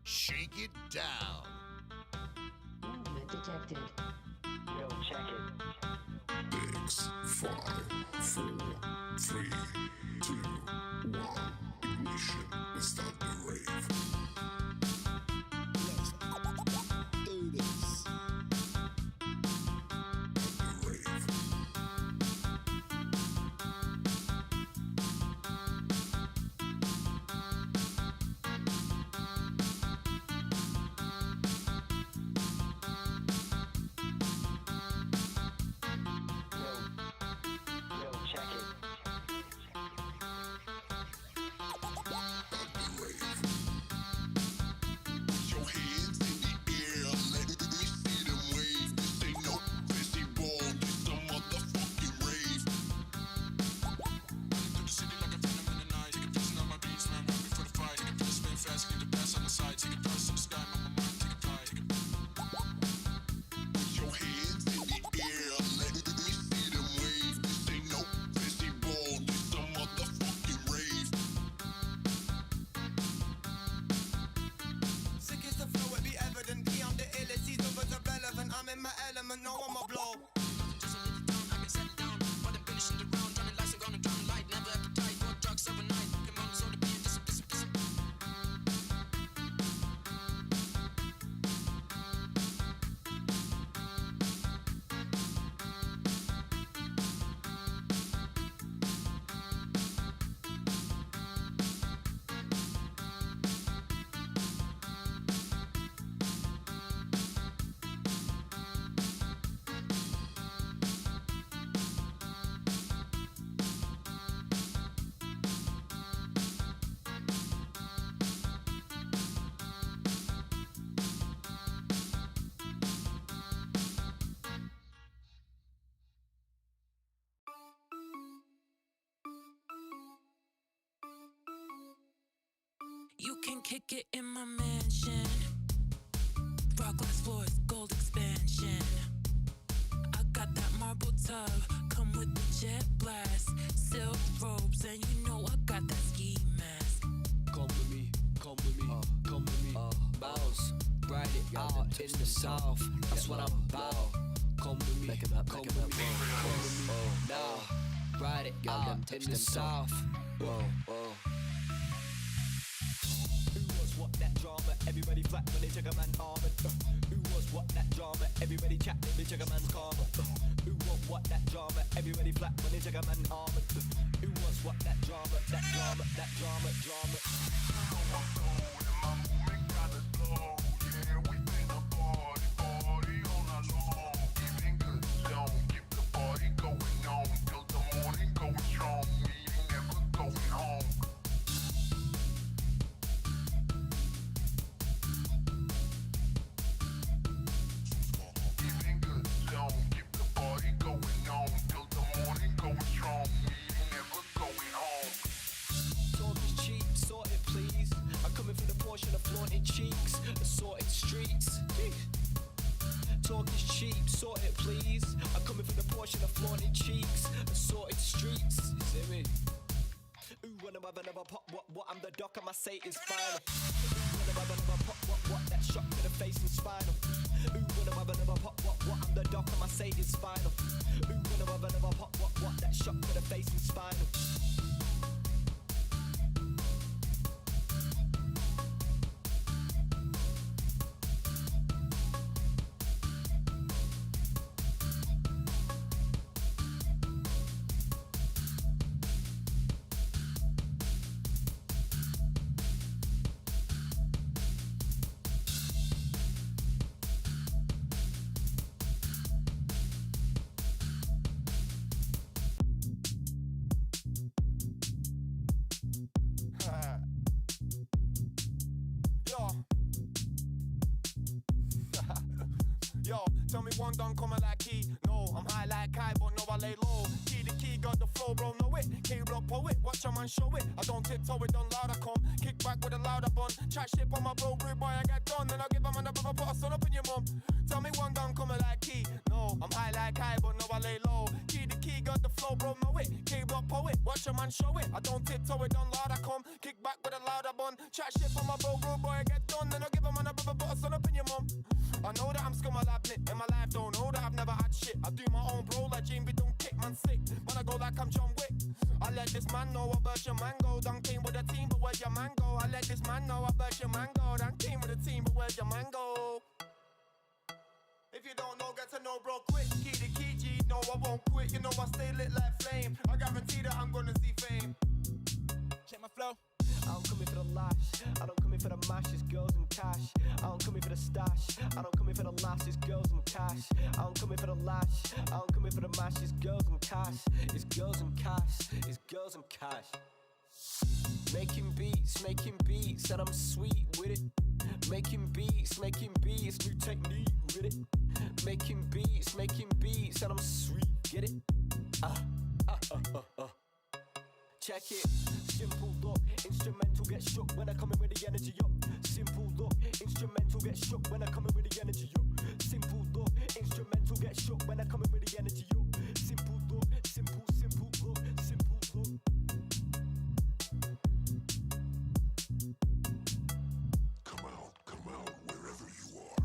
Shake it down. Movement detected. Yo, check it. 6, 5, 4, 3, 2, 1. Ignition. Let's start the rave. Let's do this. The rave. Yo, check it. I'm in my element, no I'm a blow. Just a little down, I can set it down. But I'm finishing the round, running lights, I'm gonna drown the light. Never appetite for drugs overnight. Come on, so the beat, this. You can kick it in my mansion. Rock glass floors, gold expansion. I got that marble tub, come with the jet blast. Silk robes, and you know I got that ski mask. Come with me, come with me, come with me. Bounce, ride it out in the south. That's what I'm about. Come with me, come with me. Now, ride it out in the south. Whoa, whoa. Who was what that drama? Everybody flat when they check a man armored. Who was what that drama? Everybody chat when they check a man's karma. Who was what that drama? Everybody flat when they check a man armored. Who was what that drama? That drama, that drama, drama. Assorted streets. Talk is cheap, sort it please. I'm coming for the portion of flaunted cheeks. Assorted streets. You see me? Ooh, when I'm having another pop, what? I'm the doc and my say is final. Ooh, when I'm having another pop, what? That shot to the face and spinal. Ooh, when I'm having another pop, what? I'm the doc and my say is final. Ooh, when I'm having another pop, what? That shot to the face and spinal. Yo, tell me one done coming like key. No, I'm high like Kai, but no, I lay low. Key the key, got the flow, bro, know it. K-block poet, watch a man show it. I don't tiptoe it, done loud I come. Kick back with a louder bun. Chat shit on my bro, rude boy, I get done. Then I give him another put a son up in your mum. Tell me one done coming like key. No, I'm high like Kai, but no, I lay low. Key the key, got the flow, bro, know it. K-block dot poet, watch a man show it. I don't tiptoe it, don't loud, I come. Kick back with a louder bun. Chat shit for my bro, rude boy, get done. Then I give a man a brother, but a son up in your mum. I know that I'm scum, I'll admit. In my life, don't know that I've never had shit. I do my own bro, like Jamie, don't kick, man sick. When I go like I'm John Wick. I let this man know I burst your mango. Done came with a team, but where's your mango? I let this man know I burst your mango. Done came with a team, but where's your mango? If you don't know, get to know, bro, quick. Key to key, G, no, I won't quit. You know I stay lit like flame. I guarantee that I'm gonna see fame. Check my flow. I don't come in for the lash, I don't come in for the mash, it's girls and cash. I don't come in for the stash, I don't come in for the lash, it's girls and cash. I don't come in for the lash, I don't come in for the mash, it's girls and cash. It's girls and cash, it's girls and cash. Making beats, and I'm sweet with it. Making beats, new technique with it. Making beats, and I'm sweet, get it? Check it, simple look, instrumental get shook when I come in with the energy up. Simple look, instrumental get shook when I come in with the energy up. Simple look, instrumental get shook when I come in with the energy up. Simple look, simple look, simple look. Come out, wherever you are.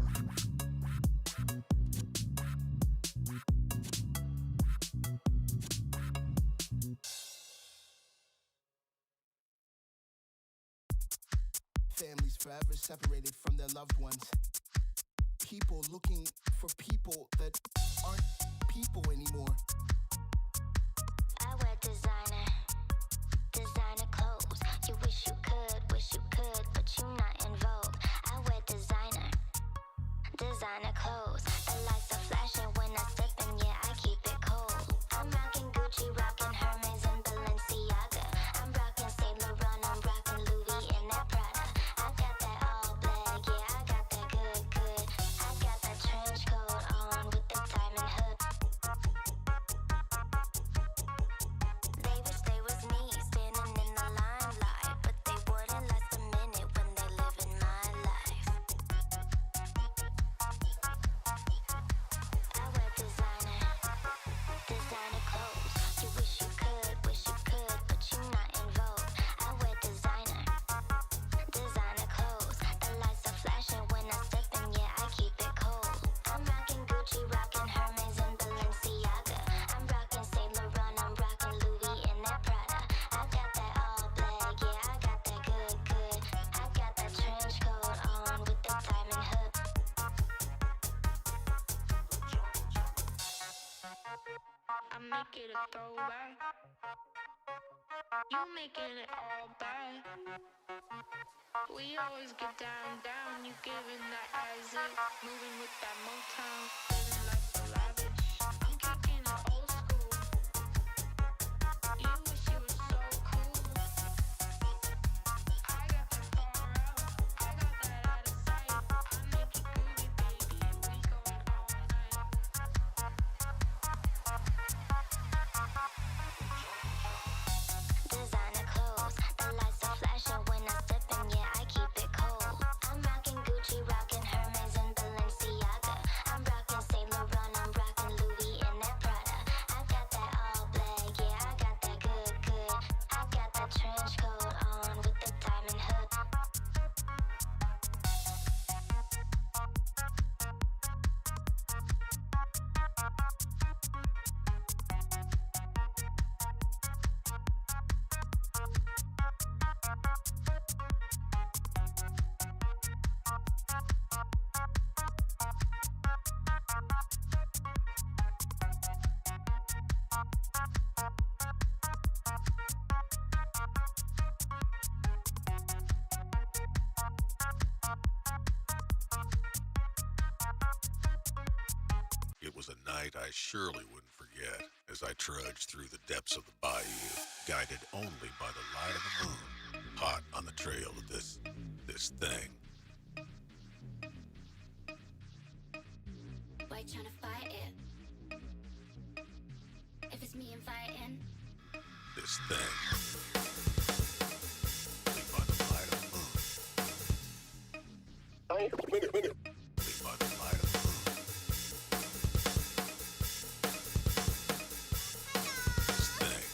Families forever separated from their loved ones. People looking for people that aren't people anymore. I wear designer clothes. You wish you could, but you not in vogue. I wear designer clothes. The lights are flashing when I step in, yeah, I keep it cold. I'm rocking Gucci, rocking Hermes and Balenciaga. I'm rocking Saint Laurent, I'm rocking Louis and that Prada. I got that all black, yeah, I got that good. I got that trench coat on with the diamond hood. They wish they was me, standing in the limelight, but they wouldn't last a minute when they live in my life. I wear designer clothes. You wish you could, but you not in vogue. I wear designer clothes. The lights are flashing when I step in, yeah, I keep it cold. I'm rocking Gucci, rocking Hermes and Balenciaga. I'm rocking Saint Laurent, I'm rocking Louis and that Prada. I got that all black, yeah, I got that good. I got that trench coat on with the diamond hood. I make it a throwback. You making it all bad. We always get down. You giving that Isaac, moving with that Motown, living life so lavish. I'm kicking it old school. You wish you were so cool. I got that far out, I got that out of sight. I make it groovy, baby. We going all night. Designer clothes, the lights are flashing when I step in, yeah, I keep it cold. I'm rocking Gucci, rocking Hermes and Balenciaga. I'm rocking Saint Laurent, I'm rocking Louis and that Prada. I got that all black, yeah, I got that good. I got that trench coat on with the diamond hood. It was a night I surely wouldn't forget as I trudged through the depths of the bayou, guided only by the light of the moon, hot on the trail of this thing. Why you tryna fight it? If it's me inviting. This thing. Only by the light of the moon. Only by the light of the moon. This thing.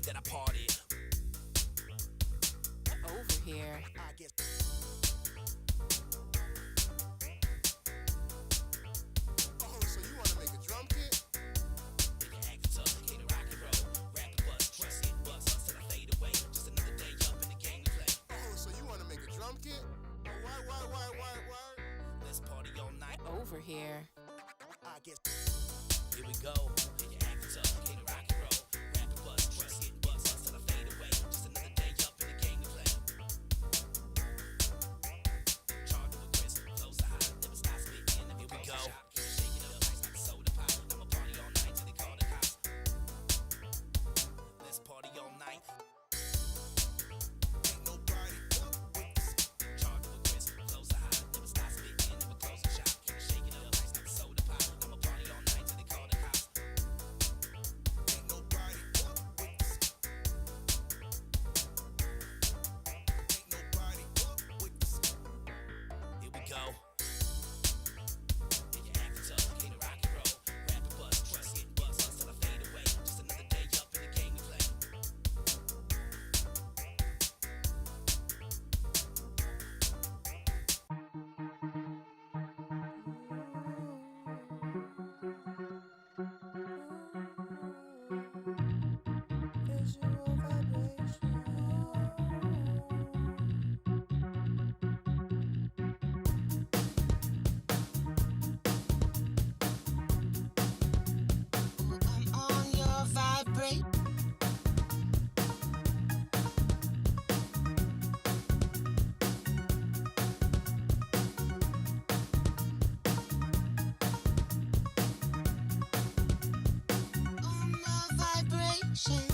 that I party. Over here. I guess. Oh, so you want to make a drum kit? You can act tough, can't rock and roll. Rap the bus, trust it, buzz us till I fade away. Just another day up in the game to play. Oh, so you want to make a drum kit? Why? Let's party all night. Over here. I guess. Here we go. You can act tough, can't rock and roll. Rap the bus, trust it, buzz us till I fade away. Just another day up in the game to play. Charge with Chris, flows are high, never stop spitting. Here we go. Shake it up, ice like a soda pop. I'ma party all night till they call the cops. Let's party all night. Ain't nobody up with us. Charge with Chris, flows are high, never stop spitting. Never close the shop. Shake it up, ice like a soda pop. I'ma party all night till they call the cops. Ain't nobody up with us. Ain't nobody up with us. Here we go. Yeah, you act tough, can't rock and roll. Rap the bus, trust it, buzz us till I fade away. Just another day up in the game to play. I'm on your vibrate. On my vibration.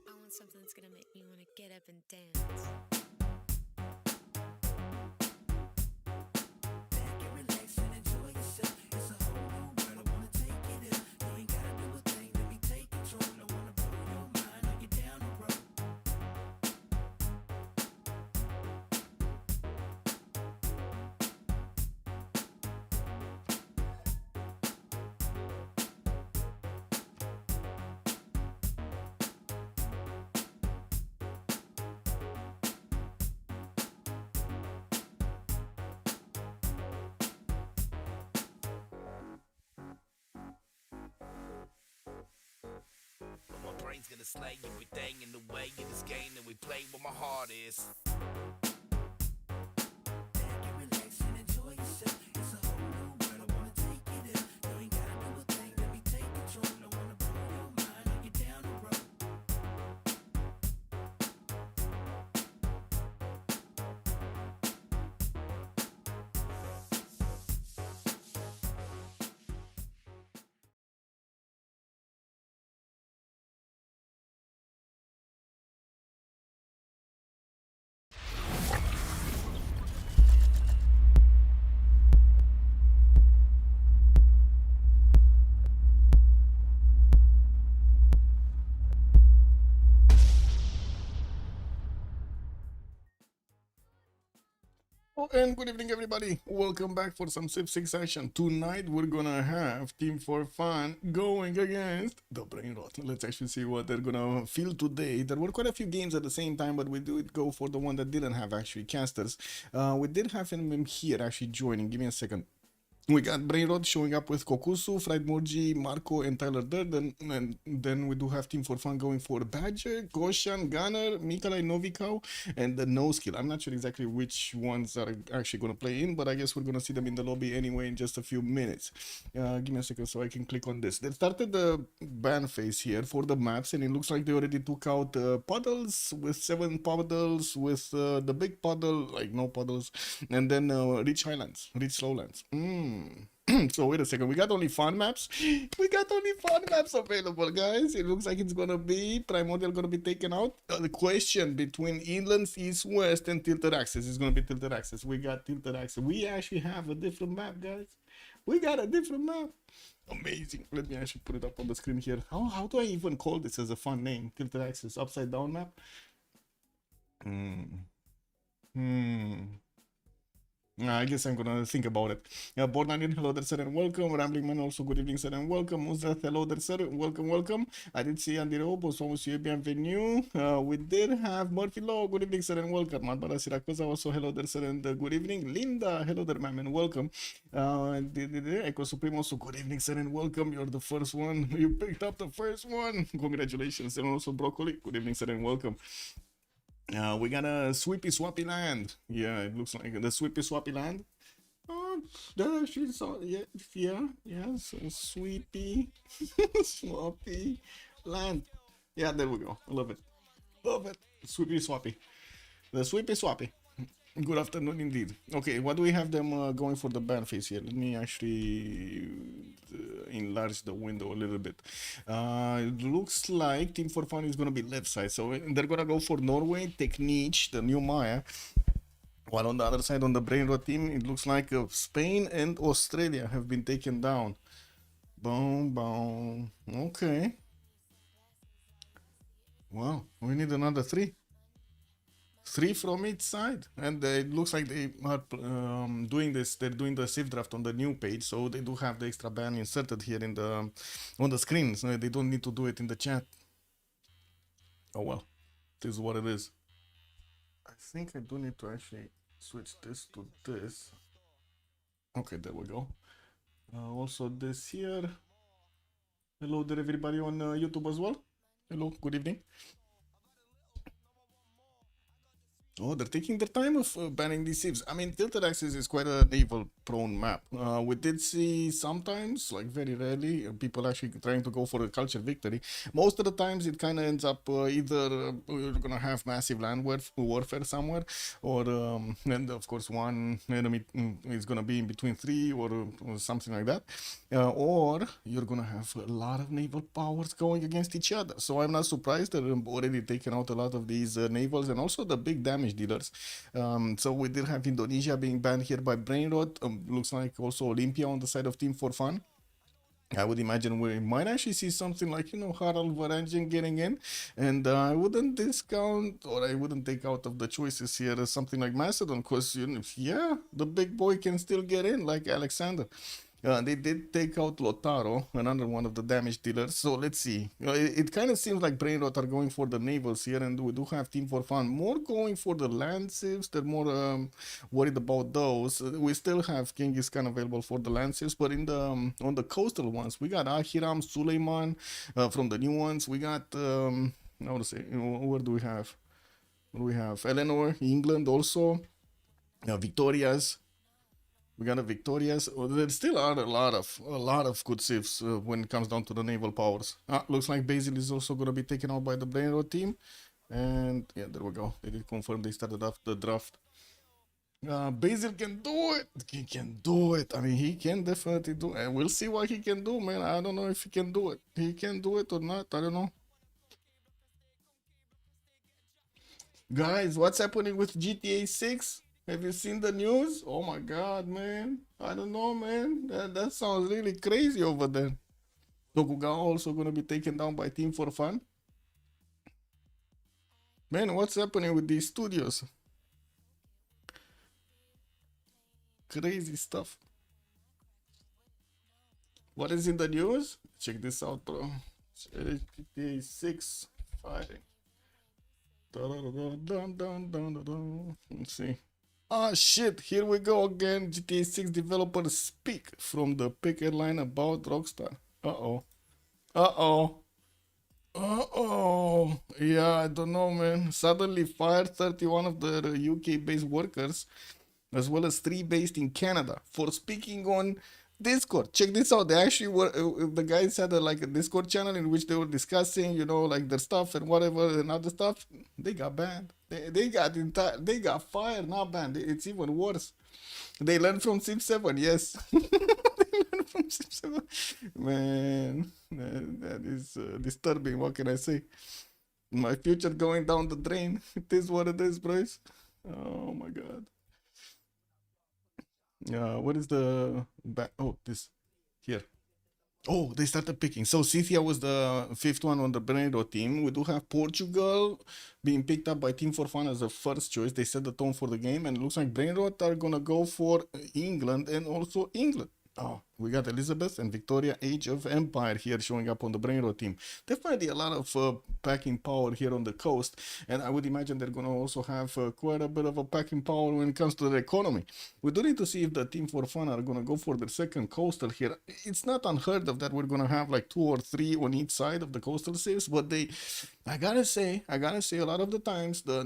I want something that's gonna make me wanna get up and dance. to slay everything in the way of this game that we play where my heart is. Oh, and good evening, everybody. Welcome back for some Civ6 action. Tonight, we're gonna have Team for Fun going against the BrainRot. Let's actually see what they're gonna feel today. There were quite a few games at the same time, but we did go for the one that didn't have actually casters. We did have him here actually joining. Give me a second. We got BrainRot showing up with Kokusu, Fried Morji, Marco, and Tyler Durden. And then we do have Team for Fun going for Badger, Goshan, Gunner, Mikolai Novikov, and the No Skill. I'm not sure exactly which ones are actually going to play in, but I guess we're going to see them in the lobby anyway in just a few minutes. Give me a second so I can click on this. They started the ban phase here for the maps, and it looks like they already took out puddles with 7 puddles, with the big puddle, like no puddles, and then rich highlands, rich slowlands. So wait a second, we got only fun maps? We got only fun maps available, guys. It looks like it's gonna be Primordial gonna be taken out. The question between Inlands, East, West, and Tilted Axis is gonna be Tilted Axis. We got Tilted Axis. We actually have a different map, guys. We got a different map. Amazing. Let me actually put it up on the screen here. How do I even call this as a fun name? Tilted Axis, upside down map. I guess I'm gonna think about it. Bornanin, hello there, sir, and welcome. Rambling Man, also good evening, sir, and welcome. Muzrat, hello there, sir, welcome. I did see Andy Robo, so monsieur, bienvenue. We did have Murphy Law, good evening, sir, and welcome. Marbara Siracusa, also hello there, sir, and good evening. Linda, hello there, ma'am, and welcome. Echo Supremo, also good evening, sir, and welcome. You're the first one. You picked up the first one. Congratulations, and also Broccoli, good evening, sir, and welcome. We got a Sweepy Swappy Land. Yeah, it looks like the Sweepy Swappy Land. There she saw. Yeah. So Sweepy Swappy Land. Yeah, there we go. Love it. Sweepy Swappy. The Sweepy Swappy. Good afternoon indeed. Okay, what do we have them going for the ban phase here? Let me actually enlarge the window a little bit. It looks like Team for Fun is going to be left side. So they're going to go for Norway, Technique, the new Maya. While on the other side, on the BrainRot team, it looks like Spain and Australia have been taken down. Boom. Okay. Wow, we need another 3. 3 from each side, and it looks like they are doing this. They're doing the Civ draft on the new page, so they do have the extra ban inserted here in the on the screen. So they don't need to do it in the chat. Oh well, this is what it is. I think I do need to actually switch this to this. Okay, there we go. Also this here. Hello there, everybody on YouTube as well. Hello, good evening. Oh, they're taking their time of banning these civs. I mean, Tilted Axis is quite a naval-prone map. We did see sometimes, like very rarely, people actually trying to go for a culture victory. Most of the times, it kind of ends up either you're gonna have massive land warfare somewhere, or and of course one enemy is gonna be in between 3 or something like that, or you're gonna have a lot of naval powers going against each other. So I'm not surprised that they've already taken out a lot of these navals and also the big damage dealers. So we did have Indonesia being banned here by BrainRot. Looks like also Olympia on the side of Team for Fun. I would imagine we might actually see something like, Harald Varangian getting in, and I wouldn't discount, or I wouldn't take out of the choices here something like Macedon, because, the big boy can still get in, like Alexander. They did take out Lotaro, another one of the damage dealers. So let's see. It kind of seems like BrainRot are going for the navals here, and we do have Team for Fun more going for the land civs. They're more worried about those. We still have Genghis Khan available for the land civs, but in the on the coastal ones, we got Ahiram, Suleiman from the new ones. We got I want to say, where do we have? What do we have? Eleanor, England also. Victoria's. We got a Victoria's. There still are a lot of good civs when it comes down to the naval powers. Looks like Basil is also gonna be taken out by the BrainRot team. And yeah, there we go. They did confirm they started off the draft. Basil can do it. He can do it. I mean, he can definitely do it. And we'll see what he can do, man. I don't know if he can do it. He can do it or not. I don't know. Guys, what's happening with GTA 6? Have you seen the news? Oh my god, man. I don't know, man. That sounds really crazy over there. Tokugawa also gonna be taken down by Team for Fun. Man, what's happening with these studios? Crazy stuff. What is in the news? Check this out, bro. GTA 6 fighting. Let's see. Ah, shit. Here we go again. GTA 6 developers speak from the picket line about Rockstar. Uh-oh. Uh-oh. Uh-oh. Yeah, I don't know, man. Suddenly fired 31 of the UK-based workers, as well as 3 based in Canada, for speaking on Discord. Check this out. They actually were, the guys had like a Discord channel in which they were discussing, you know, like their stuff and whatever and other stuff. They got banned. They got fired, not banned. It's even worse. They learned from Civ7, yes. They learned from Civ7. Man, that is disturbing. What can I say? My future going down the drain. It is what it is, bros. Oh my god. What is the back? Oh, this here. Oh, they started picking. So Scythia was the 5th one on the BrainRot team. We do have Portugal being picked up by Team for Fun as a first choice. They set the tone for the game, and it looks like BrainRot are gonna go for England and also England. Oh, we got Elizabeth and Victoria, Age of Empire here showing up on the BrainRot team. Definitely a lot of packing power here on the coast, and I would imagine they're going to also have quite a bit of a packing power when it comes to the economy. We do need to see if the Team for Fun are going to go for their second coastal here. It's not unheard of that we're going to have like 2 or 3 on each side of the coastal civs, but I gotta say, a lot of the times the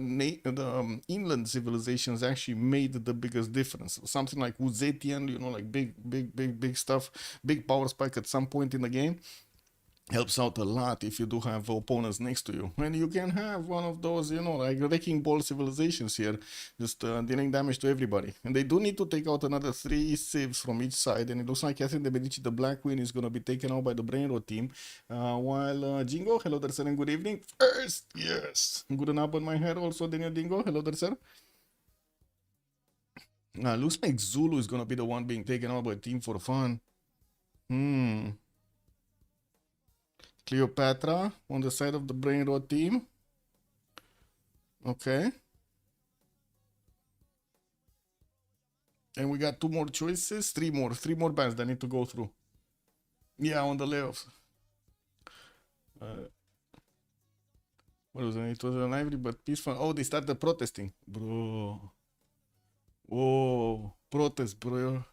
inland civilizations actually made the biggest difference. Something like Uzetian, you know, like big stuff, big power spike at some point in the game helps out a lot if you do have opponents next to you. And you can have one of those, you know, like wrecking ball civilizations here, just dealing damage to everybody. And they do need to take out another 3 civs from each side, and it looks like Catherine de Medici, the Black Queen, is going to be taken out by the BrainRot team. While Jingo, hello there, sir, and good evening. First, yes. Good enough on my head also, Daniel Dingo, hello there, sir. Looks like Zulu is going to be the one being taken out by Team for Fun. Cleopatra on the side of the BrainRot team. Okay. And we got 2 more choices, 3 more bands that need to go through. Yeah, on the layoffs. What was it? It was lively but peaceful. Oh, they started protesting. Bro. Oh, protest, bro.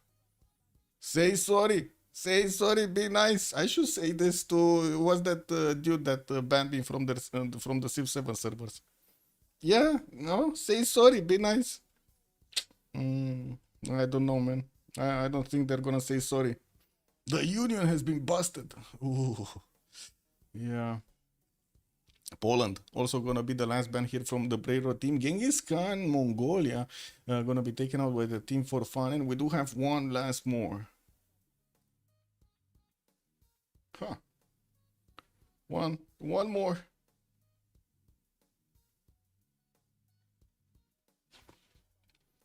Say sorry. Say sorry, be nice. I should say this to, was that dude that banned me from the Civ7 servers? Yeah, no, say sorry, be nice. I don't know, man. I don't think they're gonna say sorry. The union has been busted. Ooh. Yeah. Poland also gonna be the last ban here from the BrainRot team. Genghis Khan, Mongolia, gonna be taken out by the Team for Fun, and we do have one last more. Huh. One more.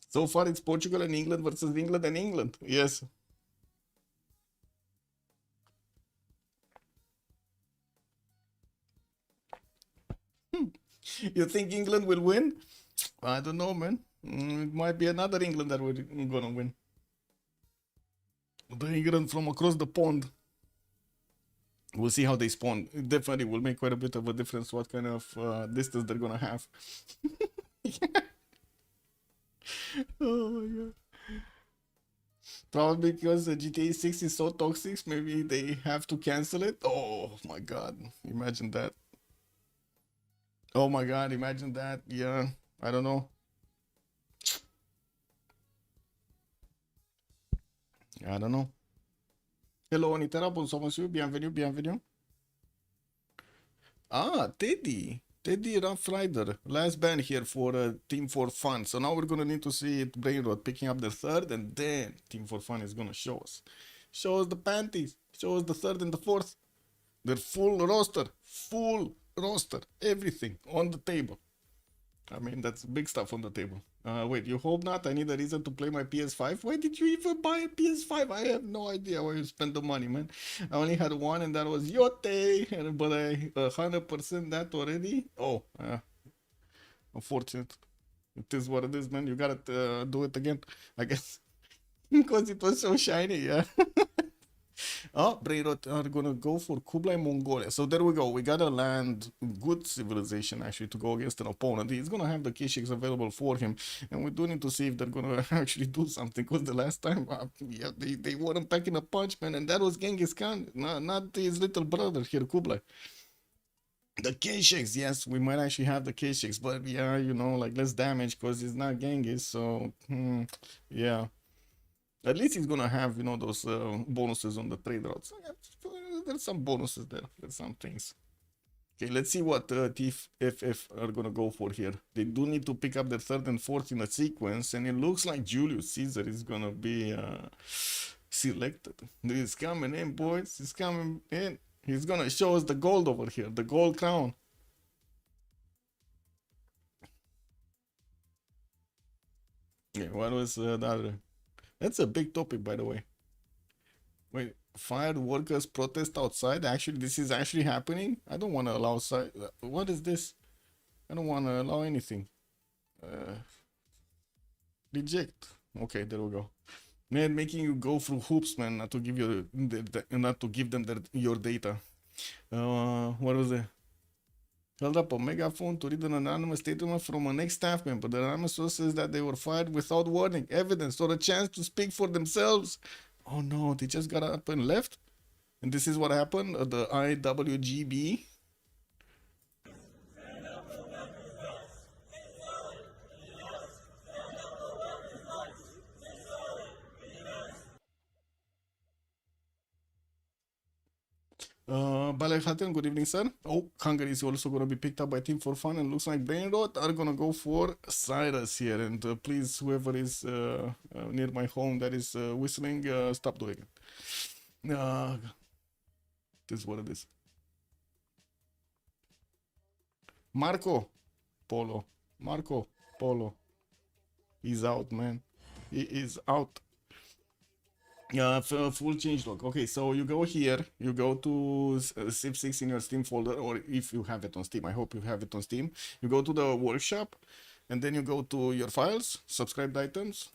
So far, it's Portugal and England versus England and England. Yes. You think England will win? I don't know, man. It might be another England that we're gonna win. The England from across the pond. We'll see how they spawn. It definitely will make quite a bit of a difference what kind of distance they're gonna have. Oh my god. Probably because the GTA 6 is so toxic, maybe they have to cancel it. Oh my god, imagine that. Oh my god, imagine that. Yeah, I don't know. I don't know. Hello, Onitera, bonsoir monsieur, bienvenue, bienvenue. Ah, Teddy. Teddy Rough Rider. Last band here for Team for Fun. So now we're gonna need to see it BrainRot picking up the third, and then Team for Fun is gonna show us. Show us the panties. Show us the third and the fourth. They're full roster. Full roster. Everything on the table. I mean, that's big stuff on the table. Wait, you hope not? I need a reason to play my PS5. Why did you even buy a PS5? I have no idea where you spent the money, man. I only had one, and that was Yote. But I 100% that already. Oh, unfortunate. It is what it is, man. You gotta do it again, I guess. Because it was so shiny, yeah. Oh, BrainRot are gonna go for Kublai Mongolia. So there we go. We gotta land good civilization actually to go against an opponent. He's gonna have the Kishix available for him, and we do need to see if they're gonna actually do something. Because the last time, yeah, they weren't packing a punch, man, and that was Genghis Khan, not his little brother here, Kublai. The Kishix, yes, we might actually have the Kishix, but yeah, you know, like less damage because it's not Genghis. So yeah. At least he's gonna have, you know, those bonuses on the trade routes. So, yeah, there's some bonuses there. There's some things. Okay, let's see what TFF are gonna go for here. They do need to pick up the third and fourth in a sequence, and it looks like Julius Caesar is gonna be selected. He's coming in, boys. He's coming in. He's gonna show us the gold over here, the gold crown. Yeah, what was the other? That's a big topic, by the way. Wait, fired workers protest outside? Actually, this is actually happening? I don't want to allow what is this? I don't want to allow anything. Reject. Okay, there we go. Man, making you go through hoops, man, not to give you not to give them your data. What was it? Held up a megaphone to read an anonymous statement from an ex-staff member. The anonymous source says that they were fired without warning, evidence, or a chance to speak for themselves. Oh no, they just got up and left? And this is what happened? The IWGB? Balekhaten, good evening, sir. Oh, Hungary is also going to be picked up by Team for Fun, and looks like BrainRot are going to go for Cyrus here. And please, whoever is near my home that is whistling, stop doing it. This is what it is. Marco Polo. Marco Polo. He's out, man. He is out. Full changelog. Okay, so you go here, you go to Civ6 in your Steam folder, or if you have it on Steam, I hope you have it on Steam. You go to the workshop, and then you go to your files, subscribed items.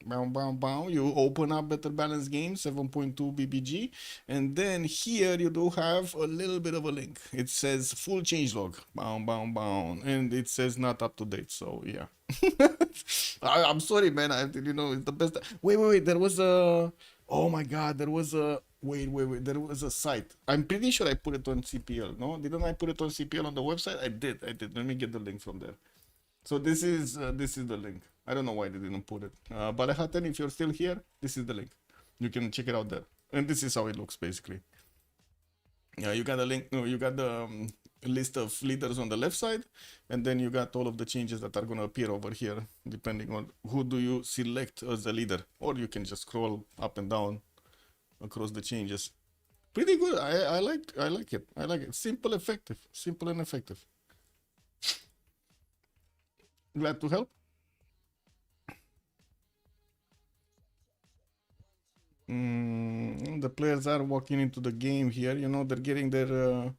You open up Better Balance Games 7.2 BBG, and then here you do have a little bit of a link. It says full changelog, and it says not up to date. So yeah. I'm sorry, man. You know, it's the best. Wait. There was a. Oh my God, there was a. Wait. There was a site. I'm pretty sure I put it on CPL. No, didn't I put it on CPL on the website? I did. Let me get the link from there. So this is the link. I don't know why they didn't put it. Balekhaten, if you're still here, this is the link. You can check it out there. And this is how it looks basically. Yeah, you got a link. No, you got the list of leaders on the left side, and then you got all of the changes that are going to appear over here, depending on who do you select as a leader, or you can just scroll up and down across the changes. Pretty good. I like it. I like it. Simple, effective. Simple and effective. Glad to help. The players are walking into the game here. You know, they're getting their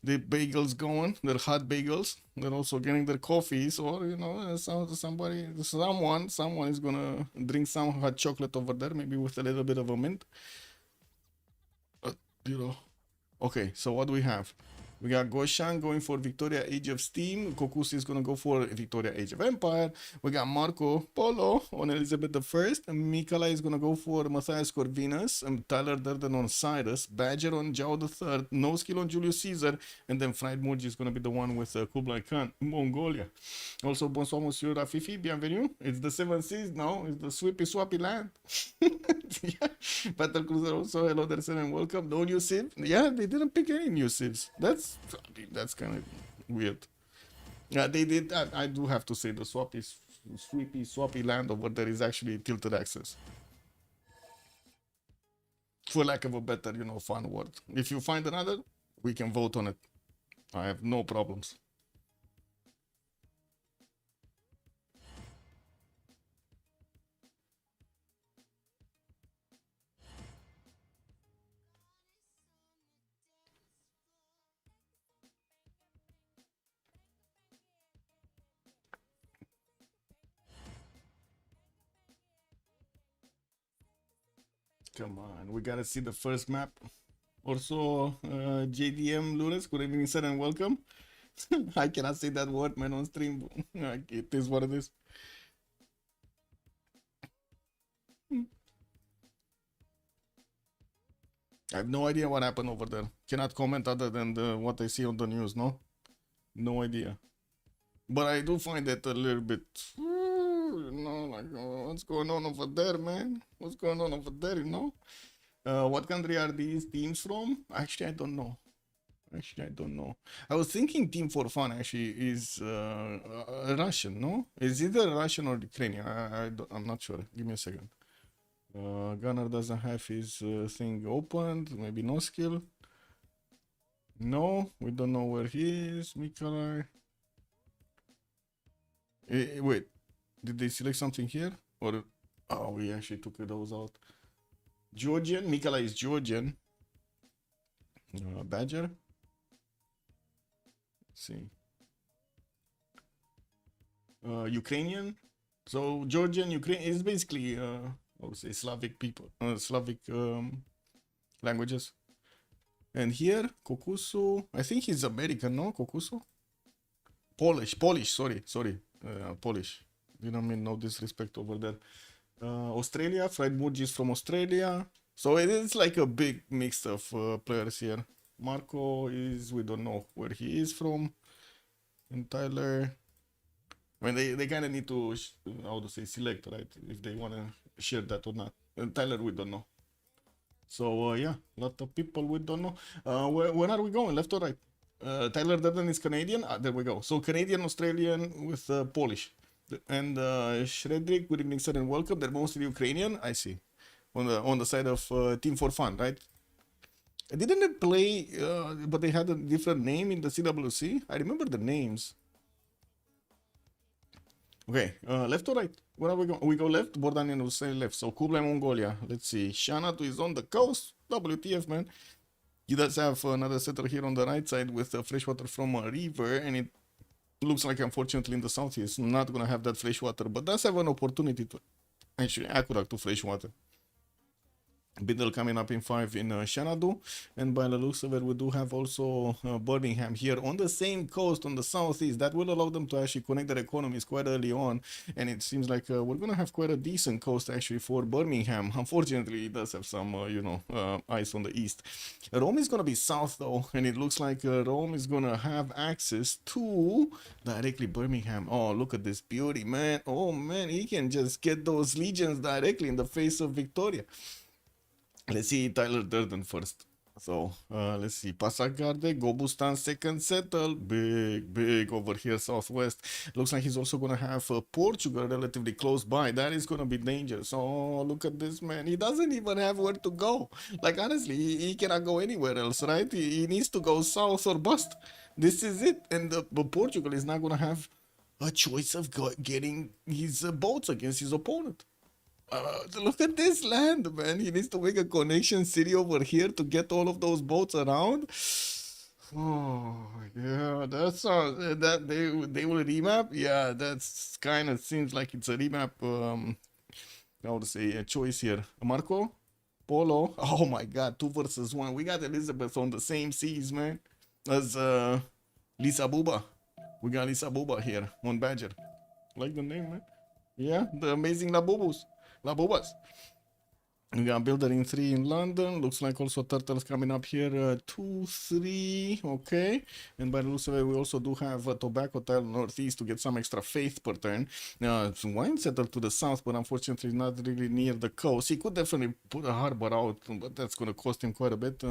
bagels going, their hot bagels. They're also getting their coffees, or you know, someone is gonna drink some hot chocolate over there, maybe with a little bit of a mint. You know. Okay, so what do we have? We got Goshan going for Victoria Age of Steam. Kokus is gonna go for Victoria Age of Empire. We got Marco Polo on Elizabeth I. Mikala is gonna go for Matthias Corvinus. Tyler Durden on Cyrus. Badger on Zhao III. No skill on Julius Caesar. And then Fried Murgi is gonna be the one with Kublai Khan, Mongolia. Also, bonsoir, monsieur Rafifi. Bienvenue. It's the 7 Seas now. It's the sweepy swappy land. Yeah. Battle Cruiser also. Hello there, sir, and welcome. No new Civ. Yeah, they didn't pick any new Civs. That's kind of weird. Yeah, they did. I do have to say the sweepy swappy land over there is actually tilted access. For lack of a better, fun word. If you find another, we can vote on it. I have no problems. Come on, we gotta see the first map. Also, JDM Lunes, good evening, sir, and welcome. I cannot say that word, man, on stream. It is what it is. I have no idea what happened over there. Cannot comment other than what I see on the news, no? No idea. But I do find it a little bit, like, what's going on over there, man? What's going on over there, What country are these teams from? Actually, I don't know. I was thinking Team for Fun actually is Russian, no? Is either Russian or Ukrainian. I'm not sure. Give me a second. Gunnar doesn't have his thing opened. Maybe no skill. No, we don't know where he is. Mikolai. Wait, did they select something here? Or we actually took those out. Georgian. Mikolai is Georgian. Badger. Let's see. Ukrainian. So Georgian, Ukrainian is basically I would say Slavic people, Slavic languages. And here, Kokusu, I think he's American, no? Kokusu? Polish, sorry. Polish. Didn't mean no disrespect over there. Australia, Fried Murgi is from Australia. So it is like a big mix of players here. Marco is, we don't know where he is from. And Tyler, I mean, they kind of need to, how to say, select, right? If they want to share that or not. And Tyler, we don't know. So, yeah, a lot of people we don't know. Where are we going, left or right? Tyler Durden is Canadian. There we go. So, Canadian, Australian with Polish. And Shredrick, good evening, sir, and welcome. They're mostly Ukrainian, I see. On the side of Team for Fun, right? Didn't they play, but they had a different name in the CWC? I remember the names. Okay, left or right? Where are we going? We go left, Bordanian will say left. So Kublai, Mongolia. Let's see. Shanatu is on the coast. WTF, man. He does have another setter here on the right side with fresh water from a river, and it looks like, unfortunately, in the south, he's not going to have that fresh water, but does have an opportunity to actually accurate to fresh water. Biddle coming up in 5 in Xanadu, and by the looks of it, we do have also Birmingham here on the same coast on the southeast. That will allow them to actually connect their economies quite early on, and it seems like we're gonna have quite a decent coast actually for Birmingham. Unfortunately, it does have some ice on the east. Rome is gonna be south though, and it looks like Rome is gonna have access to directly Birmingham. Oh, look at this beauty, man. Oh man, he can just get those legions directly in the face of Victoria. Let's see Tyler Durden first. So, let's see. Passagarde, Gobustan, second settle. Big over here, southwest. Looks like he's also going to have Portugal relatively close by. That is going to be dangerous. Oh, look at this, man. He doesn't even have where to go. Like, honestly, he cannot go anywhere else, right? He needs to go south or bust. This is it. And Portugal is not going to have a choice of getting his boats against his opponent. Look at this land, man. He needs to make a connection city over here to get all of those boats around. Oh, yeah, that's that they will remap. Yeah, that's kind of seems like it's a remap. How to say, a choice here. Marco Polo. Oh my God, 2 versus 1. We got Elizabeth on the same seas, man. as Lisa Buba. We got Lisa Buba here on Badger. Like the name, man. Yeah, the amazing Labubus. Labubas. We got Builder in 3 in London. Looks like also Turtles coming up here. 2, 3. Okay. And by the looks of it, we also do have a Tobacco Tile northeast to get some extra faith per turn. Wine settled to the south, but unfortunately not really near the coast. He could definitely put a harbor out, but that's going to cost him quite a bit.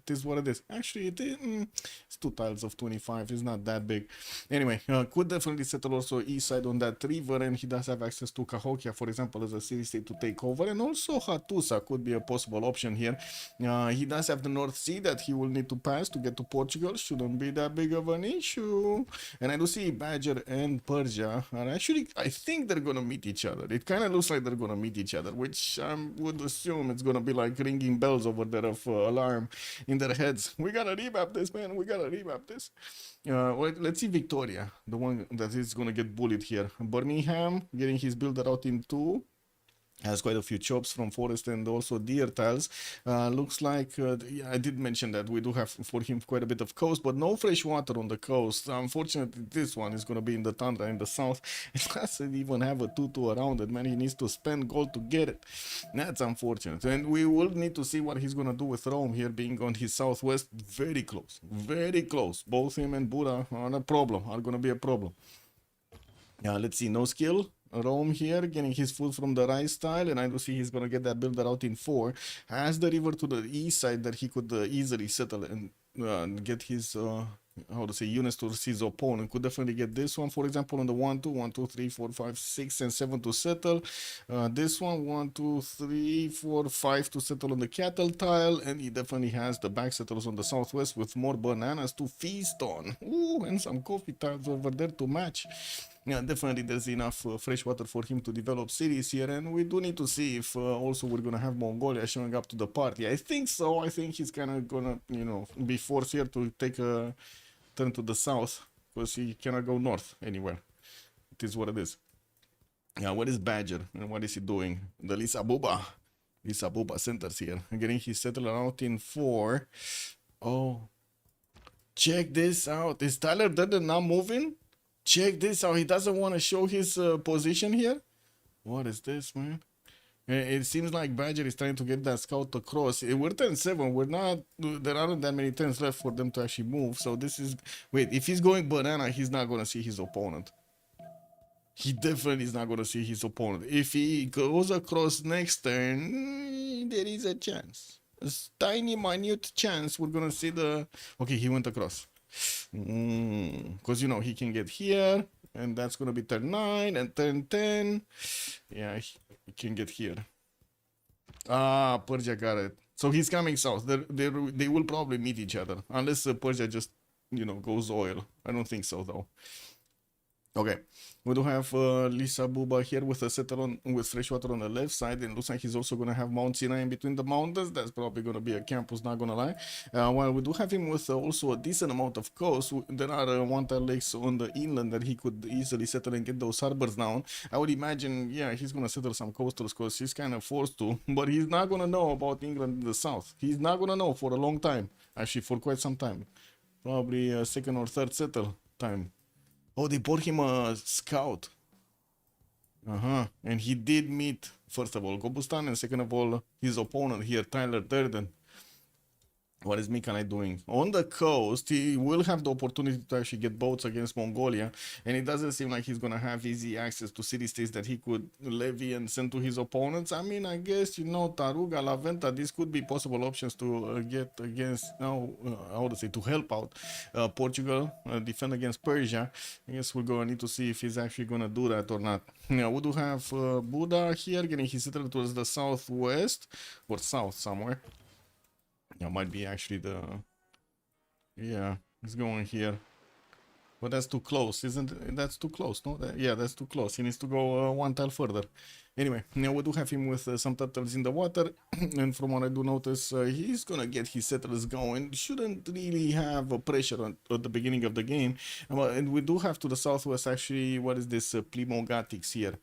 It is what it is. Actually, it's 2 tiles of 25. It's not that big. Anyway, could definitely settle also east side on that river, and he does have access to Cahokia, for example, as a city state to take over, and also Hattusa could be a possible option here. He does have the North Sea that he will need to pass to get to Portugal. Shouldn't be that big of an issue. And I do see Badger and Persia are actually, I think they're gonna meet each other. It kind of looks like they're gonna meet each other, which I would assume it's gonna be like ringing bells over there of alarm in their heads. We gotta revamp this, man. We gotta revamp this. Let's see Victoria, the one that is gonna get bullied here. Birmingham getting his builder out in 2. Has quite a few chops from forest and also deer tiles. Looks like, yeah, I did mention that we do have for him quite a bit of coast, but no fresh water on the coast. Unfortunately, this one is going to be in the tundra in the south. It doesn't even have a 2-2 around it, man. He needs to spend gold to get it. That's unfortunate. And we will need to see what he's going to do with Rome here being on his southwest. Very close. Very close. Both him and Buddha are going to be a problem. Yeah, let's see. No skill. Rome here, getting his food from the right style, and I do see he's gonna get that builder out in 4. Has the river to the east side that he could easily settle and get his how to say units to his opponent. Could definitely get this one, for example, on the 1, 2, 1, 2, 3, 4, 5, 6, and 7 to settle. This one 1, 2, 3, 4, 5 to settle on the cattle tile, and he definitely has the back settles on the southwest with more bananas to feast on. Ooh, and some coffee tiles over there to match. Yeah, definitely there's enough fresh water for him to develop cities here, and we do need to see if also we're gonna have Mongolia showing up to the party. I think so. I think he's kind of gonna, you know, be forced here to take a turn to the south because he cannot go north anywhere. It is what it is. Yeah, what is Badger and what is he doing? The Lisa Buba centers here, getting his settler out in 4. Oh, check this out. Is Tyler Durden not moving? Check this out. He doesn't want to show his position here. What is this, man? It seems like Badger is trying to get that scout across. We're 10-7. We're not. There aren't that many turns left for them to actually move. So this is. Wait, if he's going banana, he's not gonna see his opponent. He definitely is not gonna see his opponent. If he goes across next turn, there is a chance. A tiny, minute chance we're gonna see the. Okay, he went across. Because you know he can get here, and that's gonna be turn 9 and turn 10. Yeah, he can get here. Persia got it. So he's coming south. They will probably meet each other unless Persia just, you know, goes oil. I don't think so though. Okay, we do have Lisa Buba here with a settler with freshwater on the left side, and looks like he's also going to have Mount Sinai in between the mountains. That's probably going to be a campus, not going to lie. While we do have him with also a decent amount of coast, there are one-tile lakes on the inland that he could easily settle and get those harbors down. I would imagine, yeah, he's going to settle some coastals because he's kind of forced to, but he's not going to know about England in the south. He's not going to know for a long time, actually for quite some time. Probably a second or third settle time. Oh, they bought him a scout. And he did meet, first of all, Gobustan, and second of all, his opponent here, Tyler Durden. What is Mikanai doing? On the coast, he will have the opportunity to actually get boats against Mongolia, and it doesn't seem like he's going to have easy access to city-states that he could levy and send to his opponents. I mean, I guess, you know, Taruga, La Venta, these could be possible options to get against, how to say, to help out Portugal, defend against Persia. I guess we're going to need to see if he's actually going to do that or not. Yeah, we do have Buddha here, getting his settler towards the southwest, or south somewhere. Yeah, might be actually the. Yeah, he's going here. But that's too close, isn't it? That's too close, no? Yeah, that's too close. He needs to go one tile further. Anyway, now we do have him with some turtles in the water. And from what I do notice, he's going to get his settlers going. Shouldn't really have a pressure at the beginning of the game. And we do have to the southwest, actually, what is this? Plimo Gatics here.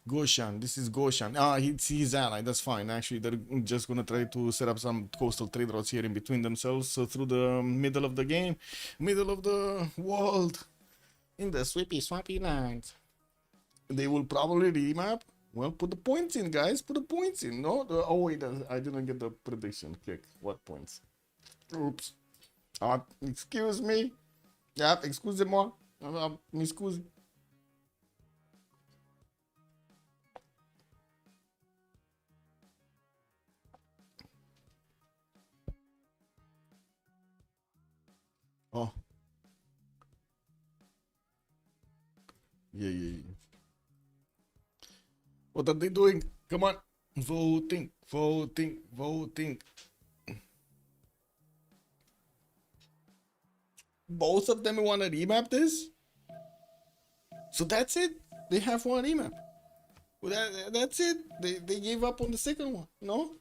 Goshan, this is Goshan. Ah, it's his ally, that's fine. Actually, they're just gonna try to set up some coastal trade routes here in between themselves. So through the middle of the game, middle of the world, in the swampy lands. They will probably remap. Well, put the points in, guys. Put the points in. No, oh wait, I didn't get the prediction. Click. What points? Oops. Excuse me. Yeah, excusez-moi. Me excuse. Oh. Yeah. What are they doing? Come on. Voting. Both of them want to remap this? So that's it? They have one remap. Well, that's it? They gave up on the second one, no?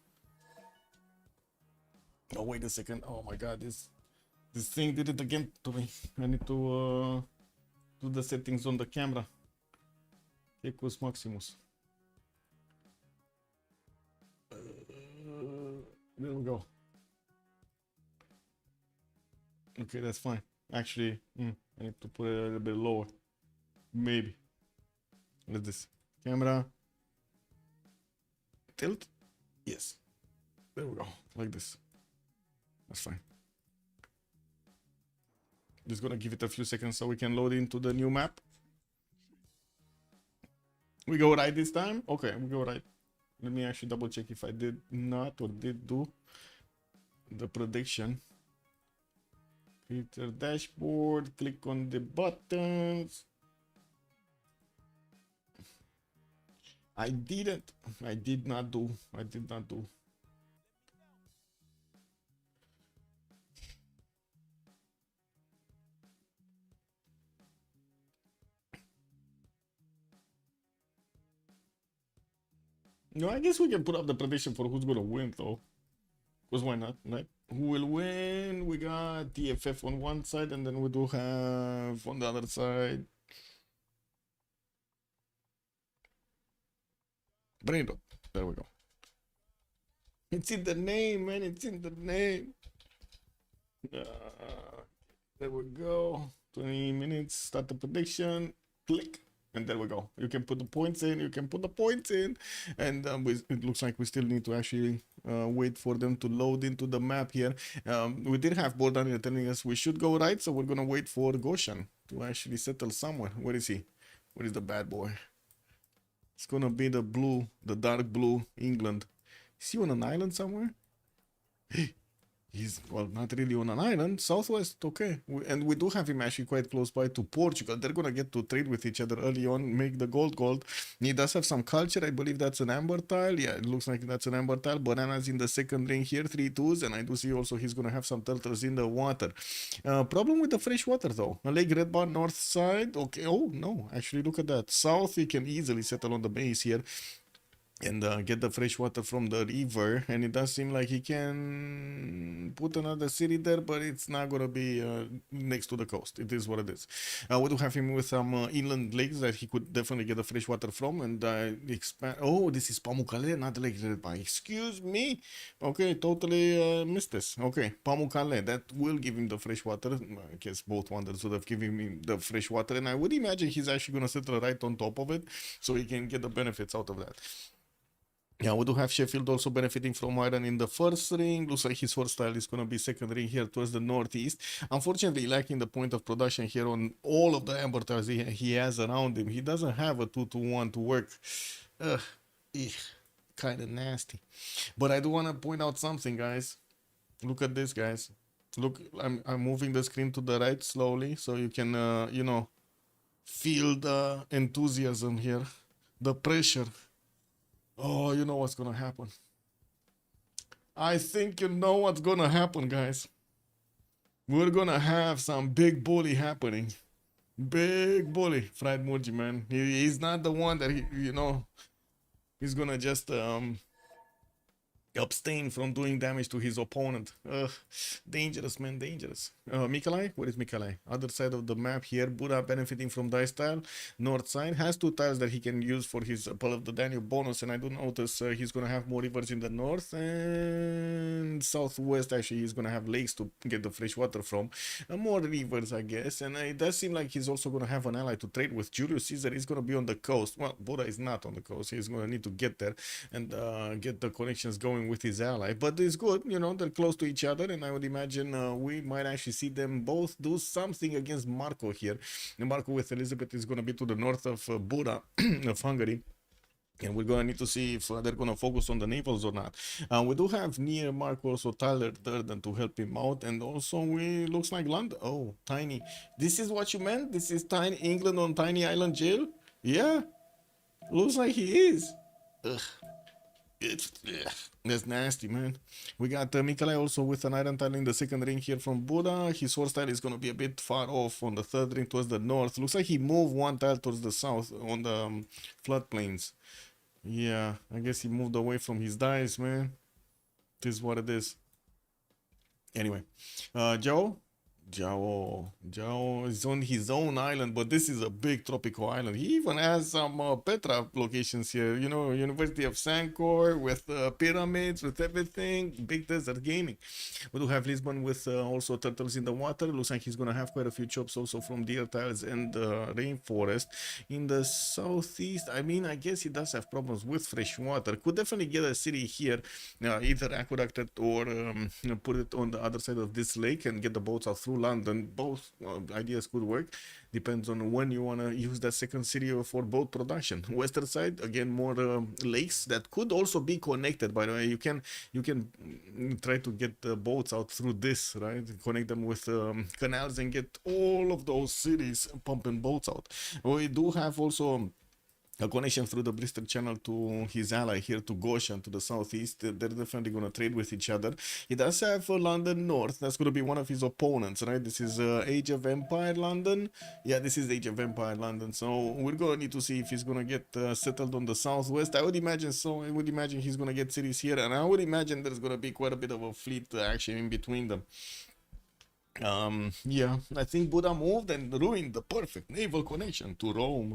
Oh, wait a second. Oh my god, this thing did it again to me. I need to do the settings on the camera. Ecos Maximus. There we go. Okay, that's fine. Actually, I need to put it a little bit lower. Maybe. What is this? Camera. Tilt? Yes. There we go. Like this. That's fine. Just gonna give it a few seconds so we can load into the new map. We go right this time? Okay, we go right. Let me actually double check if I did not or did do the prediction. Filter dashboard, click on the buttons. I did not do. No, I guess we can put up the prediction for who's gonna win though. Because why not, right? Who will win? We got TFF on one side, and then we do have on the other side BrainRot. There we go. It's in the name, man. It's in the name. There we go. 20 minutes. Start the prediction. Click. And there we go. You can put the points in. And it looks like we still need to actually wait for them to load into the map here. We did have Bordan telling us we should go right, so we're gonna wait for Goshan to actually settle somewhere. Where is he? Where is the bad boy? It's gonna be the blue, the dark blue England. Is he on an island somewhere? He's, well, not really on an island, southwest, okay. And we do have him actually quite close by to Portugal. They're gonna get to trade with each other early on, make the gold. He does have some culture, I believe that's an amber tile. Yeah, it looks like that's an amber tile. Bananas in the second ring here, 3 2s, and I do see also he's gonna have some turtles in the water. Problem with the fresh water though. A lake red bar north side, okay, oh no, actually look at that. South, he can easily settle on the base here and get the fresh water from the river, and it does seem like he can put another city there, but it's not gonna be next to the coast. It is what it is. We do have him with some inland lakes that he could definitely get the fresh water from, and expand. Oh, this is Pamukkale, not Lake Redba. Excuse me. Okay, totally missed this. Okay, Pamukkale, that will give him the fresh water. I guess both wonders would have given him the fresh water, and I would imagine he's actually gonna settle right on top of it, so he can get the benefits out of that. Yeah, we do have Sheffield also benefiting from iron in the first ring. Looks like his first tile is going to be second ring here towards the northeast. Unfortunately, lacking the point of production here on all of the amber tiles he has around him. He doesn't have a 2-1 to work. Kind of nasty. But I do want to point out something, guys. Look at this, guys. Look, I'm moving the screen to the right slowly so you can, you know, feel the enthusiasm here. The pressure. Oh, you know what's gonna happen. I think you know what's gonna happen, guys. We're gonna have some big bully happening. Big bully. Fried Murji, man. He's not the one that, you know, he's gonna just abstain from doing damage to his opponent. Dangerous, man, dangerous. Mikolai, where is Mikolai? Other side of the map here. Buddha benefiting from dice tile. North side has 2 tiles that he can use for his Pearl of the Danube bonus, and I do notice he's gonna have more rivers in the north and southwest. Actually, he's gonna have lakes to get the fresh water from. More rivers, I guess, and it does seem like he's also gonna have an ally to trade with. Julius Caesar is gonna be on the coast. Well, Buddha is not on the coast. He's gonna need to get there and get the connections going with his ally, but it's good, you know, they're close to each other, and I would imagine we might actually see them both do something against Marco here. And Marco with Elizabeth is going to be to the north of Buda of Hungary, and we're gonna need to see if they're gonna focus on the navals or not. We do have near Marco also Tyler Durden to help him out, and also we looks like London. Oh, tiny. This is what you meant? This is tiny England on tiny island jail? Yeah, looks like he is. Ugh. That's nasty, man. We got Mikolai also with an iron tile in the second ring here from Buddha. His horse tile is going to be a bit far off on the third ring towards the north. Looks like he moved 1 tile towards the south on the floodplains. Yeah, I guess he moved away from his dice, man. This is what it is. Anyway, Jao is on his own island, but this is a big tropical island. He even has some Petra locations here, you know, University of Sancor with pyramids, with everything, big desert gaming. We do have Lisbon with also turtles in the water. Looks like he's gonna have quite a few chops also from deer tiles and rainforest. In the southeast, I mean, I guess he does have problems with fresh water. Could definitely get a city here, either aqueduct it or put it on the other side of this lake and get the boats out through London. Both ideas could work. Depends on when you want to use that second city for boat production. Western side, again, more lakes that could also be connected. By the way, you can try to get the boats out through this, right? Connect them with canals and get all of those cities pumping boats out. We do have also a connection through the Bristol Channel to his ally here to Goshen to the southeast. They're definitely going to trade with each other. He does have London North. That's going to be one of his opponents, right? This is Age of Empire London. Yeah, this is Age of Empire London. So we're going to need to see if he's going to get settled on the southwest. I would imagine so. I would imagine he's going to get cities here, and I would imagine there's going to be quite a bit of a fleet action in between them. Yeah, I think Buddha moved and ruined the perfect naval connection to Rome.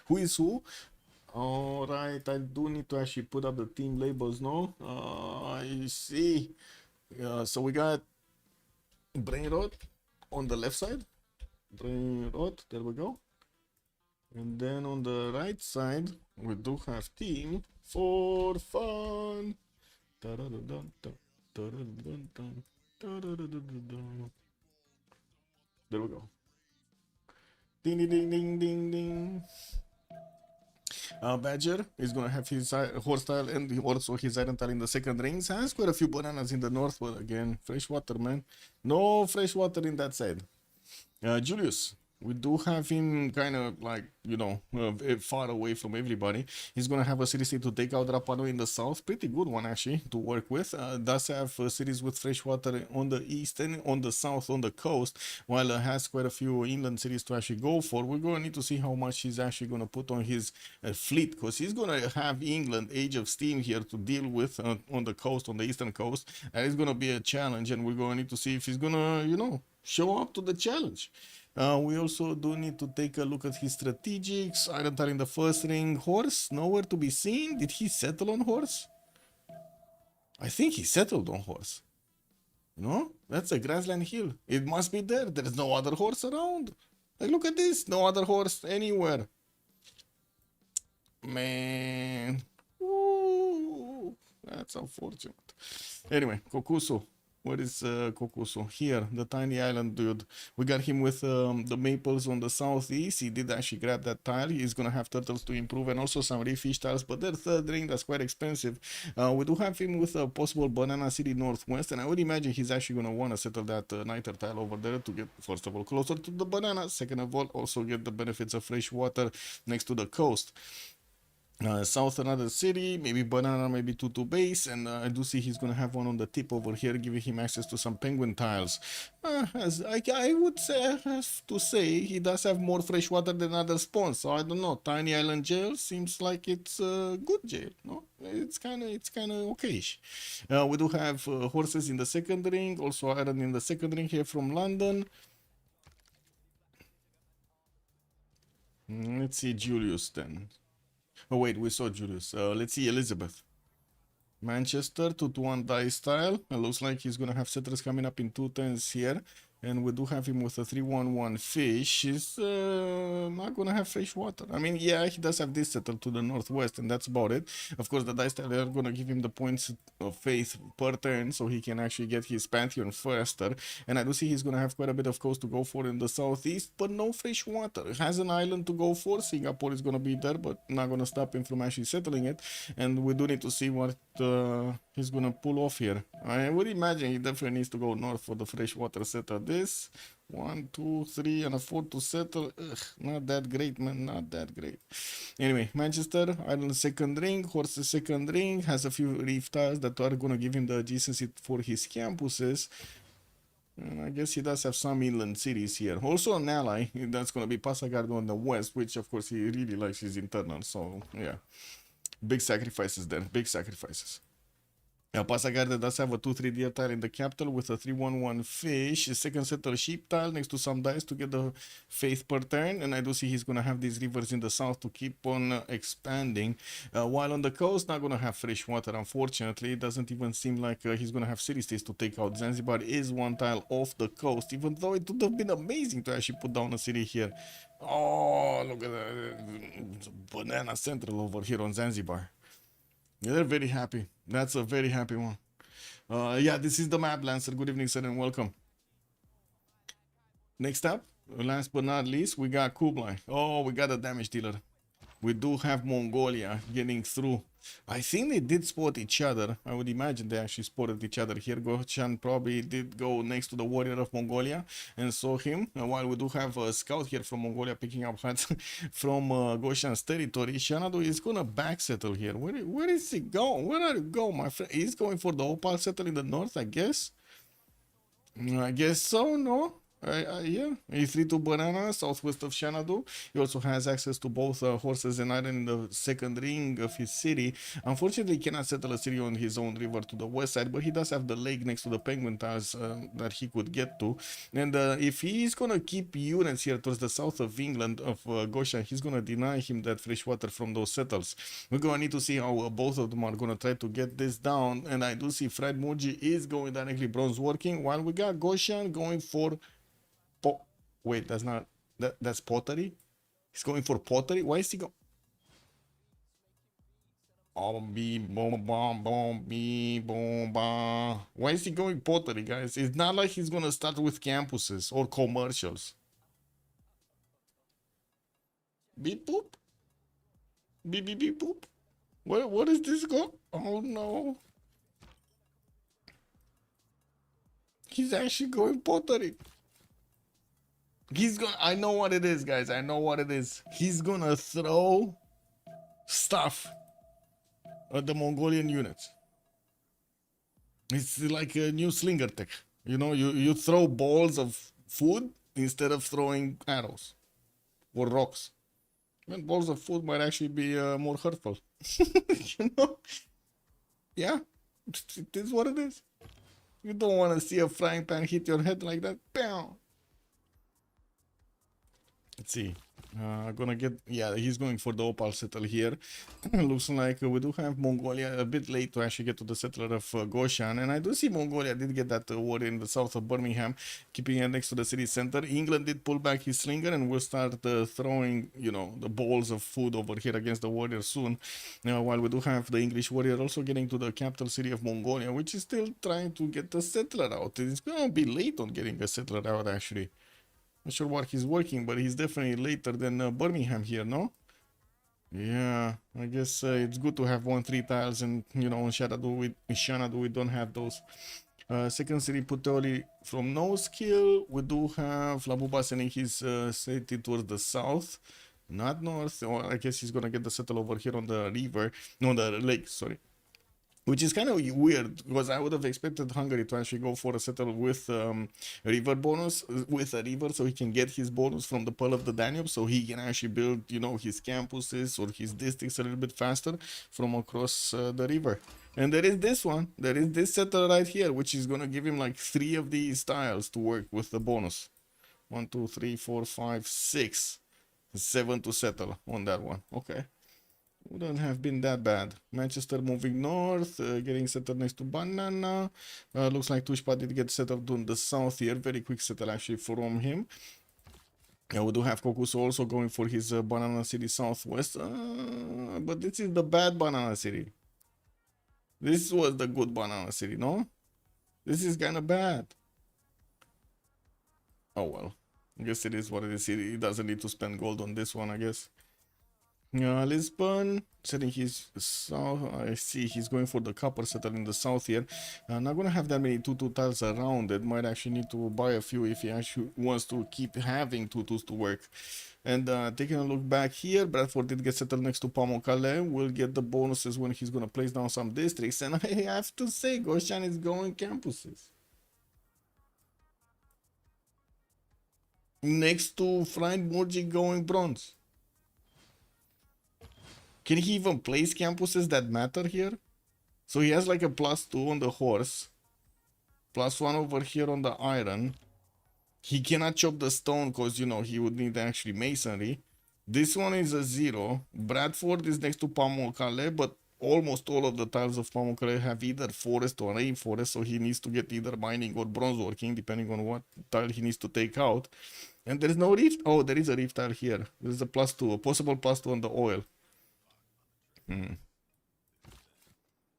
Who is who? All right, I do need to actually put up the team labels, no? I see. So we got BrainRot on the left side. BrainRot, there we go. And then on the right side, we do have team for fun. There we go. Ding ding ding ding ding ding. Badger is gonna have his horse tile and also his iron tile in the second rings. Has quite a few bananas in the north, but again, fresh water, man. No fresh water in that side. Julius, we do have him kind of like, you know, far away from everybody. He's going to have a city state to take out Rapa Nui in the south. Pretty good one, actually, to work with. Does have cities with fresh water on the east and on the south, on the coast, while has quite a few inland cities to actually go for. We're going to need to see how much he's actually going to put on his fleet, because he's going to have England, Age of Steam here to deal with on the coast, on the eastern coast. And it's going to be a challenge, and we're going to need to see if he's going to, you know, show up to the challenge. We also do need to take a look at his strategics. Iron tile in the first ring. Horse, nowhere to be seen. Did he settle on horse? I think he settled on horse. No? That's a grassland hill. It must be there. There's no other horse around. Like, look at this. No other horse anywhere. Man. Ooh, that's unfortunate. Anyway, Kokusu. Where is Kokusu? Here, the tiny island dude. We got him with the maples on the southeast. He did actually grab that tile. He's going to have turtles to improve and also some refish tiles, but their third ring, that's quite expensive. We do have him with a possible banana city northwest, and I would imagine he's actually going to want to settle that niter tile over there to get, first of all, closer to the banana. Second of all, also get the benefits of fresh water next to the coast. South another city, maybe banana, maybe tutu base, and I do see he's gonna have one on the tip over here, giving him access to some penguin tiles. As I would say, I have to say, he does have more fresh water than other spawns, so I don't know. Tiny Island Jail seems like it's a good jail, no? It's kind of okayish. We do have horses in the second ring, also iron in the second ring here from London. Let's see Julius then. Oh wait, we saw Julius. Let's see Elizabeth. Manchester 2-1 die style. It looks like he's gonna have settlers coming up in 2 turns here. And we do have him with a 3-1-1 fish. He's not gonna have fresh water. I mean, yeah, he does have this settled to the northwest, and that's about it. Of course, the dice style are gonna give him the points of faith per turn, so he can actually get his pantheon faster. And I do see he's gonna have quite a bit of coast to go for in the southeast, but no fresh water. Has an island to go for. Singapore is gonna be there, but not gonna stop him from actually settling it. And we do need to see what he's gonna pull off here. I would imagine he definitely needs to go north for the freshwater settle. This 1, 2, 3, and a 4 to settle. Ugh, not that great, man. Not that great. Anyway, Manchester, Ireland second ring, Horses second ring, has a few reef tiles that are gonna give him the adjacency for his campuses. And I guess he does have some inland cities here. Also an ally, that's gonna be Passagardo on the west, which of course he really likes his internal. So yeah, big sacrifices there. Big sacrifices. Passagarde does have a 2-3 deer tile in the capital with a 3-1-1 fish, a second settle sheep tile next to some dice to get the faith per turn, and I do see he's gonna have these rivers in the south to keep on expanding. While on the coast, not gonna have fresh water, unfortunately. It doesn't even seem like he's gonna have city states to take out. Zanzibar is one tile off the coast, even though it would have been amazing to actually put down a city here. Oh, look at that banana central over here on Zanzibar. Yeah, they're very happy. That's a very happy one. Yeah, this is the map, Lancer. Good evening, sir, and welcome. Next up, last but not least, we got Kublai. Oh, we got a damage dealer. We do have Mongolia getting through. I think they did spot each other. I would imagine they actually spotted each other here. Gochan probably did go next to the warrior of Mongolia and saw him. While we do have a scout here from Mongolia picking up huts from Goshan's territory, Shanadu is going to back settle here. Where is he going? Where are you going, my friend? He's going for the Opal settle in the north, I guess. I guess so, no? Yeah, E3 to Banana, southwest of Xanadu. He also has access to both horses and iron in the second ring of his city. Unfortunately, he cannot settle a city on his own river to the west side, but he does have the lake next to the penguin tiles that he could get to. And if he's gonna keep units here towards the south of England, of Goshen, he's gonna deny him that fresh water from those settles. We're gonna need to see how both of them are gonna try to get this down. And I do see Fred Muji is going directly bronze working, while we got Goshen going for wait, that's not that's pottery. He's going for pottery. Why is he going? Why is he going pottery, guys? It's not like he's gonna start with campuses or commercials. Beep boop. Beep beep beep boop. What is this go? Oh no. He's actually going pottery. He's gonna, I know what it is, guys. I know what it is. He's gonna throw stuff at the Mongolian units. It's like a new slinger tech. You know, you throw balls of food instead of throwing arrows or rocks. And balls of food might actually be more hurtful. You know? Yeah, it is what it is. You don't want to see a frying pan hit your head like that. Bam! Let's see. Gonna get, yeah, he's going for the Opal settle here. Looks like we do have Mongolia a bit late to actually get to the settler of Goshan, and I do see Mongolia did get that war in the south of Birmingham, keeping it next to the city center. England did pull back his slinger and will start throwing, you know, the balls of food over here against the warrior soon. While we do have the English warrior also getting to the capital city of Mongolia, which is still trying to get the settler out. It's gonna be late on getting a settler out, actually. Not sure what he's working, but he's definitely later than Birmingham here, no? Yeah, I guess it's good to have 1-3 tiles, and you know, in Xanadu we don't have those. Second city Puteoli from no skill. We do have Labuba sending his city towards the south. not north. Or I guess he's gonna get the settle over here on the river, no, the lake. Sorry. Which is kind of weird because I would have expected Hungary to actually go for a settle with river bonus with a river, so he can get his bonus from the Pearl of the Danube, so he can actually build, you know, his campuses or his districts a little bit faster from across the river. And there is this one, there is this settle right here, which is gonna give him like 3 of these tiles to work with the bonus. 1, 2, 3, 4, 5, 6, 7 to settle on that one. Okay. Wouldn't have been that bad. Manchester moving north, getting settled next to Banana. Looks like Tushpa did get settled on the south here. Very quick settle actually from him. We do have Kokuso also going for his Banana City southwest. But this is the bad Banana City. This was the good Banana City, no? This is kind of bad. Oh well. I guess it is what it is. He doesn't need to spend gold on this one, I guess. Lisbon setting his south. I see he's going for the copper settle in the south here. Not gonna have that many 2-2 tiles around it. Might actually need to buy a few if he actually wants to keep having 2-2s to work. And taking a look back here, Bradford did get settled next to Pamukkale. Will get the bonuses when he's gonna place down some districts. And I have to say, Goshan is going campuses. Next to Fried Morgi going bronze. Can he even place campuses that matter here? So he has like a +2 on the horse. +1 over here on the iron. He cannot chop the stone because, you know, he would need actually masonry. This one is a 0. Bradford is next to Pamukkale, but almost all of the tiles of Pamukkale have either forest or rainforest, so he needs to get either mining or bronze working, depending on what tile he needs to take out. And there's no rift. Oh, there is a rift tile here. There's a +2, a possible +2 on the oil. And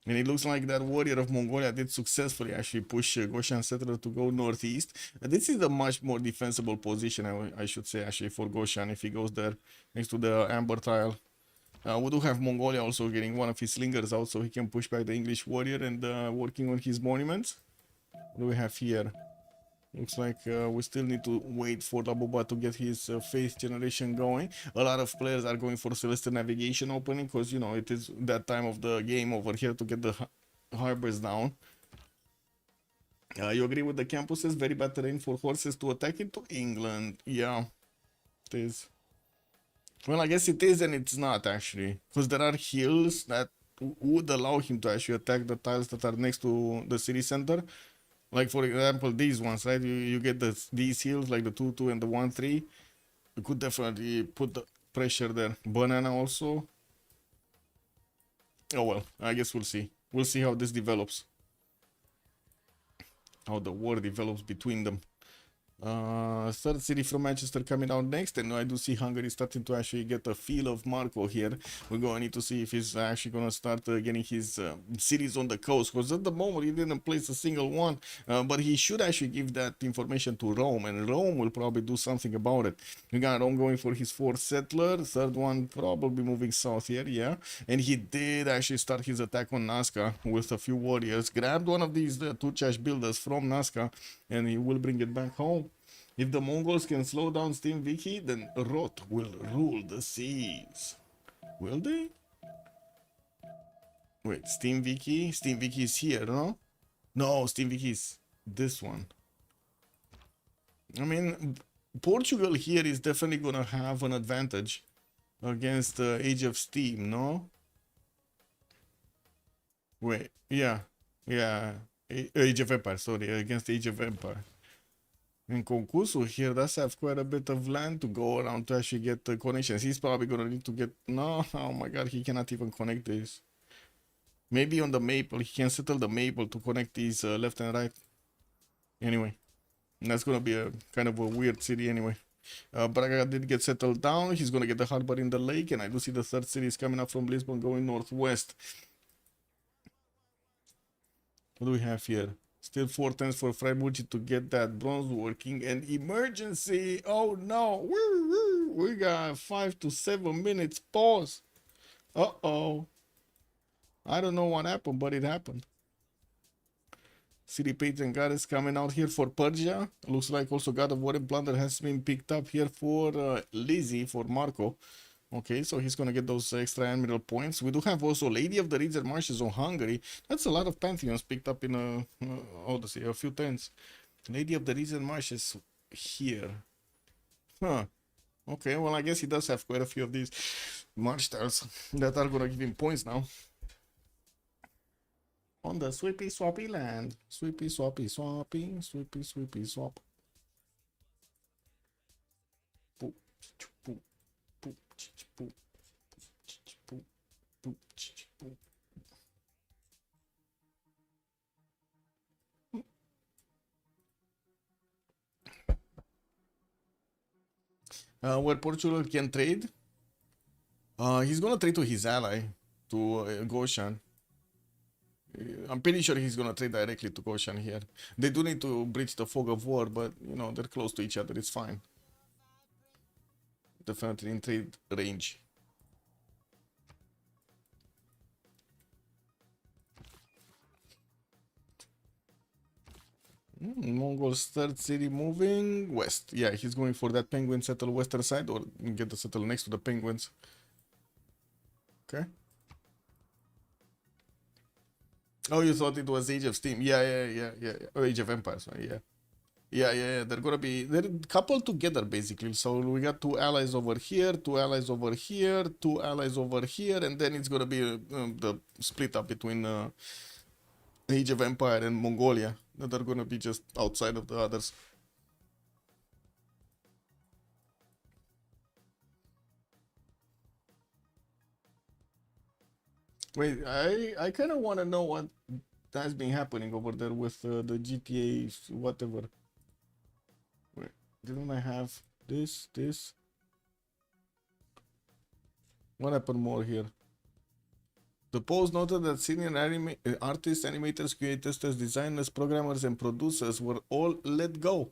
it looks like that warrior of Mongolia did successfully actually push Goshan Settler to go northeast. This is a much more defensible position, I should say, actually, for Goshan if he goes there next to the amber tile. We do have Mongolia also getting one of his slingers out so he can push back the English warrior and working on his monuments. What do we have here? Looks like we still need to wait for Labuba to get his faith generation going. A lot of players are going for Celestial Navigation opening because, you know, it is that time of the game over here to get the harbors down. You agree with the campuses? Very bad terrain for horses to attack into England. Yeah, it is. Well, I guess it is and it's not actually. Because there are hills that would allow him to actually attack the tiles that are next to the city center. Like, for example, these ones, right? You get these hills, like the 2-2 and the 1-3. You could definitely put the pressure there. Banana also. Oh, well, I guess we'll see. We'll see how this develops. How the war develops between them. Third city from Manchester coming out next, and I do see Hungary starting to actually get a feel of Marco here. We're going to need to see if he's actually going to start getting his cities on the coast, because at the moment he didn't place a single one, but he should actually give that information to Rome, and Rome will probably do something about it. We got Rome going for his 4th settler, third one probably moving south here, yeah, and he did actually start his attack on Nazca with a few warriors, grabbed one of these Turchash builders from Nazca, and he will bring it back home. If the Mongols can slow down Steam Wiki, then Rot will rule the seas. Will they? Wait, Steam Wiki? Steam Wiki is here, no? No, Steam Wiki is this one. I mean, Portugal here is definitely gonna have an advantage against Age of Steam, no? Wait, yeah. Age of Empire, sorry, against Age of Empire. And Konkusu here does have quite a bit of land to go around to actually get the connections. He's probably gonna need to get... No, oh my god, he cannot even connect this. Maybe on the maple, he can settle the maple to connect these left and right. Anyway, that's gonna be a kind of a weird city anyway. Braga did get settled down. He's gonna get the harbor in the lake, and I do see the third city is coming up from Lisbon going northwest. What do we have here? Still 4 turns for Freiburg to get that bronze working. And emergency! Oh no! We got 5 to 7 minutes pause. Uh-oh. I don't know what happened, but it happened. City Patron God is coming out here for Persia. Looks like also God of War and Plunder has been picked up here for Lizzie, for Marco. Okay, so he's gonna get those extra admiral points. We do have also Lady of the Reeds and Marshes on Hungary. That's a lot of Pantheons picked up in Odyssey, a few tens. Lady of the Reeds and Marshes here. Huh. Okay, well, I guess he does have quite a few of these March tiles that are gonna give him points now. On the sweepy swappy land. Sweepy swappy swappy. Sweepy sweepy swap. Boop, boop, boop, boop, boop, boop, boop. Where Portugal can trade? He's gonna trade to his ally, to Goshen. I'm pretty sure he's gonna trade directly to Goshen here. They do need to breach the fog of war, but you know, they're close to each other, it's fine. Definitely in trade range. Mongols third city moving west. Yeah, he's going for that penguin settle western side, or get the settle next to the penguins. Okay. Oh, you thought it was Age of Steam? Yeah. Oh, Age of Empires, right? Yeah. Yeah. They're coupled together basically. So we got two allies over here, two allies over here, two allies over here, and then it's gonna be the split up between Age of Empire and Mongolia that are gonna be just outside of the others. Wait, I kind of want to know what has been happening over there with the GTA whatever. Wait, didn't I have this? What happened more here? The post noted that senior artists, animators, creators, designers, programmers, and producers were all let go.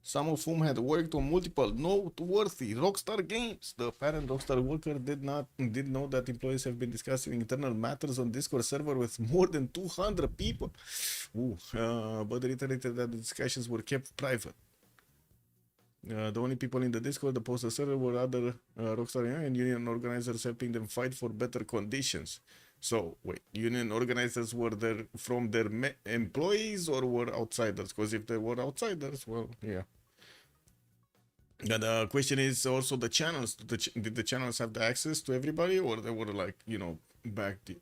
Some of whom had worked on multiple noteworthy Rockstar games. The apparent Rockstar worker did know that employees have been discussing internal matters on Discord server with more than 200 people. But reiterated that the discussions were kept private. The only people in the Discord, the poster server, were other Rockstar and union organizers helping them fight for better conditions. So, wait, union organizers were there from their employees or were outsiders? Because if they were outsiders, well, yeah. And the question is also the channels. Did the channels have the access to everybody, or they were like, you know, back the,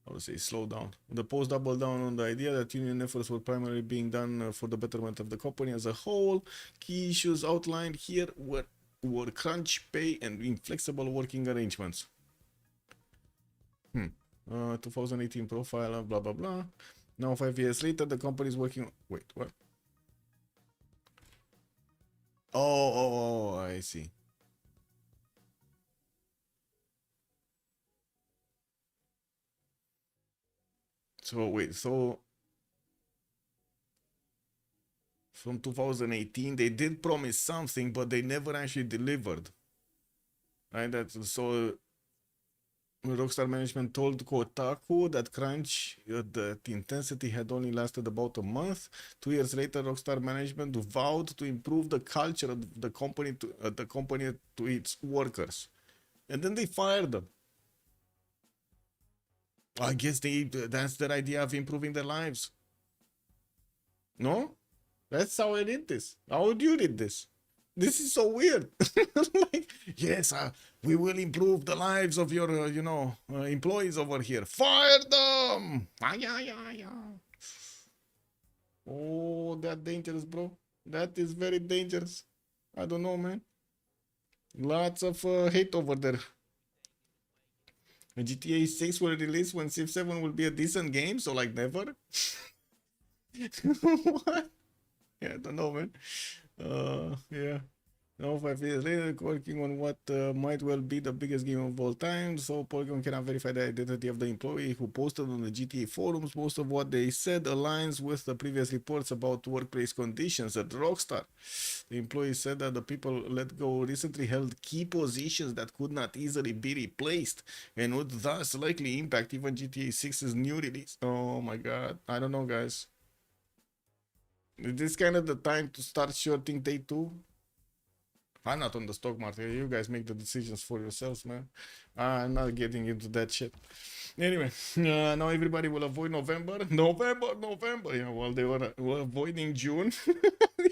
how to say, slow down? The post doubled down on the idea that union efforts were primarily being done for the betterment of the company as a whole. Key issues outlined here were crunch pay and inflexible working arrangements. 2018 profile, blah blah blah. Now 5 years later, the company is working. Wait, what? Oh, I see. So wait, so from 2018 they did promise something, but they never actually delivered. Right? That's so. Rockstar management told Kotaku that crunch, that the intensity had only lasted about a month. 2 years later, Rockstar management vowed to improve the culture of the company to its workers, and then they fired them. I guess that's their idea of improving their lives. No, that's how I did this. How you did this? This is so weird. Like, yes, we will improve the lives of your, employees over here. Fire them! Oh, that's dangerous, bro. That is very dangerous. I don't know, man. Lots of hate over there. GTA 6 will release when Civ 7 will be a decent game, so like never. What? Yeah, I don't know, man. Yeah. No, 5 years later, working on what might well be the biggest game of all time. So Polygon cannot verify the identity of the employee who posted on the GTA forums. Most of what they said aligns with the previous reports about workplace conditions at Rockstar. The employee said that the people let go recently held key positions that could not easily be replaced and would thus likely impact even GTA 6's new release. Oh my god. I don't know, guys. Is this kind of the time to start shorting Take-Two? I'm not on the stock market. You guys make the decisions for yourselves, man. I'm not getting into that shit. Anyway, now everybody will avoid November. November. Yeah, well, they were avoiding June.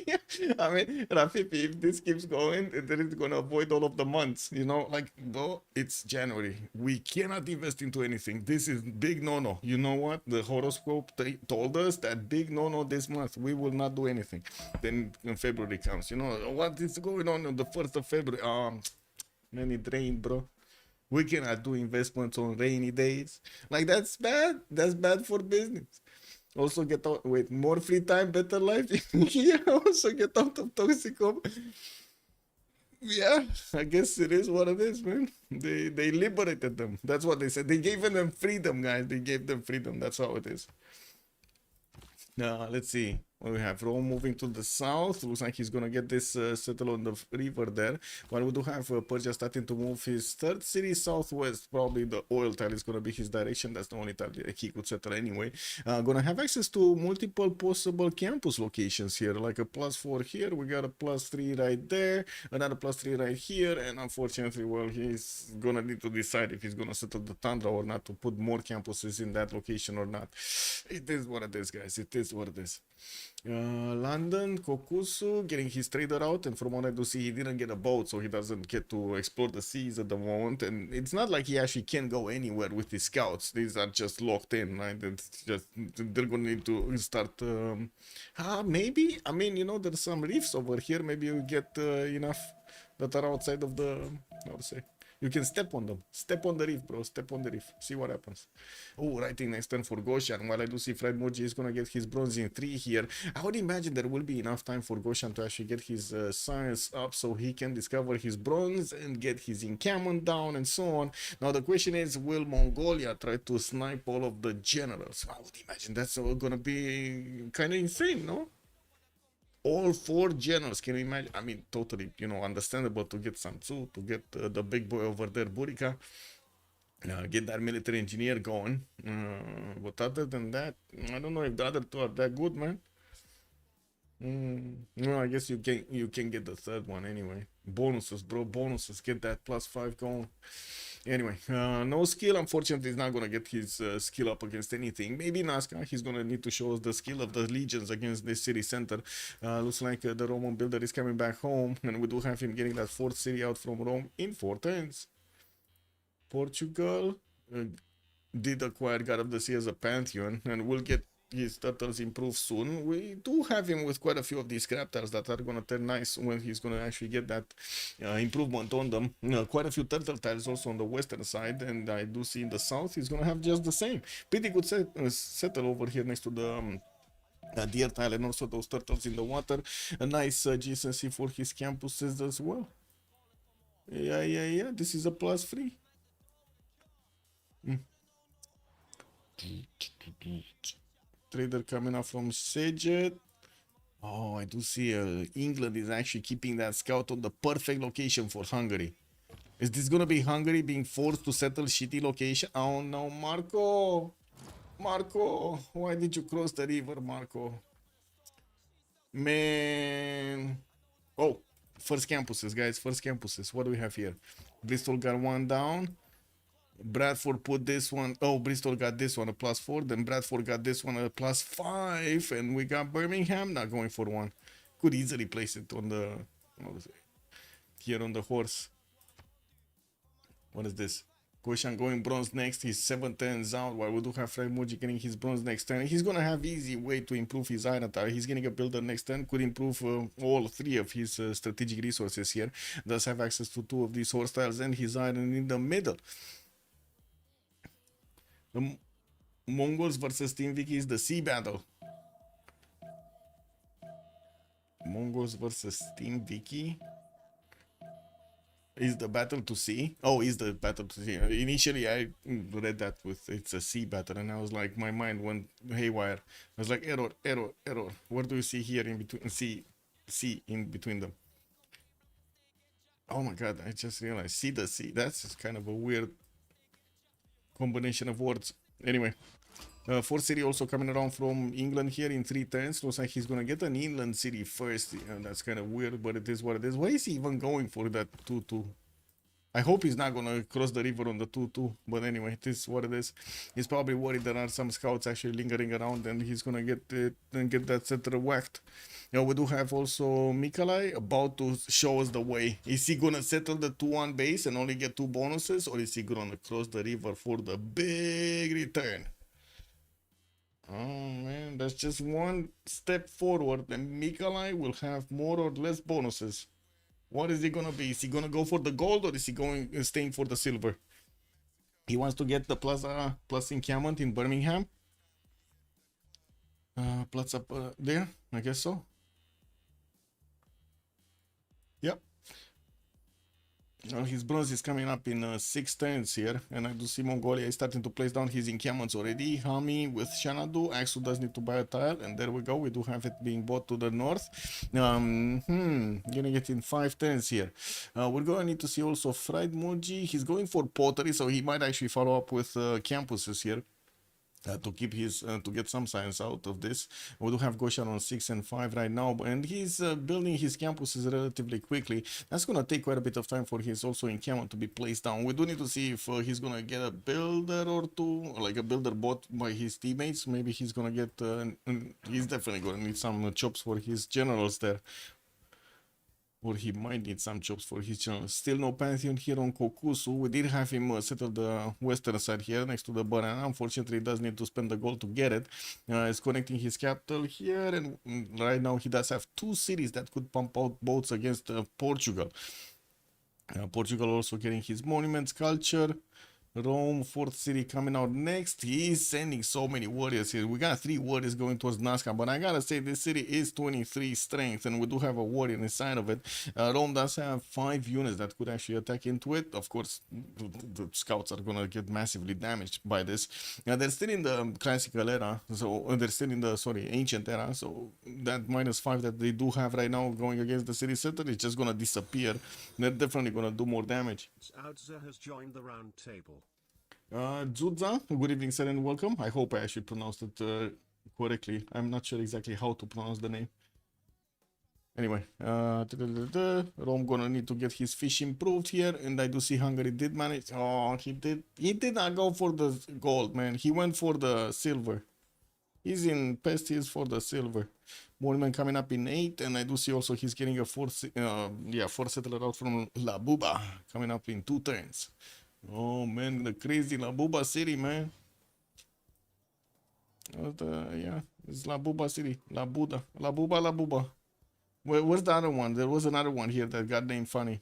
Yeah. I mean, Rafi, if this keeps going, then it's gonna avoid all of the months. You know, like, though it's January, we cannot invest into anything. This is big no-no. You know what? The horoscope told us that big no-no this month. We will not do anything. Then when February comes, you know what is going on the 1st of February? Man, it rained, bro. We cannot do investments on rainy days. Like, that's bad. That's bad for business. Also get out, wait, more free time, better life. Yeah, also get out of Toxico. Yeah, I guess it is what it is, man. They liberated them. That's what they said. They gave them freedom, guys. They gave them freedom. That's how it is. Now, let's see. Well, we have Rome moving to the south. Looks like he's gonna get this settle on the river there. While we do have Persia starting to move his third city southwest. Probably the oil tile is gonna be his direction. That's the only tile he could settle anyway. Gonna have access to multiple possible campus locations here, like a +4 here. We got a +3 right there, another +3 right here, and unfortunately, well, he's gonna need to decide if he's gonna settle the tundra or not, to put more campuses in that location or not. It is what it is, guys. It is what it is. London, Kokusu getting his trader out, and from what I do see, he didn't get a boat, so he doesn't get to explore the seas at the moment. And it's not like he actually can go anywhere with his scouts. These are just locked in, right? It's just, they're gonna need to start. Maybe, I mean, you know, there's some reefs over here. Maybe you get enough that are outside of the, how to say, you can step on them. Step on the reef, bro. Step on the reef. See what happens. Oh, writing next turn for Goshan. While I do see Fred Moji is going to get his bronze in 3 here. I would imagine there will be enough time for Goshan to actually get his science up so he can discover his bronze and get his encampment down and so on. Now, the question is, will Mongolia try to snipe all of the generals? I would imagine that's going to be kind of insane, no? All 4 generals, can you imagine? I mean, totally, you know, understandable to get Samsu, to get the big boy over there, Burika, get that military engineer going. But other than that, I don't know if the other 2 are that good, man. No, I guess you can get the 3rd one anyway. Bonuses, bro, bonuses. Get that +5 going. Anyway, no skill. Unfortunately, he's not gonna get his skill up against anything. Maybe Nazca. He's gonna need to show us the skill of the legions against this city center. Looks like the Roman builder is coming back home, and we do have him getting that 4th city out from Rome in 4 turns. Portugal did acquire God of the Sea as a pantheon, and will get his turtles improved soon. We do have him with quite a few of these scrap tiles that are gonna turn nice when he's gonna actually get that improvement on them. Quite a few turtle tiles also on the western side, and I do see in the south he's gonna have just the same. Pretty good settle over here next to the deer tile, and also those turtles in the water. A nice GSNC for his campuses as well. Yeah. This is a +3. Trader coming up from Sejet. Oh, I do see England is actually keeping that scout on the perfect location for Hungary. Is this gonna be Hungary being forced to settle shitty location? Oh no, Marco! Marco! Why did you cross the river, Marco? Man! Oh, first campuses, guys. First campuses. What do we have here? Bristol got 1 down. Bradford put this one. Oh, Bristol got this one a +4. Then Bradford got this one a +5, and we got Birmingham not going for 1. Could easily place it on the here on the horse. What is this? Goshan going bronze next. He's 7 turns out. While we do have Fred Moji getting his bronze next turn. He's gonna have easy way to improve his iron tile. He's getting a builder next turn. Could improve all 3 of his strategic resources here. Does have access to 2 of these horse tiles and his iron in the middle. The Mongols versus Team Vicky is the sea battle. Mongols versus Team Vicky. Is the battle to sea? Oh, is the battle to sea? Initially, I read that with it's a sea battle, and I was like, my mind went haywire. I was like, error, error, error. What do you see here in between? Sea in between them. Oh my god! I just realized see the sea. That's kind of a weird combination of words. Anyway, fourth city also coming around from England here in 3 turns. Looks like he's gonna get an inland city first. That's kind of weird, but it is what it is. Why is he even going for that 2-2? I hope he's not gonna cross the river on the 2-2. But anyway, it is what it is. He's probably worried there are some scouts actually lingering around, and he's gonna get it and get that settler whacked. We do have also Mikolai about to show us the way. Is he gonna settle the 2-1 base and only get 2 bonuses, or is he gonna cross the river for the big return? Oh man, that's just one step forward, and Mikolai will have more or less bonuses. What is he gonna be? Is he gonna go for the gold, or is he staying for the silver? He wants to get the plus encampment in Birmingham. Plus up there, I guess so. Yep. Well, his bronze is coming up in 6 turns here, and I do see Mongolia is starting to place down his encampments already. Hami with Xanadu, Axu does need to buy a tile, and there we go. We do have it being bought to the north. Gonna get in 5 turns here. We're gonna need to see also Fried Moji. He's going for pottery, so he might actually follow up with campuses here. To keep his to get some science out of this. We do have Goshan on 6 and 5 right now, and he's building his campuses relatively quickly. That's gonna take quite a bit of time for his also encampment to be placed down. We do need to see if he's gonna get a builder or two, like a builder bought by his teammates. Maybe he's gonna get he's definitely gonna need some chops for his generals there. Or he might need some chops for his channel. Still no Pantheon here on Kokusu. We did have him settle the western side here next to the banana. Unfortunately, he does need to spend the gold to get it. He's connecting his capital here, and right now he does have 2 cities that could pump out boats against Portugal. Portugal also getting his monuments culture. Rome, 4th city coming out next. He's sending so many warriors here. We got 3 warriors going towards Nazca, but I gotta say this city is 23 strength, and we do have a warrior inside of it. Rome does have 5 units that could actually attack into it. Of course, the scouts are gonna get massively damaged by this. They're still in the classical era, so they're still in the ancient era. So that -5 that they do have right now going against the city center is just gonna disappear. They're definitely gonna do more damage. Outza has joined the round table. Zudza, good evening, sir, and welcome. I hope I actually pronounced it correctly. I'm not sure exactly how to pronounce the name. Anyway, Rome gonna need to get his fish improved here, and I do see Hungary did manage. Oh, he did not go for the gold, man. He went for the silver. He's in pest, he's for the silver. Monument coming up in 8, and I do see also he's getting a 4th settler out from La Buba coming up in 2 turns. Oh man, the crazy La Buba city, man. Yeah, it's La Buba city. La Buda. La Buba, La Buba. Where's the other one? There was another one here that got named Funny.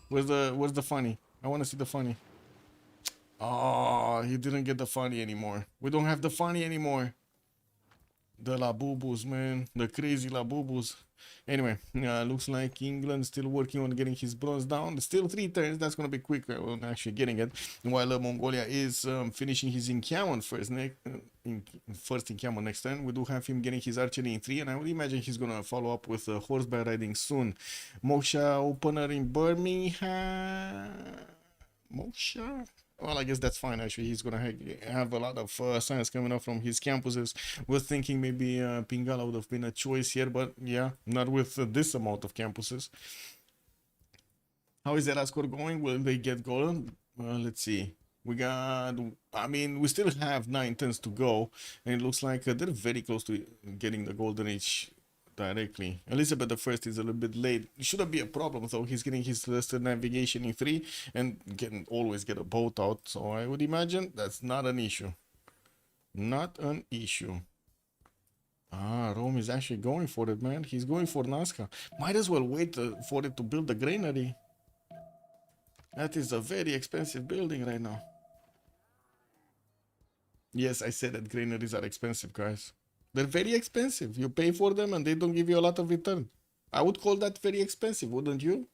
Where's the funny? I want to see the funny. Oh, he didn't get the funny anymore. We don't have the funny anymore. The La Bubus, man. The crazy La Bubus. Anyway, looks like England still working on getting his bronze down. Still 3 turns. That's going to be quick on actually getting it. While Mongolia is finishing his encampment first encampment next turn. We do have him getting his archery in 3, and I would imagine he's going to follow up with horseback riding soon. Moksha opener in Birmingham. Moksha? Well, I guess that's fine, actually. He's gonna have a lot of science coming up from his campuses. We're thinking maybe Pingala would have been a choice here, but yeah, not with this amount of campuses. How is that score going? Will they get golden? Let's see. We still have 9 turns to go, and it looks like they're very close to getting the golden age directly. Elizabeth I is a little bit late. It shouldn't be a problem though. He's getting his lesser navigation in 3 and always get a boat out. So I would imagine that's not an issue. Not an issue. Rome is actually going for it, man. He's going for Nazca. Might as well wait for it to build the granary. That is a very expensive building right now. Yes, I said that granaries are expensive, guys. They're very expensive. You pay for them and they don't give you a lot of return. I would call that very expensive, wouldn't you?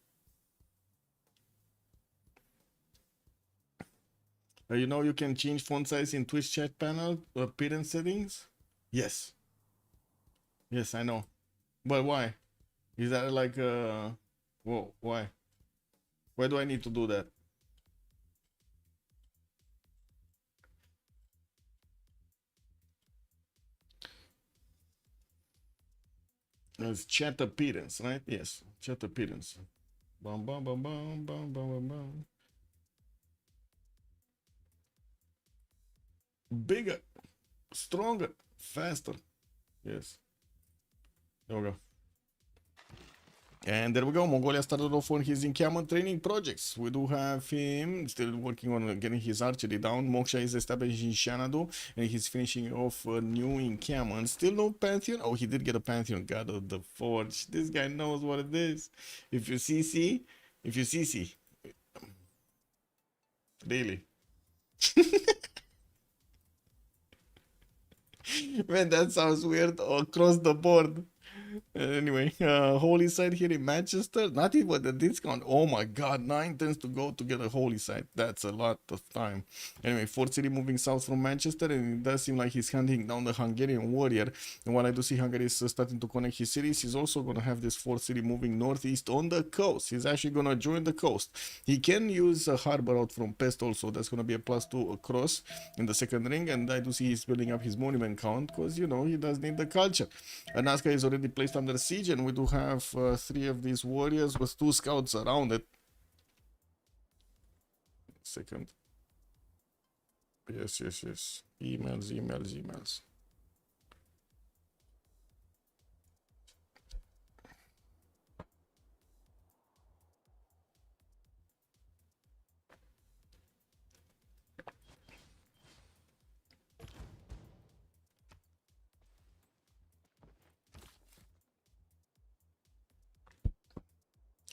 You know you can change font size in Twitch chat panel appearance settings. Yes. Yes, I know. But why? Is that like whoa, why? Why do I need to do that? It's chat appearance, right? Yes, chat appearance. Bum bum bum bum bum bum bum bum. Bigger, stronger, faster. Yes. There we go. And there we go. Mongolia started off on his encampment training projects. We do have him still working on getting his archery down. Moksha is established in Xanadu and he's finishing off a new encampment. Still no Pantheon. Oh, he did get a Pantheon. God of the Forge. This guy knows what it is. If you CC, really. Man, that sounds weird across the board. Anyway, holy site here in Manchester, not even the discount. Oh my god, 9 tends to go to get a holy site. That's a lot of time. Anyway, Fort City moving south from Manchester, and it does seem like he's hunting down the Hungarian warrior. And while I do see Hungary is starting to connect his cities, he's also going to have this Fort City moving northeast on the coast. He's actually going to join the coast. He can use a harbor out from Pest also. That's going to be a +2 across in the second ring. And I do see he's building up his monument count because, you know, he does need the culture. Nazca is already placed under siege, and we do have 3 of these warriors with 2 scouts around it. Second. Yes. Emails.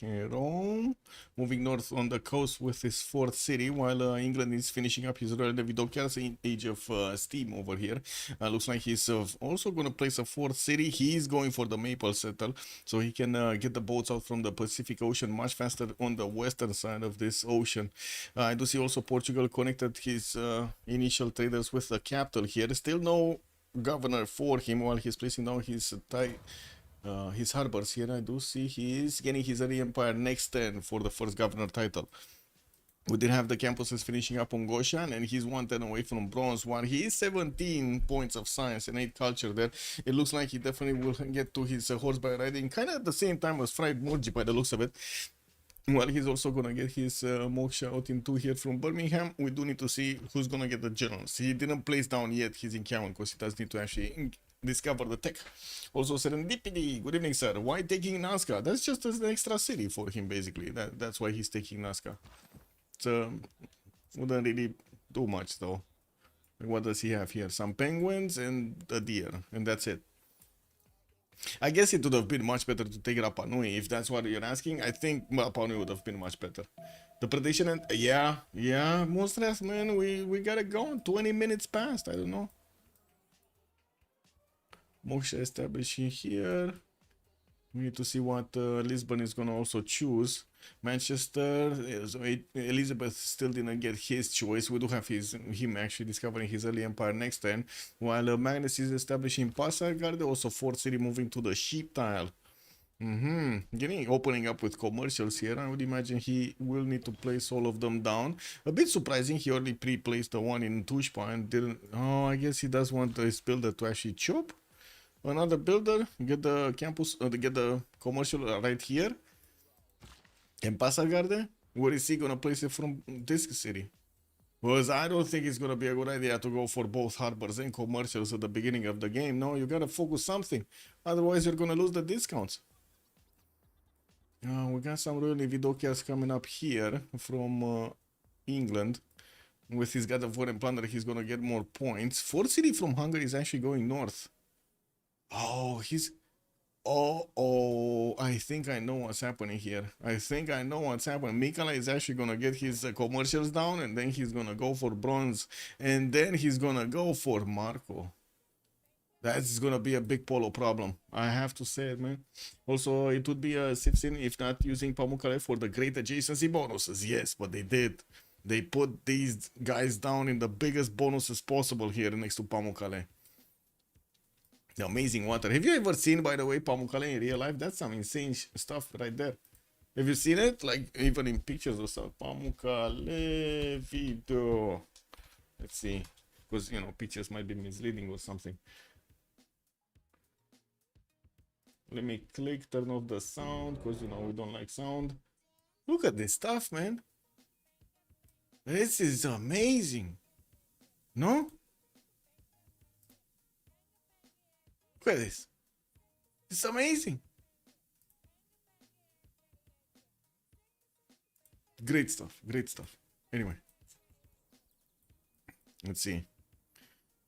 Rome, moving north on the coast with his 4th city, while England is finishing up his Royal Navy dockyards in Age of Steam over here. Looks like he's also going to place a 4th city. He's going for the Maple Settle, so he can get the boats out from the Pacific Ocean much faster on the western side of this ocean. I do see also Portugal connected his initial traders with the capital here. Still no governor for him while he's placing down his harbors here. I do see he's getting his early empire next turn for the first governor title. We did have the campuses finishing up on Goshan, and he's 1 turn away from bronze, while he is 17 points of science and 8 culture there. It looks like he definitely will get to his horseback riding kind of at the same time as Fried Murgy by the looks of it. Well, he's also going to get his Moksha out in 2 here from Birmingham. We do need to see who's going to get the generals. He didn't place down yet his encampment because he does need to actually discover the tech. Also, Serendipity, good evening, sir. Why taking Nazca? That's just an extra city for him, basically. That's why he's taking Nazca. So, wouldn't really do much, though. What does he have here? Some penguins and a deer, and that's it. I guess it would have been much better to take Rapa Nui, if that's what you're asking. I think Rapa Nui would have been much better. The prediction, and yeah, Monstrous, man, we got it going. 20 minutes past, I don't know. Moksha establishing here. We need to see what Lisbon is going to also choose. Manchester, Elizabeth still didn't get his choice. We do have him actually discovering his early empire next turn. While Magnus is establishing Pasargard, also 4th city moving to the sheep tile. Opening up with commercials here. I would imagine he will need to place all of them down. A bit surprising, he already pre-placed the one in Tushpa and didn't. Oh, I guess he does want his builder to actually chop another builder, get the campus, get the commercial right here. And Pasargarde, where is he gonna place it from this city? Because I don't think it's gonna be a good idea to go for both harbors and commercials at the beginning of the game. No, you gotta focus something, otherwise you're gonna lose the discounts. We got some really Vidokias coming up here from England. With his God of War and Plunder, he's gonna get more points. 4th city from Hungary is actually going north. Oh, he's... Oh, I think I know what's happening here. Mikala is actually gonna get his commercials down, and then he's gonna go for bronze, and then he's gonna go for Marco. That's gonna be a big polo problem, I have to say it, man. Also, it would be a Civ6 if not using Pamukkale for the great adjacency bonuses. Yes, but they did. They put these guys down in the biggest bonuses possible here next to Pamukkale. The amazing water. Have you ever seen, by the way, Pamukkale in real life? That's some insane stuff right there. Have you seen it? Like, even in pictures or stuff. Pamukkale video. Let's see. Because, you know, pictures might be misleading or something. Let me click, turn off the sound, because, you know, we don't like sound. Look at this stuff, man. This is amazing. No? Look at this. It's amazing. Great stuff. Great stuff. Anyway. Let's see.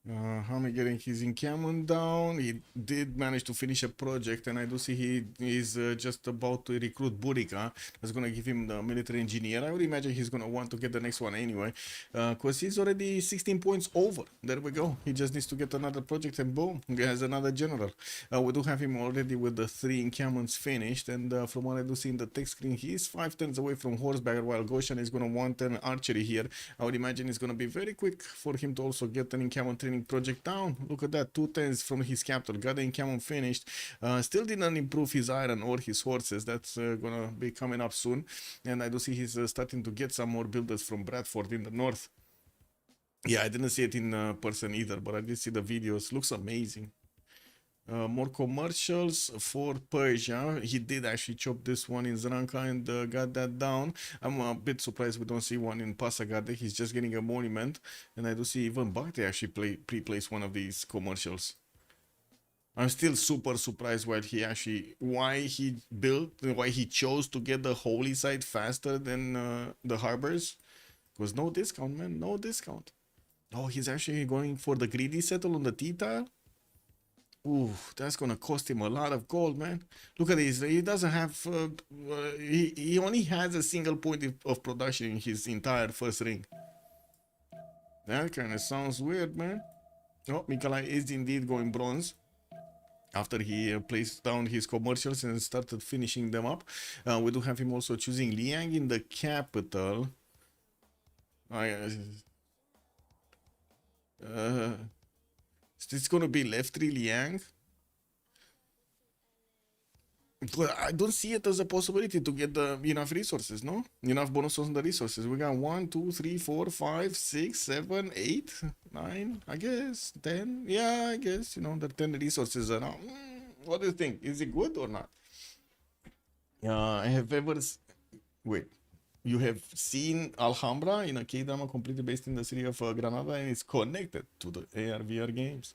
Hami getting his encampment down. He did manage to finish a project, and I do see he is just about to recruit Burika. That's gonna give him the military engineer. I would imagine he's gonna want to get the next one anyway, because he's already 16 points over. There we go. He just needs to get another project, and boom, he has another general. We do have him already with the 3 encampments finished, and from what I do see in the text screen, he is 5 turns away from Horsebacker, while Goshen is gonna want an archery here. I would imagine it's gonna be very quick for him to also get an encampment training project down. Look at that, 2 turns from his capital, got the encampment finished. Still didn't improve his iron or his horses. That's gonna be coming up soon. And I do see he's starting to get some more builders from Bradford in the north. Yeah, I didn't see it in person either, but I did see the videos. Looks amazing. More commercials for Persia. He did actually chop this one in Zranka and got that down. I'm a bit surprised we don't see one in Pasagade. He's just getting a monument, and I do see even Bakhti actually pre-placed one of these commercials. I'm still super surprised why he chose to get the holy site faster than the harbors. Because no discount, man, no discount. Oh, he's actually going for the greedy settle on the T-tile. Ooh, that's gonna cost him a lot of gold, man. Look at this. He doesn't have. He only has a single point of production in his entire first ring. That kind of sounds weird, man. Oh, Mikalai is indeed going bronze after he placed down his commercials and started finishing them up. We do have him also choosing Liang in the capital. It's gonna be left 3 Liang. But I don't see it as a possibility to get enough resources, no? Enough bonuses on the resources. We got 1, 2, 3, 4, 5, 6, 7, 8, 9, I guess, 10. Yeah, I guess, you know, the 10 resources around. What do you think? Is it good or not? I have ever... Wait. You have seen Alhambra in a K-drama completely based in the city of Granada, and it's connected to the AR/VR games.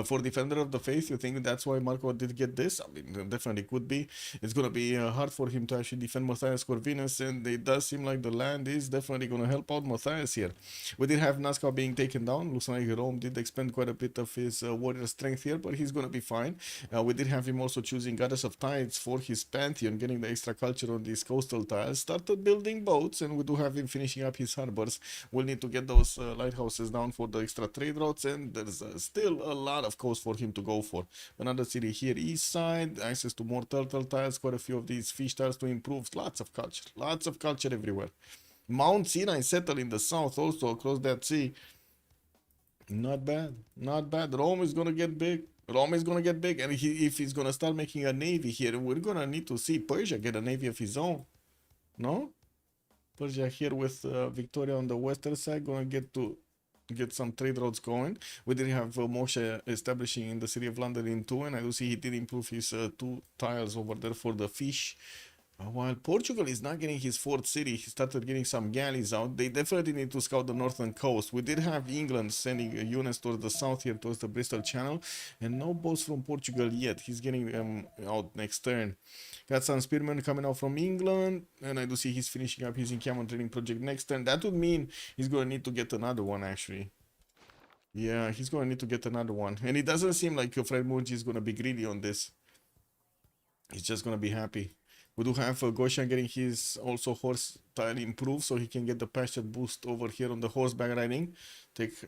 For Defender of the Faith, you think that's why Marco did get this? I mean, definitely could be. It's going to be hard for him to actually defend Matthias Corvinus, and it does seem like the land is definitely going to help out Matthias here. We did have Nazca being taken down. Looks like Rome did expend quite a bit of his warrior strength here, but he's going to be fine. We did have him also choosing Goddess of Tides for his Pantheon, getting the extra culture on these coastal tiles. Started building boats, and we do have him finishing up his harbors. We'll need to get those lighthouses down for the extra trade routes, and there's still a lot of coast for him to go for. Another city here, east side, access to more turtle tiles, quite a few of these fish tiles to improve. Lots of culture everywhere. Mount Sinai settle in the south, also across that sea. Not bad, not bad. Rome is gonna get big. Rome is gonna get big, and if he's gonna start making a navy here, we're gonna need to see Persia get a navy of his own. No? Persia here with Victoria on the western side, gonna get some trade routes going. We did have Moshe establishing in the city of London in 2, and I do see he did improve his 2 tiles over there for the fish. While Portugal is not getting his 4th city, he started getting some galleys out. They definitely need to scout the northern coast. We did have England sending units towards the south here, towards the Bristol Channel, and no boats from Portugal yet. He's getting them out next turn. Got some spearmen coming out from England, and I do see he's finishing up his encampment training project next turn. That would mean he's going to need to get another one, actually. Yeah, he's going to need to get another one. And it doesn't seem like your friend Munji is going to be greedy on this. He's just going to be happy. We do have Goshen getting his also horse tile improved, so he can get the pasture boost over here on the horseback riding.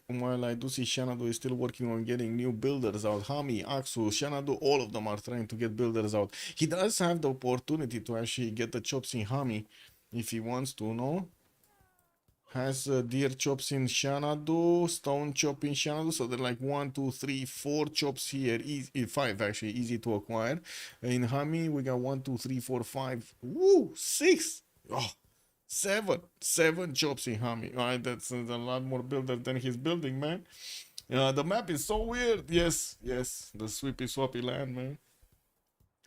While I do see Shanadu is still working on getting new builders out. Hami, Aksu, Shanadu, all of them are trying to get builders out. He does have the opportunity to actually get the chops in Hami if he wants to, no? has deer chops in Xanadu, stone chop in Xanadu. So they're like 1, 2, 3, 4 chops here. Easy, 5 actually, easy to acquire. In Hami, we got 1, 2, 3, 4, 5. Woo, 6. Oh, 7 chops in Hami. Right, that's a lot more builder than he's building, man. The map is so weird. Yes, the sweepy swappy land, man.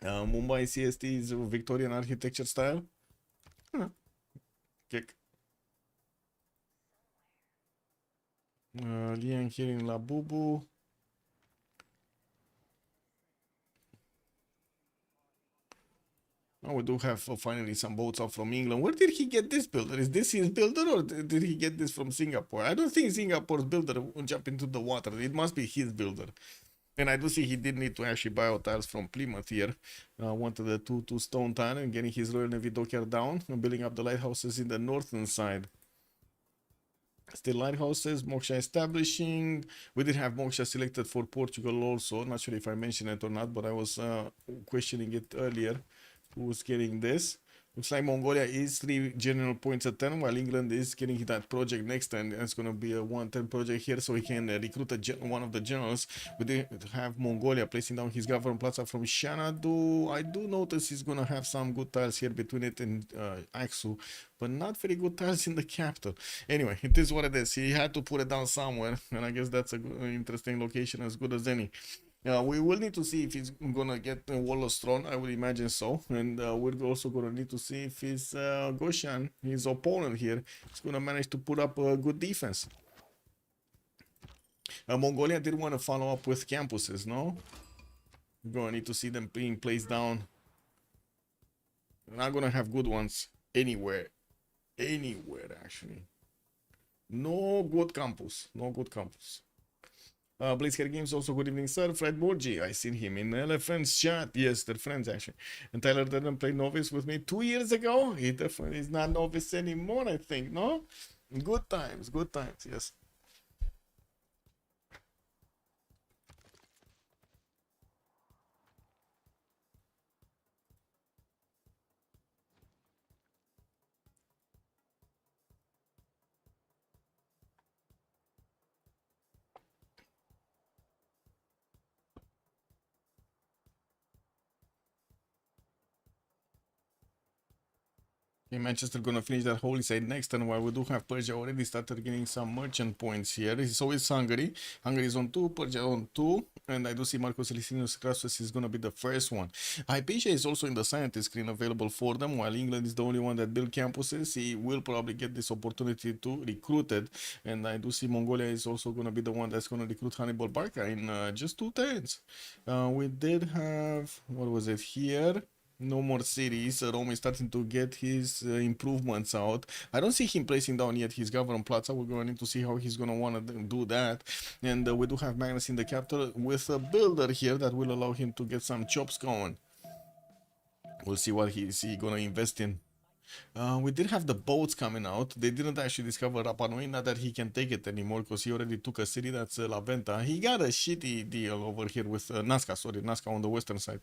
Mumbai CST is Victorian architecture style. Huh. Kick. Lian here in Labubu. Oh, we do have finally some boats out from England. Where did he get this builder? Is this his builder or did he get this from Singapore? I don't think Singapore's builder will jump into the water. It must be his builder. And I do see he did need to actually buy out tiles from Plymouth here. Wanted the 2 stone tile and getting his Royal Navy dockyard down and building up the lighthouses in the northern side. Still lighthouses, Moksha establishing. We did have Moksha selected for Portugal also. Not sure if I mentioned it or not, but I was questioning it earlier. Who's getting this? Looks like Mongolia is 3 general points a turn, while England is getting that project next turn. It's going to be a 1-turn project here, so he can recruit one of the generals. We do have Mongolia placing down his government plaza from Xanadu. I do notice he's going to have some good tiles here between it and Aksu, but not very good tiles in the capital. Anyway, it is what it is. He had to put it down somewhere, and I guess that's a good, interesting location, as good as any. We will need to see if he's gonna get the Warlord's Throne. I would imagine so, and we're also gonna need to see if his Goshan, his opponent here, is gonna manage to put up a good defense. Mongolia did want to follow up with campuses, no? We're gonna need to see them being placed down. We're not gonna have good ones anywhere actually. No good campus. Blitzkrieg Games also, good evening, sir. Fred Borgi, I seen him in Elephant's chat. Yes, they're friends actually. And Tyler didn't play novice with me 2 years ago. He definitely is not novice anymore, I think, no? Good times, yes. Manchester gonna finish that holy side next turn, while we do have Persia already started getting some merchant points here. So is Hungary. Hungary is on 2, Persia on 2, and I do see Marcos Licinius Crassus is gonna be the first one. Hypatia is also in the scientist screen available for them, while England is the only one that built campuses. He will probably get this opportunity to recruit it, and I do see Mongolia is also gonna be the one that's gonna recruit Hannibal Barca in just 2 turns. We did have, what was it here? No more cities. Rome is starting to get his improvements out. I don't see him placing down yet his government plaza. We're going to need to see how he's going to want to do that. And we do have Magnus in the capital with a builder here that will allow him to get some chops going. We'll see what he's going to invest in. We did have the boats coming out. They didn't actually discover Rapa Nui, not that he can take it anymore, because he already took a city, that's La Venta. He got a shitty deal over here with Nazca on the western side.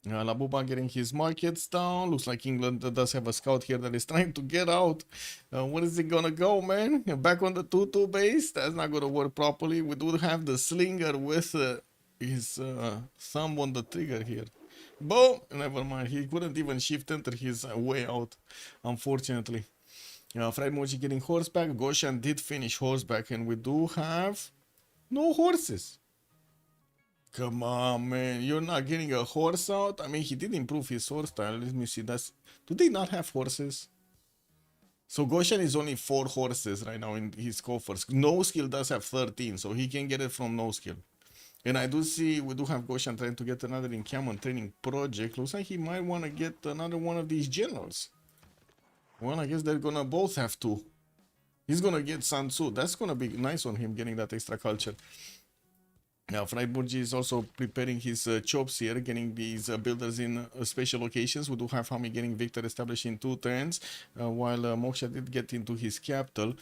Labuba getting his markets down. Looks like England does have a scout here that is trying to get out. Where is it gonna go, man? Back on the 2-2 base? That's not gonna work properly. We do have the slinger with his thumb on the trigger here. Boom! Never mind. He couldn't even shift enter his way out, unfortunately. Fried Mochi getting horseback. Goshan did finish horseback, and we do have no horses. Come on, man. You're not getting a horse out? I mean, he did improve his horse style. Let me see. Do they not have horses? So Goshan is only 4 horses right now in his coffers. No skill does have 13, so he can get it from no skill. And I do see we do have Goshan trying to get another encampment training project. Looks like he might want to get another one of these generals. Well, I guess they're gonna both have 2. He's gonna get San Tzu. That's gonna be nice on him getting that extra culture. Now, Freiburg is also preparing his chops here, getting these builders in special locations. We do have Hami getting Victor established in 2 turns, while Moksha did get into his capital.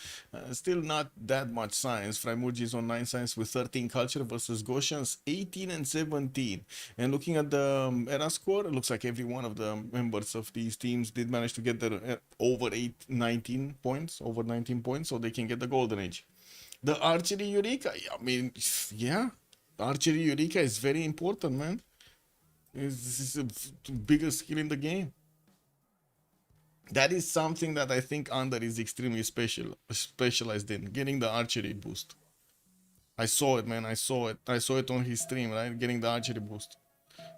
Still not that much science. Freiburg is on 9 science with 13 culture versus Goshen's 18 and 17. And looking at the era score, it looks like every one of the members of these teams did manage to get their over 19 points, so they can get the golden age. The archery Eureka, I mean, yeah. Archery Eureka is very important, man. This is the biggest skill in the game. That is something that I think Under is extremely specialized in, getting the archery boost. I saw it, man. I saw it on his stream, right? Getting the archery boost.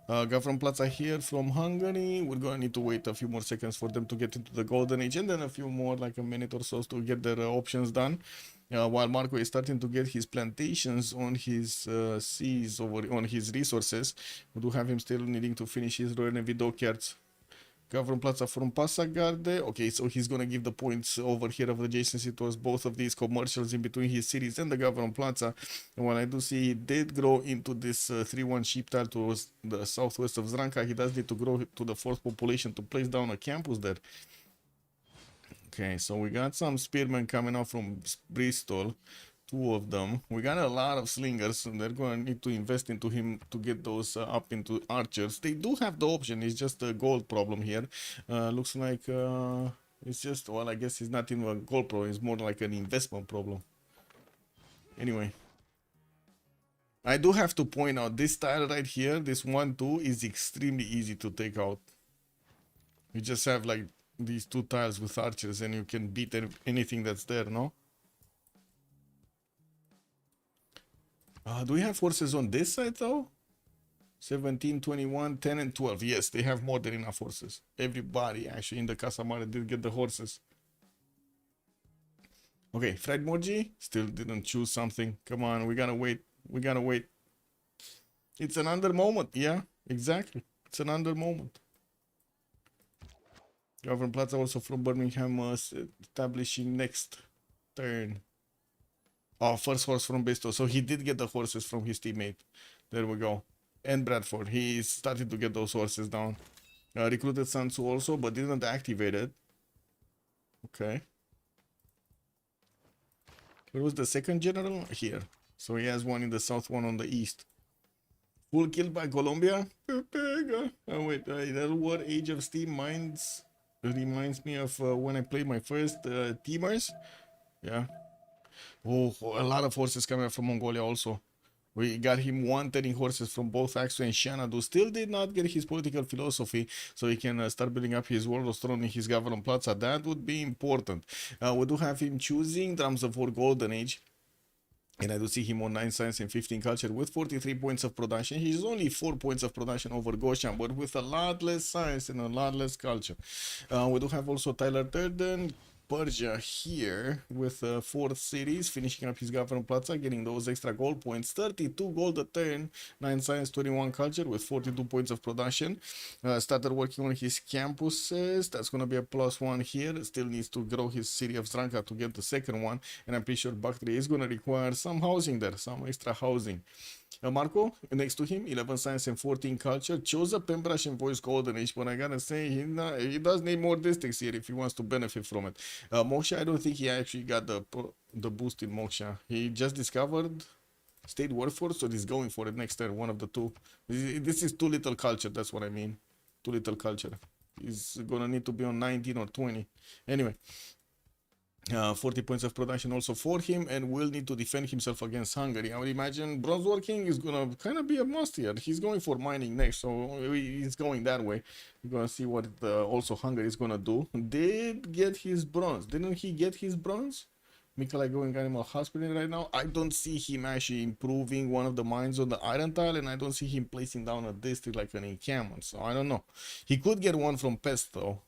Gavron Plaza here from Hungary. We're going to need to wait a few more seconds for them to get into the golden age, and then a few more, like a minute or so, to get their options done. While Marco is starting to get his plantations on his seas, on his resources, we do have him still needing to finish his Royal Navy dockyards. Gavron Plaza from Passagarde. Okay, so he's going to give the points over here of adjacency towards both of these commercials in between his cities and the Gavron Plaza. And while I do see he did grow into this 3-1 sheep tile towards the southwest of Zranka, he does need to grow to the 4th population to place down a campus there. Okay, so we got some spearmen coming out from Bristol. 2 of them. We got a lot of slingers, and they're going to need to invest into him to get those up into archers. They do have the option, it's just a gold problem here. Looks like it's just, well, I guess it's not even a gold problem, it's more like an investment problem. Anyway, I do have to point out this tile right here, this 1-2, is extremely easy to take out. You just have like these 2 tiles with archers and you can beat anything that's there, no? Do we have forces on this side though? 17, 21, 10 and 12. Yes, they have more than enough horses. Everybody actually in the Casa Mare did get the horses. Okay, Fred Morgi still didn't choose something. Come on, we gotta wait. We gotta wait. It's an under moment. Yeah, exactly. It's an under moment. Governor Plaza also from Birmingham establishing next turn. Oh, first horse from Bristol. So he did get the horses from his teammate. There we go. And Bradford. He started to get those horses down. Recruited Sansu also, but didn't activate it. Okay. Where was the second general? Here. So he has one in the south, one on the east. Full kill by Colombia. Oh, wait. That what Age of Steam reminds me of when I played my first teamers. Yeah. Oh, a lot of horses coming from Mongolia also. We got him 130 horses from both Axu and Xanadu. Still did not get his political philosophy, so he can start building up his world of throne in his Gavron Plaza. That would be important. We do have him choosing Drums of War Golden Age. And I do see him on 9 science and 15 culture with 43 points of production. He's only 4 points of production over Goshen, but with a lot less science and a lot less culture. We do have also Tyler Durden, Persia here with 4th cities, finishing up his Gavron Plaza, getting those extra gold points. 32 gold a turn, 9 science, 21 culture with 42 points of production. Started working on his campuses. That's going to be a +1 here. Still needs to grow his city of Stranka to get the second one. And I'm pretty sure Bakhtri is going to require some housing there, some extra housing. Marco, next to him, 11 science and 14 culture, chose a Pembrash and Voice Golden Age, but I gotta say, he does need more districts here if he wants to benefit from it. Moksha, I don't think he actually got the boost in Moksha. He just discovered state workforce, so he's going for it next turn, one of the two. This is too little culture, that's what I mean. Too little culture. He's gonna need to be on 19 or 20. Anyway. 40 points of production also for him, and will need to defend himself against Hungary. I would imagine bronze working is gonna kind of be a must here. He's going for mining next, so he's going that way. We're gonna see what also Hungary is gonna do. Did get his bronze? Didn't he get his bronze? Mikolai going Animal Hospital right now. I don't see him actually improving one of the mines on the iron tile, and I don't see him placing down a district like an encampment. So I don't know. He could get one from Pest though.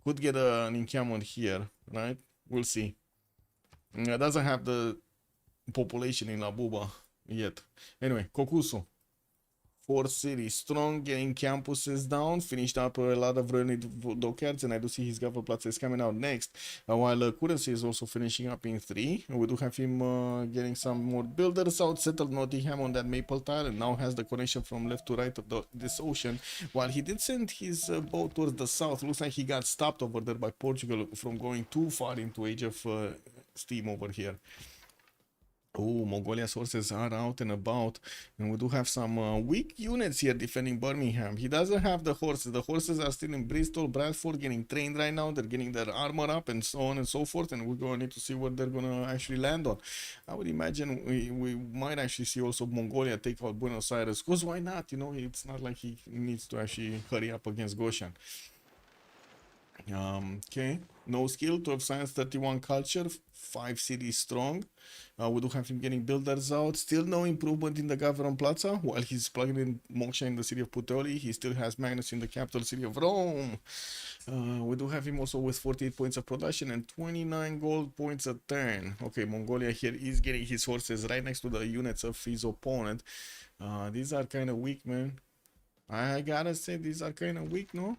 Could get an encampment here, right? We'll see. It doesn't have the population in La Buba yet. Anyway, Kokusu. 4 cities strong, getting campuses down, finished up a lot of running dockyards, and I do see his government plaza is coming out next. While currency is also finishing up in 3. We do have him getting some more builders out, settled Nottingham on that maple tile, and now has the connection from left to right of this ocean. While he did send his boat towards the south, looks like he got stopped over there by Portugal from going too far into Age of Steam over here. Oh, Mongolia's forces are out and about, and we do have some weak units here defending Birmingham. He doesn't have the horses. The horses are still in Bristol, Bradford, getting trained right now. They're getting their armor up and so on and so forth, and we're going to need to see what they're going to actually land on. I would imagine we might actually see also Mongolia take out Buenos Aires, because why not? You know, it's not like he needs to actually hurry up against Goshen. Okay, no skill, 12 science, 31 culture, 5 cities strong. We do have him getting builders out. Still no improvement in the Gavron Plaza. While he's plugging in Moksha in the city of Puteoli, he still has Magnus in the capital city of Rome. We do have him also with 48 points of production and 29 gold points a turn. Okay, Mongolia here is getting his horses right next to the units of his opponent. These are kind of weak, man. I gotta say, these are kind of weak, no?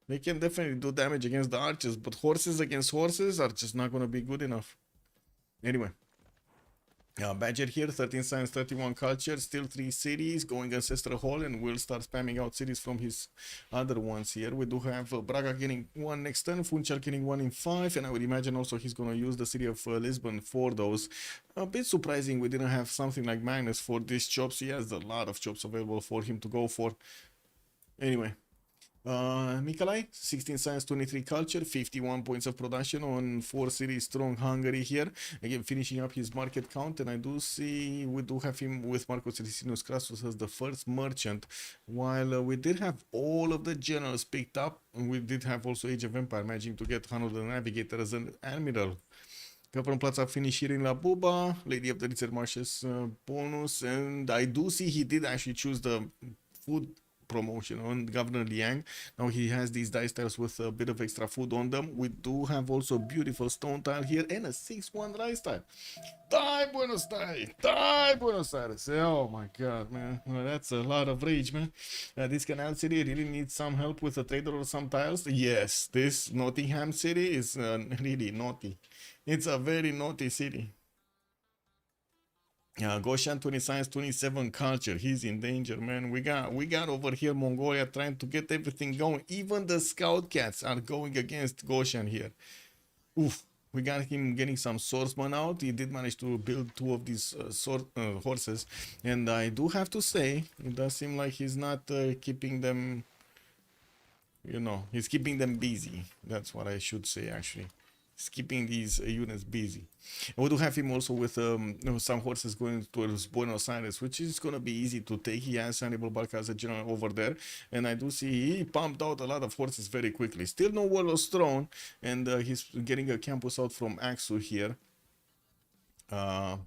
They can definitely do damage against the archers, but horses against horses are just not going to be good enough. Anyway. Badger here, 13 science, 31 culture, still 3 cities, going Ancestral Hall, and we'll start spamming out cities from his other ones here. We do have Braga getting 1 next turn, Funchal getting 1 in 5, and I would imagine also he's going to use the city of Lisbon for those. A bit surprising we didn't have something like Magnus for these chops. He has a lot of chops available for him to go for. Anyway. Mikolai, 16 science, 23 culture, 51 points of production on 4 cities strong Hungary here. Again, finishing up his market count, and I do see we do have him with Marcus Licinius Crassus as the first merchant. While we did have all of the generals picked up, and we did have also Age of Empire managing to get Hanno the Navigator as an admiral. Gavron Plaza finish here in La Buba, Lady of the Ritter Marshes bonus, and I do see he did actually choose the food promotion on Governor Liang. Now he has these dice tiles with a bit of extra food on them. We do have also beautiful stone tile here and a 6-1 rice tile. Die Buenos Aires! Die Buenos Aires! Oh my god, man. Well, that's a lot of rage, man. This canal city really needs some help with a trader or some tiles. Yes, this Nottingham city is really naughty. It's a very naughty city. Goshen, 20 science, 27 culture. He's in danger, man. We got over here Mongolia trying to get everything going. Even the scout cats are going against Goshen here. Oof. We got him getting some swordsman out. He did manage to build 2 of these horses. And I do have to say, it does seem like he's not keeping them, you know, he's keeping them busy. That's what I should say, actually. He's keeping these units busy. And we do have him also with some horses going towards Buenos Aires, which is going to be easy to take. He has Hannibal Barca as a general over there, and I do see he pumped out a lot of horses very quickly. Still no Warlord's Throne, and he's getting a campus out from Axu here. I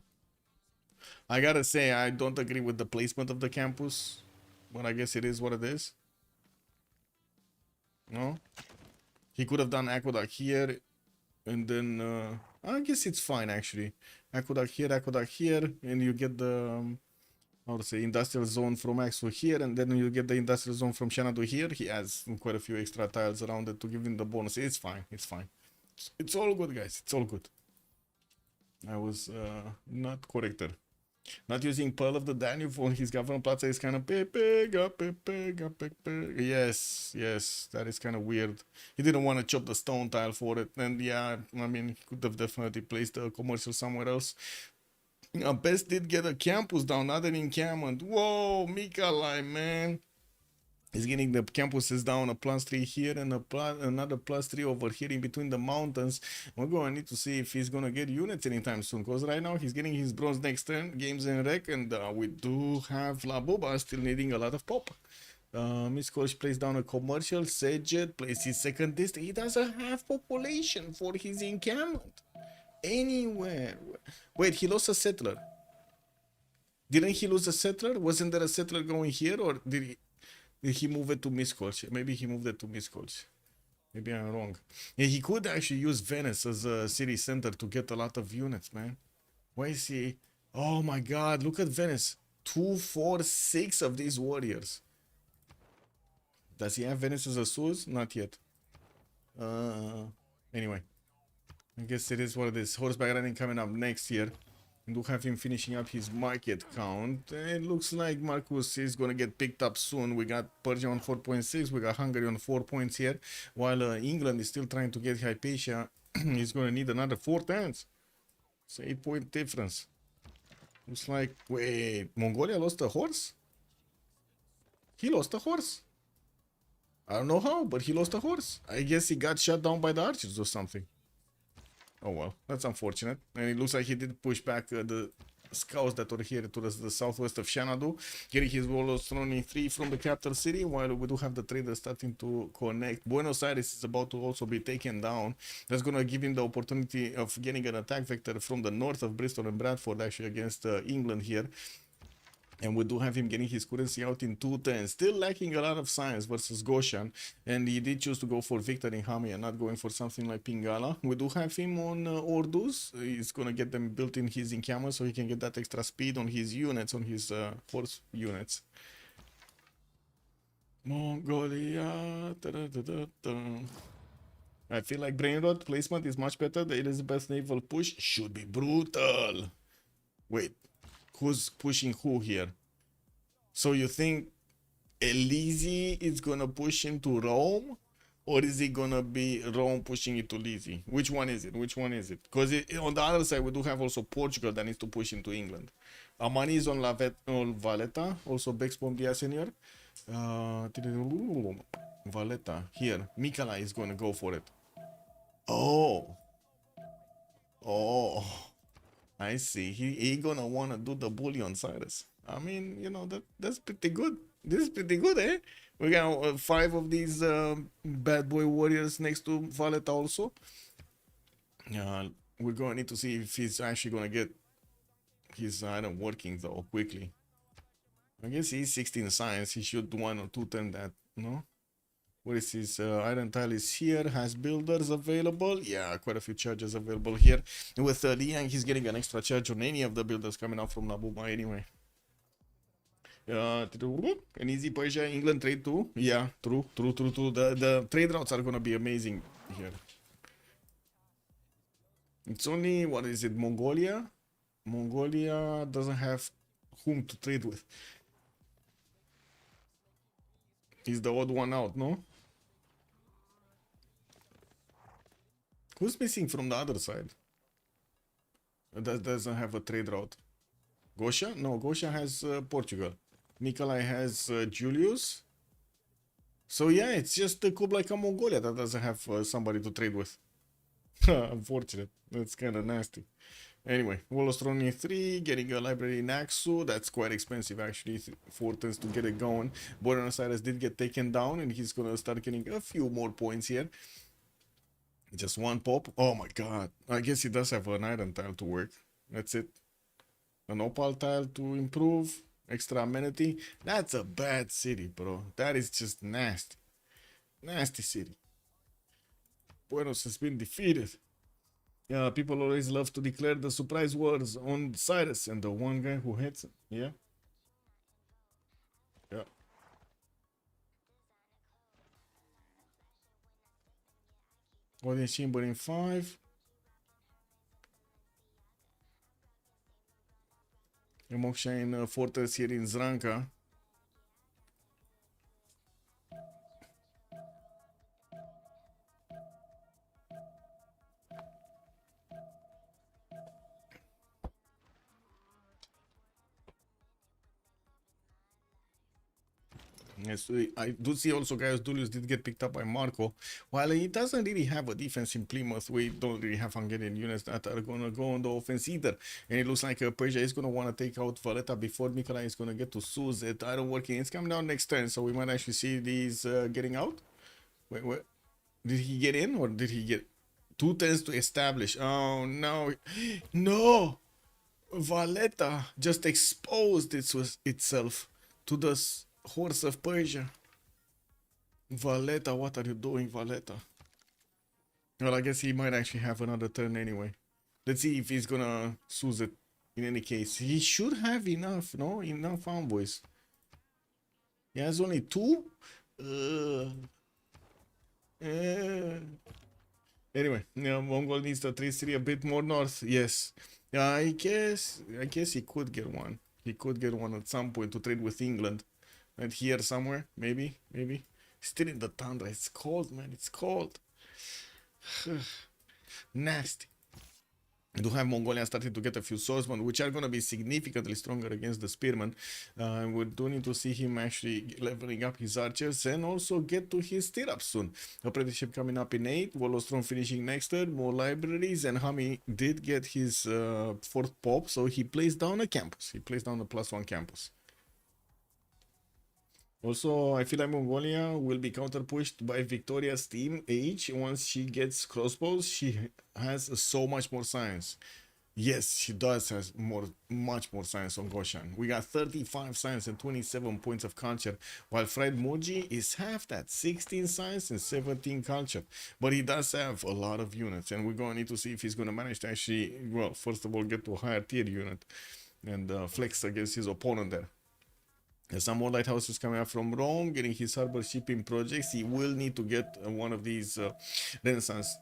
gotta say, I don't agree with the placement of the campus, but I guess it is what it is. No? He could have done Aqueduct here. And then, I guess it's fine, actually. Aqueduct here, and you get the, how to say, industrial zone from Axel here, and then you get the industrial zone from Xanadu here. He has quite a few extra tiles around it to give him the bonus. It's fine, it's fine. It's all good, guys, it's all good. I was not corrected. Not using Pearl of the Danube for his Government Plaza is kind of yes, that is kind of weird. He didn't want to chop the stone tile for it, and yeah, I mean, he could have definitely placed a commercial somewhere else. Best did get a campus down, not an encampment. Whoa, Mikolai, man. He's getting the campuses down, a +3 here and another +3 over here in between the mountains. We're going to need to see if he's going to get units anytime soon, because right now he's getting his bronze next turn, games and wreck, and we do have La Buba still needing a lot of pop. Miss Kosh plays down a commercial, Sejet plays his second district. He doesn't have population for his encampment anywhere. Wait, he lost a settler. Didn't he lose a settler? Wasn't there a settler going here, or did he move it to Miskolc? Maybe he moved it to Miskolc. Maybe I'm wrong. Yeah, he could actually use Venice as a city center to get a lot of units, man. Why is he? Oh my god, look at Venice. 2, 4, 6 of these warriors. Does he have Venice as a source? Not yet. Anyway, I guess it is what it is. Horseback riding coming up next year. We do have him finishing up his market count. It looks like Marcus is going to get picked up soon. We got Persia on 4.6. We got Hungary on 4 points here. While England is still trying to get Hypatia. He's going to need another 4 turns. It's an 8-point difference. Looks like... Wait, Mongolia lost a horse? He lost a horse. I don't know how, but he lost a horse. I guess he got shot down by the archers or something. Oh well, that's unfortunate. And it looks like he did push back the scouts that were here to the southwest of Xanadu, getting his warlords thrown 3 from the capital city, while we do have the traders starting to connect. Buenos Aires is about to also be taken down. That's going to give him the opportunity of getting an attack vector from the north of Bristol and Bradford, actually, against England here. And we do have him getting his currency out in 210. Still lacking a lot of science versus Goshen. And he did choose to go for Victor in Hami and not going for something like Pingala. We do have him on Ordus. He's going to get them built in his encampment so he can get that extra speed on his units, on his horse units. Mongolia. I feel like BrainRot placement is much better. The Elizabeth naval push should be brutal. Wait. Who's pushing who here? So you think Elisi is gonna push him to Rome? Or is it gonna be Rome pushing it to Lisi? Which one is it? Which one is it? Because on the other side, we do have also Portugal that needs to push him to England. Amani is on Valletta. Also Bexbomb Dia Senior. Valletta. Here. Mikala is gonna go for it. Oh. Oh. I see. He gonna wanna do the bully on Cyrus. I mean, you know, that's pretty good. This is pretty good, eh? We got 5 of these bad boy warriors next to Valletta also. We're gonna need to see if he's actually gonna get his item working though quickly. I guess he's 16 science. He should 1 or 2 turn that, no? Where is his iron tile is here, has builders available. Yeah, quite a few charges available here. And with Liang, he's getting an extra charge on any of the builders coming out from Nabuma anyway. An easy Persia, England trade too. Yeah, true. The trade routes are gonna be amazing here. It's only, what is it, Mongolia? Mongolia doesn't have whom to trade with. He's the odd one out, no? Who's missing from the other side? That doesn't have a trade route. Gosha? No, Gosha has Portugal. Nikolai has Julius. So yeah, it's just Kublai Khan Mongolia that doesn't have somebody to trade with. Unfortunate. That's kind of nasty. Anyway, Wolostronia 3, getting a library in Aksu. That's quite expensive actually, 4 turns to get it going. Buenos Aires did get taken down and he's gonna start getting a few more points here. Just 1 pop. Oh my god. I guess he does have an iron tile to work. That's it. An opal tile to improve. Extra amenity. That's a bad city, bro. That is just nasty. Nasty city. Buenos has been defeated. Yeah, people always love to declare the surprise wars on Cyrus and the one guy who hits it. Yeah. Yeah. Audience chamber in 5. Moksha in fortress here in Zranka. Yes, I do see also Gaius Julius did get picked up by Marco. While he doesn't really have a defense in Plymouth, we don't really have Hungarian units that are going to go on the offense either. And it looks like Persia is going to want to take out Valletta before Mikala is going to get to Suzet. Iron working, it's coming down next turn, so we might actually see these getting out. Wait, did he get in or did he get 2 turns to establish? Oh no, no! Valletta just exposed itself to the horse of Persia. Valletta, what are you doing, Valletta? Well, I guess he might actually have another turn anyway. Let's see if he's gonna Suzet In any case, he should have enough, no? Enough envoys. He has only 2? Anyway, yeah, Mongol needs the 3-3 a bit more north. Yes. I guess he could get one. He could get one at some point to trade with England. Right here somewhere, maybe. Still in the tundra. It's cold, man. It's cold. Nasty. I do have Mongolia starting to get a few swordsmen, which are going to be significantly stronger against the spearmen. We do need to see him actually leveling up his archers and also get to his stirrups soon. Apprenticeship coming up in 8, Wolostrom finishing next turn, more libraries, and Hami did get his 4th pop, so he placed down a campus. He placed down a +1 campus. Also, I feel like Mongolia will be counter-pushed by Victoria's team age. Once she gets crossbows, she has so much more science. Yes, she does have much more science on Goshan. We got 35 science and 27 points of culture, while Fred Moji is half that, 16 science and 17 culture. But he does have a lot of units, and we're going to need to see if he's going to manage to actually, well, first of all, get to a higher tier unit and flex against his opponent there. There's some more lighthouses coming up from Rome, getting his harbor shipping projects. He will need to get one of these Renaissance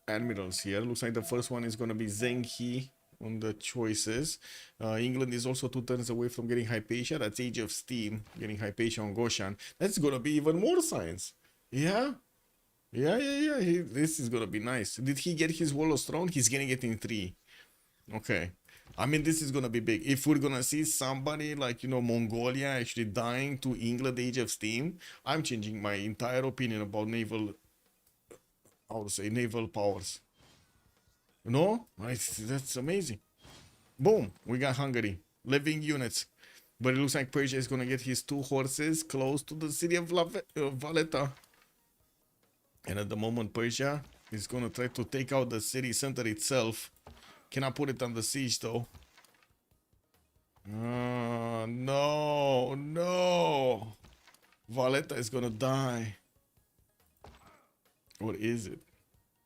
admirals here. Looks like the first one is going to be Zheng He on the choices. England is also 2 turns away from getting Hypatia. That's Age of Steam, getting Hypatia on Goshan. That's going to be even more science. Yeah. This is going to be nice. Did he get his Wall of Throne? He's getting it in 3. Okay. I mean, this is going to be big. If we're going to see somebody like, you know, Mongolia actually dying to England Age of Steam, I'm changing my entire opinion about naval, how to say, naval powers. No? That's amazing. Boom. We got Hungary. Living units. But it looks like Persia is going to get his 2 horses close to the city of Valletta. And at the moment, Persia is going to try to take out the city center itself. Cannot put it under siege though. No. Valletta is gonna die. Or is it?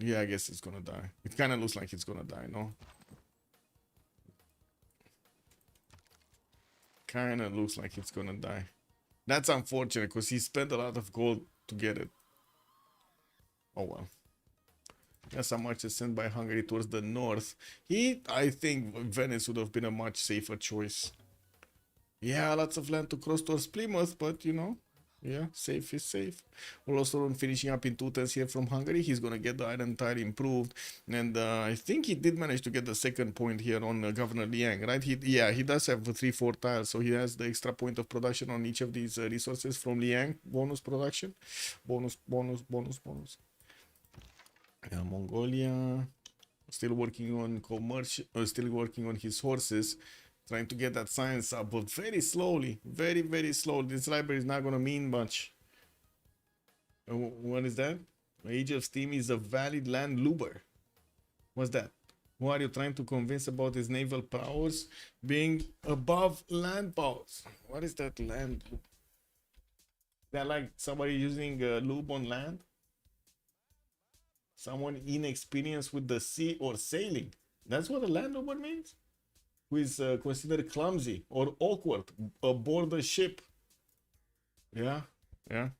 Yeah, I guess it's gonna die. It kind of looks like it's gonna die, no? Kind of looks like it's gonna die. That's unfortunate because he spent a lot of gold to get it. Oh well. Yes, some archers sent by Hungary towards the north. I think Venice would have been a much safer choice. Yeah, lots of land to cross towards Plymouth, but you know, yeah, safe is safe. Wolostron finishing up in 2 turns here from Hungary. He's gonna get the iron tile improved, and I think he did manage to get the 2nd point here on Governor Liang, right? He does have the 3-4 tiles, so he has the extra point of production on each of these resources from Liang. Bonus production, bonus. Yeah, Mongolia still working on commercial, still working on his horses, trying to get that science up, but very slowly, very slowly. This library is not gonna mean much. What is that? Age of Steam is a valid land looper. What's that? Who are you trying to convince about his naval powers being above land powers? What is that land? That like somebody using lube on land? Someone inexperienced with the sea or sailing. That's what a landlubber means? Who is considered clumsy or awkward aboard the ship. Yeah. I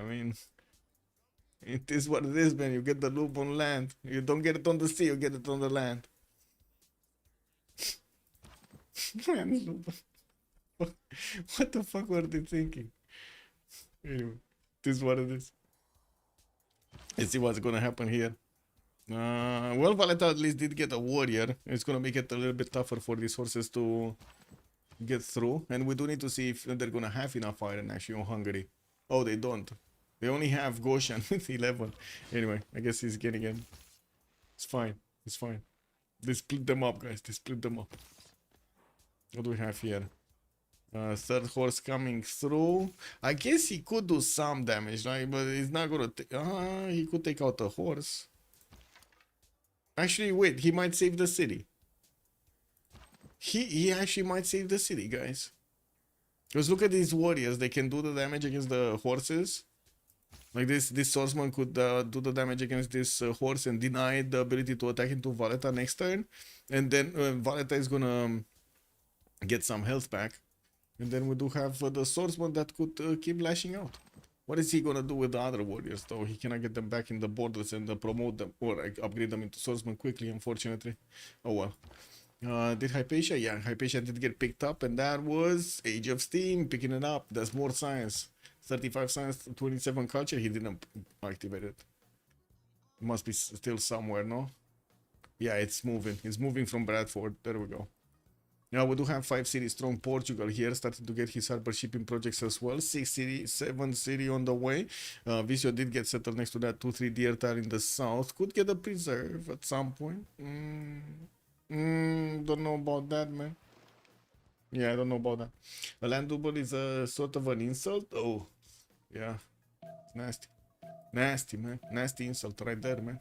mean, it is what it is, man. You get the loop on land. You don't get it on the sea, you get it on the land. What the fuck were they thinking? Anyway, this is what it is. Let's see what's gonna happen here. Well, Valletta at least did get a warrior. It's gonna make it a little bit tougher for these horses to get through. And we do need to see if they're gonna have enough iron actually on Hungary. Oh, they don't. They only have Goshan with 11. Anyway, I guess he's getting in. It's fine. They split them up, guys. They split them up. What do we have here? 3rd horse coming through. I guess he could do some damage, right? But he's not gonna take. He could take out a horse. Actually, wait. He might save the city. He actually might save the city, guys. Because look at these warriors. They can do the damage against the horses. Like this swordsman could do the damage against this horse and deny the ability to attack into Valletta next turn, and then Valletta is gonna get some health back, and then we do have the swordsman that could keep lashing out. What is he gonna do with the other warriors though? He cannot get them back in the borders and promote them or upgrade them into swordsman quickly, unfortunately. Oh well. Did Hypatia? Yeah, Hypatia did get picked up, and that was Age of Steam picking it up. That's more science. 35 science, 27 culture. He didn't activate it. It must be still somewhere, no? Yeah, it's moving. It's moving from Bradford. There we go. Now we do have 5 city strong Portugal here, starting to get his harbor shipping projects as well. 6 city, 7 city on the way. Visio did get settled next to that 2-3 Diertar in the south. Could get a preserve at some point. Don't know about that, man. Yeah, I don't know about that. A land double is a sort of an insult. Oh, yeah. Nasty. Nasty, man. Nasty insult right there, man.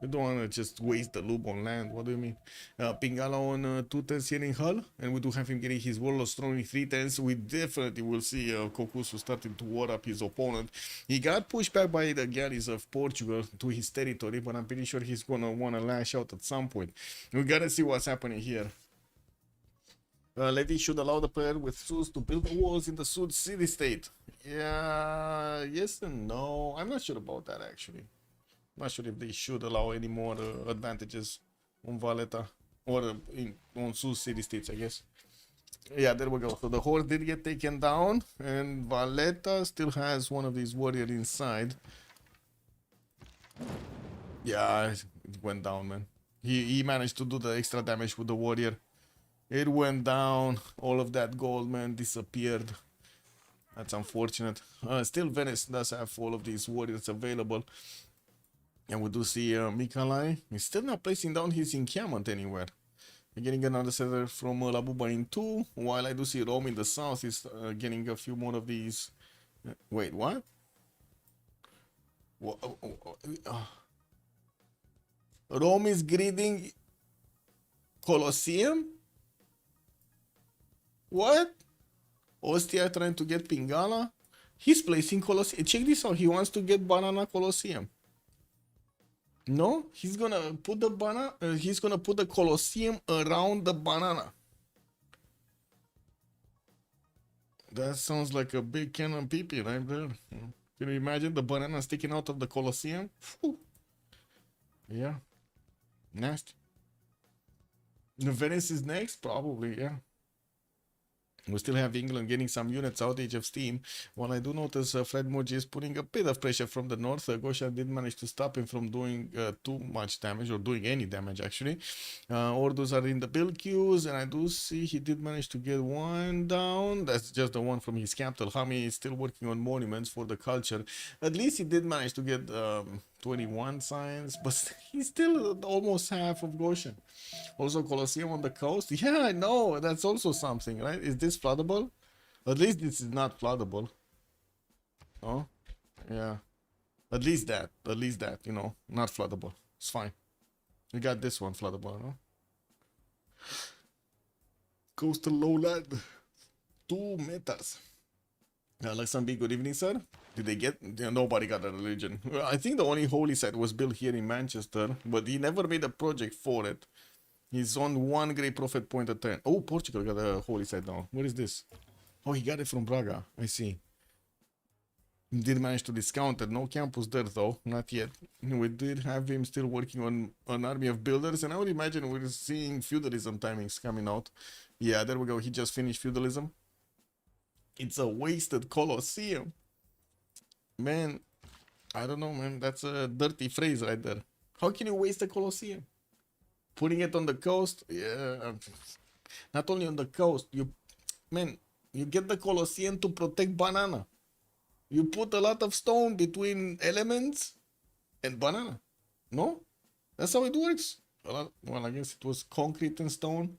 You don't want to just waste the loop on land. What do you mean? Pingala on 210s here in Hull. And we do have him getting his Warlords strong in 310s. We definitely will see Kokusu starting to war up his opponent. He got pushed back by the galleys of Portugal to his territory, but I'm pretty sure he's going to want to lash out at some point. We got to see what's happening here. Levy should allow the player with suits to build the walls in the Sud city-state. Yeah, yes and no. I'm not sure about that, actually. Not sure if they should allow any more advantages on Valletta or on Sud city-states, I guess. Yeah, there we go. So the horse did get taken down, and Valletta still has one of these warriors inside. Yeah, it went down, man. He managed to do the extra damage with the warrior. It went down. All of that gold, man, disappeared. That's unfortunate. Still, Venice does have all of these warriors available. And we do see Mikalai. He's still not placing down his encampment anywhere. We're getting another settler from Labuba in 2. While I do see Rome in the south is getting a few more of these. Wait, what? Rome is greeting Colosseum? What? Ostia trying to get Pingala? He's placing Colosseum. Check this out. He wants to get Banana Colosseum. No? He's gonna put the banana. He's gonna put the Colosseum around the banana. That sounds like a big cannon pee-pee right there. Can you imagine the banana sticking out of the Colosseum? Whew. Yeah. Nasty. Venice is next? Probably, yeah. We still have England getting some units out, Age of Steam. While I do notice Fred Moji is putting a bit of pressure from the north. Gosha did manage to stop him from doing too much damage, or doing any damage actually. Orders are in the build queues, and I do see he did manage to get one down. That's just the one from his capital. Hami is still working on monuments for the culture. At least he did manage to get 21 signs, but he's still almost half of Goshen. Also, Colosseum on the coast. Yeah, I know. That's also something, right? Is this floodable? At least this is not floodable. Oh, yeah. At least that, you know, not floodable. It's fine. We got this one floodable, no? Coastal lowland. 2 meters. Alexander, good evening, sir. Did they get? Yeah, nobody got a religion. Well, I think the only holy site was built here in Manchester, but he never made a project for it. He's on 1 Great Prophet point a turn. Oh, Portugal got a holy site now. What is this? Oh, he got it from Braga. I see. He did manage to discount it. No campus there, though. Not yet. We did have him still working on an army of builders, and I would imagine we're seeing feudalism timings coming out. Yeah, there we go. He just finished feudalism. It's a wasted Colosseum. Man, I don't know, man. That's a dirty phrase right there. How can you waste a Colosseum? Putting it on the coast? Yeah. Not only on the coast. You get the Colosseum to protect banana. You put a lot of stone between elements and banana. No? That's how it works. Well, I guess it was concrete and stone.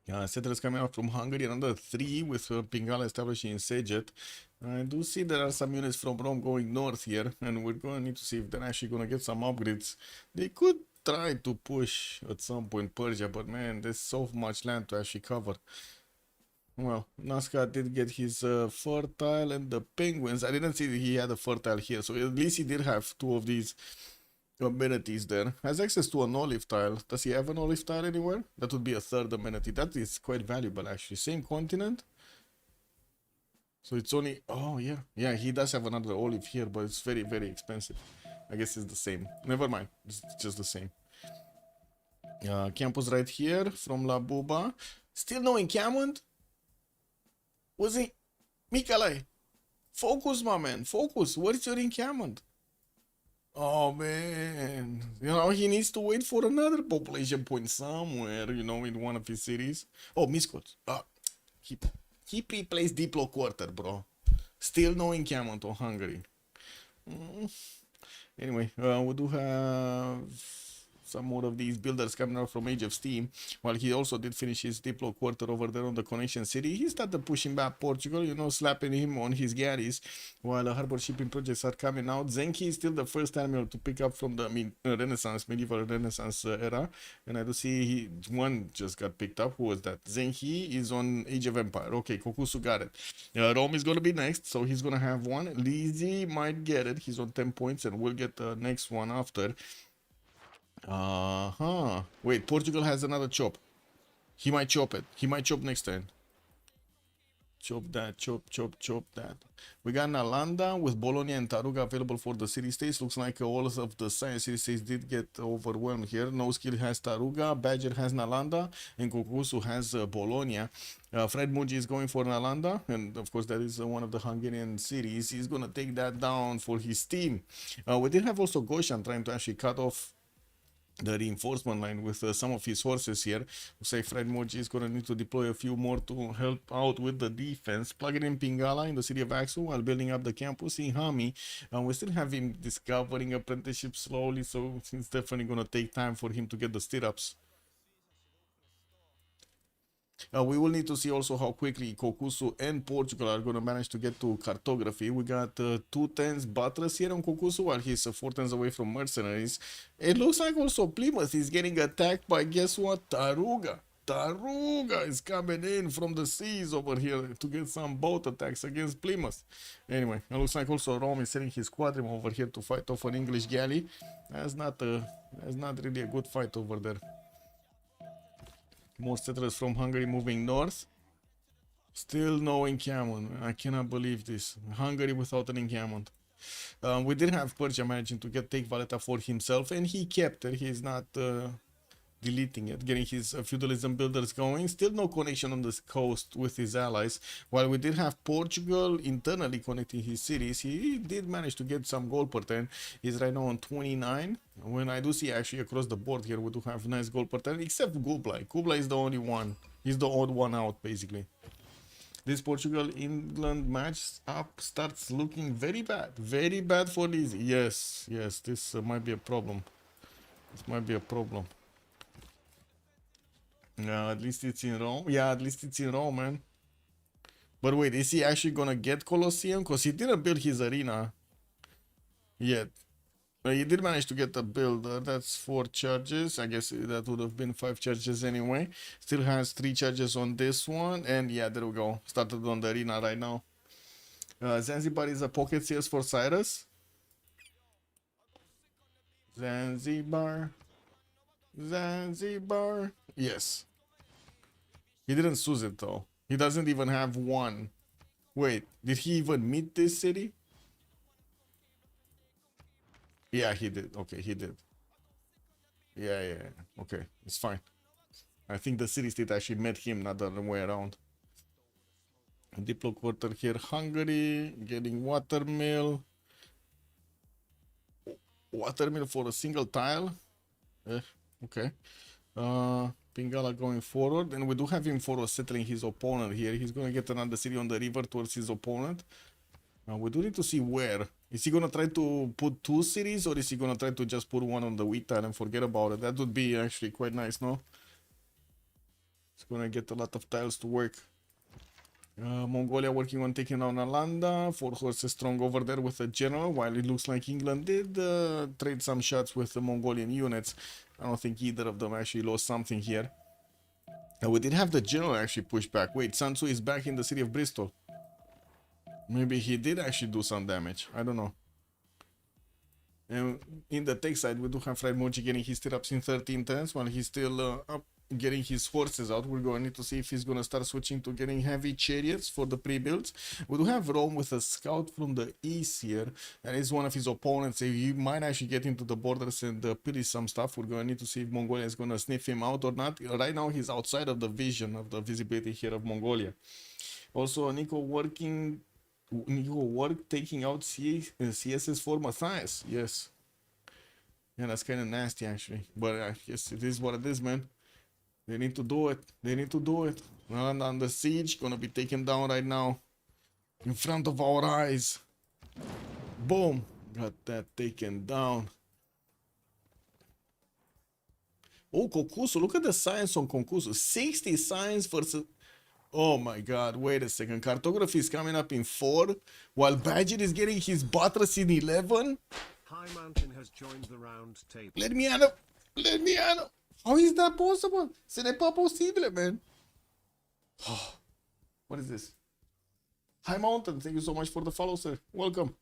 Settlers coming out from Hungary, another 3 with Pingala establishing in Sejet. I do see there are some units from Rome going north here, and we're going to need to see if they're actually going to get some upgrades. They could try to push at some point Persia, but man, there's so much land to actually cover. Well, Nazca did get his fertile and the penguins. I didn't see that he had a fertile here, so at least he did have 2 of these amenities there. Has access to an olive tile. Does he have an olive tile anywhere? That would be a 3rd amenity. That is quite valuable actually. Same continent. So it's only, oh yeah. Yeah, he does have another olive here, but it's very, very expensive. I guess it's the same. Never mind. It's just the same. Campus right here from La Buba. Still no encampment? Was he? Mikalai, focus, my man. Focus. What is your encampment? Oh man, you know, he needs to wait for another population point somewhere, you know, in one of his cities. Oh, Miscot. He pre-placed Diplo quarter, bro. Still no encampment on Hungary. Anyway, we do have some more of these builders coming out from Age of Steam. While he also did finish his Diplo quarter over there on the Connection City, he started pushing back Portugal, you know, slapping him on his galleys while harbor shipping projects are coming out. Zenki is still the first admiral to pick up from the medieval Renaissance era, and I do see one just got picked up. Who was that? Zenki is on Age of Empire. Okay, Kokusu got it. Rome is going to be next, so he's going to have one. Lizzie might get it. He's on 10 points, and we'll get the next one after. Wait, Portugal has another chop. He might chop it. He might chop next turn. Chop that, chop that. We got Nalanda with Bologna and Taruga available for the city states. Looks like all of the science city states did get overwhelmed here. No Skill has Taruga, Badger has Nalanda, and Kokusu has Bologna. Fred Muji is going for Nalanda, and of course that is one of the Hungarian cities. He's going to take that down for his team. We did have also Goshan trying to actually cut off the reinforcement line with some of his horses here. Looks like Fred Moji is going to need to deploy a few more to help out with the defense. Plugging in Pingala in the city of Axel while building up the campus in Hami. We still have him discovering apprenticeship slowly, so it's definitely going to take time for him to get the stirrups. We will need to see also how quickly Kokusu and Portugal are going to manage to get to cartography. We got 2 tens Buttress here on Kokusu while he's 4 tens away from mercenaries. It looks like also Plymouth is getting attacked by, guess what? Taruga. Taruga is coming in from the seas over here to get some boat attacks against Plymouth. Anyway, it looks like also Rome is sending his squadron over here to fight off an English galley. That's not really a good fight over there. More settlers from Hungary moving north. Still no encampment. I cannot believe this. Hungary without an encampment. We did have Persia managing to take Valletta for himself, and he kept it. He's not deleting it, getting his feudalism builders going. Still no connection on the coast with his allies. While we did have Portugal internally connecting his cities, he did manage to get some gold per turn. He's right now on 29. When I do see actually across the board here, we do have nice gold per turn, except Kublai. Kublai is the only one. He's the odd one out, basically. This Portugal-England match up starts looking very bad. Very bad for Lizzie. Yes, this might be a problem. This might be a problem. At least it's in Rome. Yeah, at least it's in Rome, man. But wait, is he actually gonna get Colosseum? Because he didn't build his arena yet. He did manage to get a builder. That's 4 charges. I guess that would have been 5 charges anyway. Still has 3 charges on this one. And yeah, there we go. Started on the arena right now. Zanzibar is a pocket CS for Cyrus. Zanzibar. Yes. He didn't choose it though. He doesn't even have one. Wait, did he even meet this city? Yeah, he did. Okay, he did. Yeah. Okay, it's fine. I think the city state actually met him, not the other way around. Diplo quarter here, Hungary, getting watermill. Watermill for a single tile. Okay. Pingala going forward, and we do have him for settling his opponent here. He's going to get another city on the river towards his opponent. We do need to see where. Is he going to try to put 2 cities, or is he going to try to just put one on the wheat tile and forget about it? That would be actually quite nice, no? gonna get a lot of tiles to work. Mongolia working on taking down Nalanda. 4 horses strong over there with a general, while it looks like England did trade some shots with the Mongolian units. I don't think either of them actually lost something here. We did have the general actually push back. Wait, Sun Tzu is back in the city of Bristol. Maybe he did actually do some damage. I don't know. And in the tech side, we do have Fried Mochi getting his stirrups in 13 turns while he's still up getting his horses out. We're going to need to see if he's going to start switching to getting heavy chariots for the pre-builds. We do have Rome with a scout from the east here. That is one of his opponents. He might actually get into the borders and pillage some stuff. We're going to need to see if Mongolia is going to sniff him out or not. Right now, he's outside of the vision of the visibility here of Mongolia. Also, Nico work taking out CSS for Matthias. Yes. Yeah, that's kind of nasty actually. But I guess it is what it is, man. They need to do it. They need to do it. And on the siege, gonna be taken down right now. In front of our eyes. Boom. Got that taken down. Oh, Kokusu. Look at the science on Kokusu. 60 science versus... Oh my god, wait a second. Cartography is coming up in 4, while Badger is getting his buttress in 11. High Mountain has joined the round table. Let me out. Let me out. How is that possible? Ce n'est pas possible, man. Oh, what is this? High Mountain, thank you so much for the follow, sir. Welcome.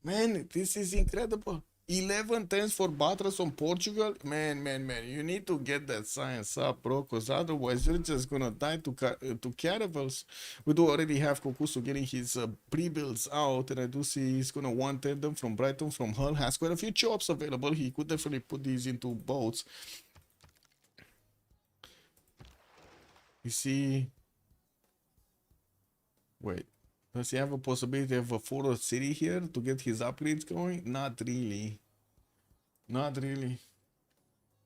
Man, this is incredible. 11 turns for Batras on Portugal. Man. You need to get that science up, bro, because otherwise you're just going to die to caravels. We do already have Kokusu getting his pre-builds out, and I do see he's going to want them from Brighton, from Hull. Has quite a few chops available. He could definitely put these into boats. You see... Wait. Does he have a possibility of a forward city here to get his upgrades going? Not really. Not really.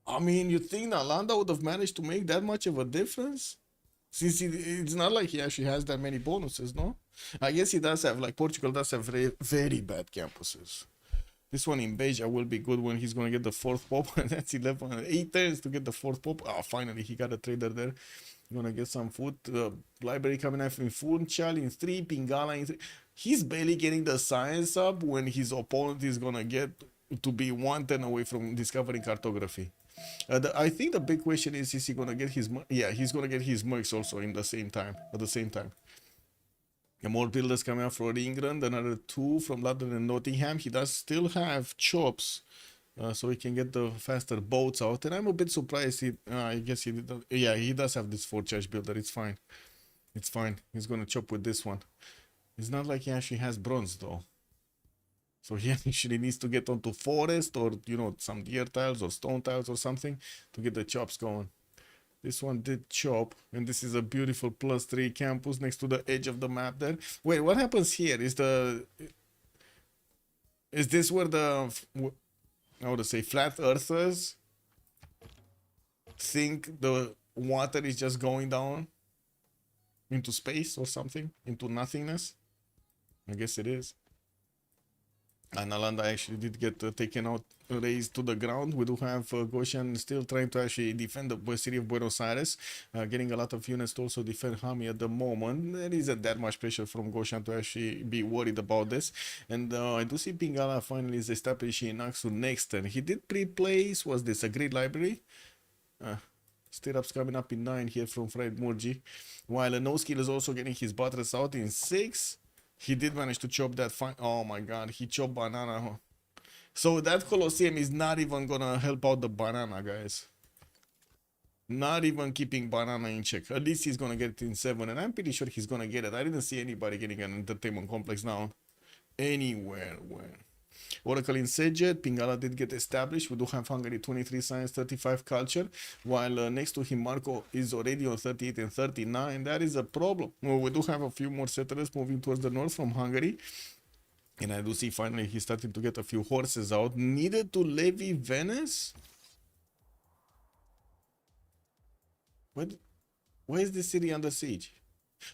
I mean, you think Nalanda would have managed to make that much of a difference? Since it's not like he actually has that many bonuses, no? I guess he does have, like Portugal does have very, very bad campuses. This one in Beja will be good when he's going to get the 4th Pope. And that's 8 turns to get the 4th Pope. Oh, finally, he got a trader there. Gonna get some food. Library coming up in Funchal in 3, Pingala in 3. He's barely getting the science up when his opponent is gonna get to be 1 turn away from discovering cartography. I think the big question is he gonna get his... Yeah, he's gonna get his mercs also in the same time. At the same time. And more builders coming up for England. Another 2 from London and Nottingham. He does still have chops. So he can get the faster boats out, and I'm a bit surprised. I guess he did. Yeah, he does have this 4 charge builder. It's fine. It's fine. He's gonna chop with this one. It's not like he actually has bronze though. So he actually needs to get onto forest or some deer tiles or stone tiles or something to get the chops going. This one did chop, and this is a beautiful +3 campus next to the edge of the map there. Wait, what happens here? Is this where the... I would say flat earthers think the water is just going down into space or something, into nothingness. I guess it is. And Nalanda actually did get taken out, raised to the ground. We do have Goshen still trying to actually defend the city of Buenos Aires, getting a lot of units to also defend Hami at the moment. There isn't that much pressure from Goshen to actually be worried about this. And I do see Pingala finally is establishing Naxu next turn. He did pre-place. Was this a great library? Stirrups coming up in 9 here from Fred Murgi. While No Skill is also getting his buttress out in 6. He did manage to chop that fine. Oh my god, he chopped banana. So that Colosseum is not even gonna help out the banana, guys. Not even keeping banana in check. At least he's gonna get it in 7, and I'm pretty sure he's gonna get it. I didn't see anybody getting an entertainment complex now. Anywhere. Where? Oracle in Sejet, Pingala did get established. We do have Hungary 23 science, 35 culture, while next to him Marco is already on 38 and 39. That is a problem. Well, we do have a few more settlers moving towards the north from Hungary. And I do see finally he's starting to get a few horses out. Needed to levy Venice? Why is this city under siege?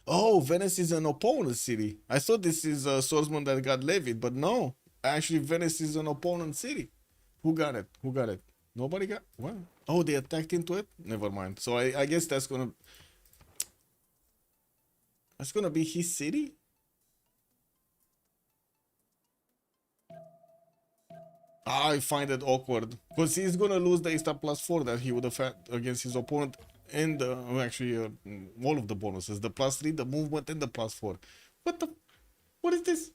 Oh, Venice is an opponent city. I thought this is a swordsman that got levied, but no. Actually, Venice is an opponent city. Who got it? Who got it? Nobody got... What? Oh, they attacked into it? Never mind. So I guess that's gonna... That's gonna be his city? I find it awkward because he's gonna lose the A-star +4 that he would have had against his opponent, and actually all of the bonuses, the +3, the movement, and the +4. What is this?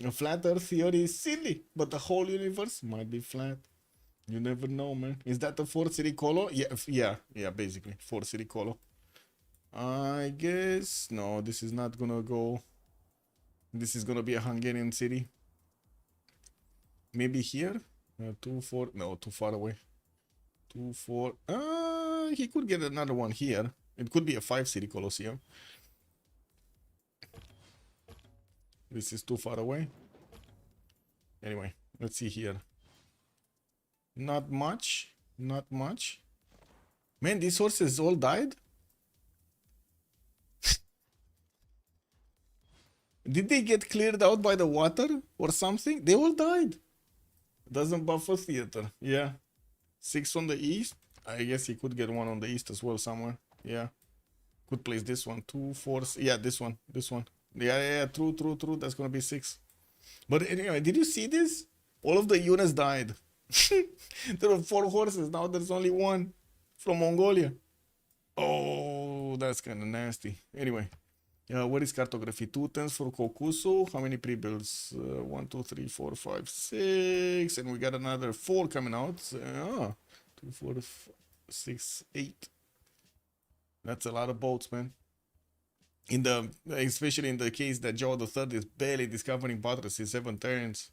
A flat Earth theory is silly, but the whole universe might be flat. You never know, man. Is that the 4 city colo? Yeah, basically 4 city colo. I guess no. This is not gonna go. This is gonna be a Hungarian city. Maybe here? 2, 4. No, too far away. 2, 4. He could get another one here. It could be a 5 city Colosseum. This is too far away. Anyway, let's see here. Not much. Not much. Man, these horses all died? Did they get cleared out by the water or something? They all died. Doesn't buffer theater. Yeah. 6 on the east. I guess he could get one on the east as well somewhere. Yeah. Could place this one. 2, 4. Yeah, this one. This one. Yeah. True. That's gonna be 6. But anyway, did you see this? All of the units died. There were 4 horses. Now there's only 1 from Mongolia. Oh, that's kind of nasty. Anyway. What is cartography? 2 tens for Kokusu. How many pre-builds? 1, 2, 3, 4, 5, 6. And we got another 4 coming out. 2, 4, 6, 8. That's a lot of boats, man. Especially in the case that Joe the Third is barely discovering buttress in 7 turns.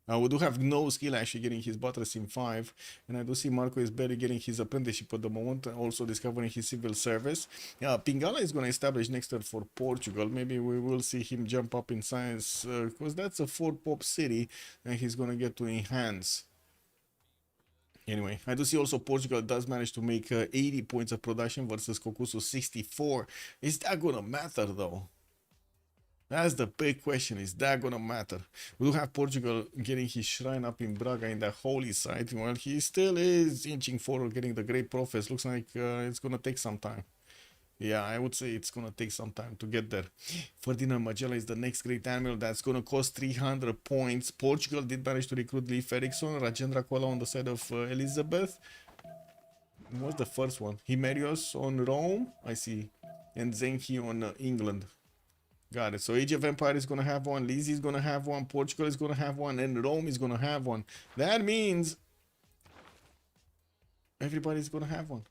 We do have no skill actually getting his buttress in 5, and I do see Marco is barely getting his apprenticeship at the moment, also discovering his civil service. Pingala is going to establish next turn for Portugal. Maybe we will see him jump up in science, because that's a 4 pop city, and he's going to get to enhance. Anyway, I do see also Portugal does manage to make 80 points of production versus Kokusu 64. Is that going to matter though? That's the big question. Is that gonna matter? We do have Portugal getting his shrine up in Braga in the holy site. Well, he still is inching forward, getting the great prophets. Looks like it's gonna take some time. Yeah, I would say it's gonna take some time to get there. Ferdinand Magella is the next great admiral. That's gonna cost 300 points. Portugal did manage to recruit Leif Erikson, Rajendra Kola on the side of Elizabeth. What's the first one? Himerios on Rome, I see, and Zenki on England. Got it. So Age of Empire is going to have one, Lizzie is going to have one, Portugal is going to have one, and Rome is going to have one. That means everybody's going to have one.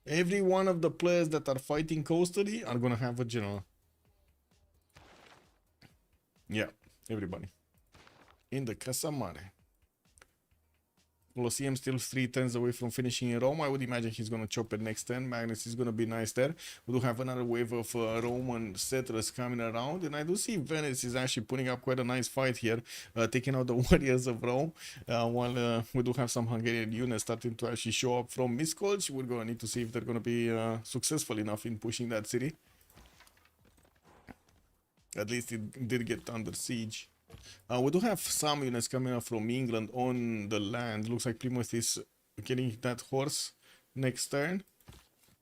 Every one of the players that are fighting coastally are going to have a general. Yeah, everybody. In the Casa Mare. Colosseum still 3 turns away from finishing in Rome. I would imagine he's going to chop it next turn. Magnus is going to be nice there. We do have another wave of Roman settlers coming around. And I do see Venice is actually putting up quite a nice fight here, taking out the warriors of Rome. While we do have some Hungarian units starting to actually show up from Miskolc. We're going to need to see if they're going to be successful enough in pushing that city. At least it did get under siege. We do have some units coming up from England on the land. Looks like Plymouth is getting that horse next turn.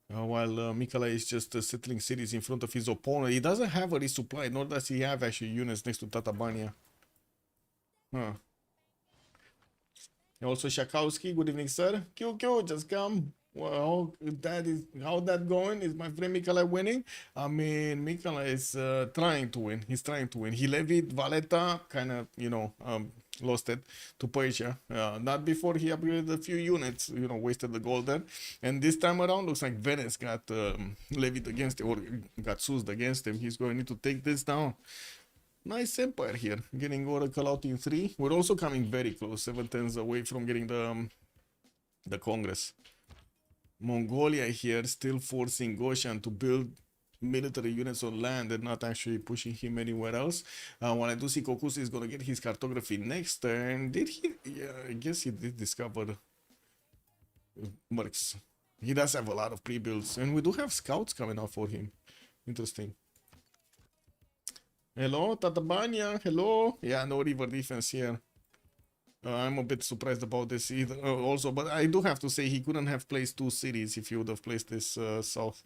While Mikala is just settling cities in front of his opponent. He doesn't have a resupply, nor does he have actually units next to Tatabania. Huh. Also Shakowski, good evening, sir. QQ, just come. Well, how that going? Is my friend Mikala winning? I mean, Mikala is trying to win. He's trying to win. He levied Valletta, kind of, lost it to Persia. Not before he upgraded a few units, wasted the gold there. And this time around, looks like Venice got levied against him, or got seized against him. He's going to need to take this down. Nice empire here, getting Oracle out in 3. We're also coming very close, 7 turns away from getting the Congress. Mongolia here still forcing Goshan to build military units on land and not actually pushing him anywhere else. While I do see Kokusu is going to get his cartography next turn. Did he? Yeah, I guess he did discover Mercs. He does have a lot of pre-builds, and we do have scouts coming out for him. Interesting. Hello, Tatabania. Hello. Yeah, no river defense here. I'm a bit surprised about this either, also, but I do have to say he couldn't have placed 2 cities if he would have placed this south.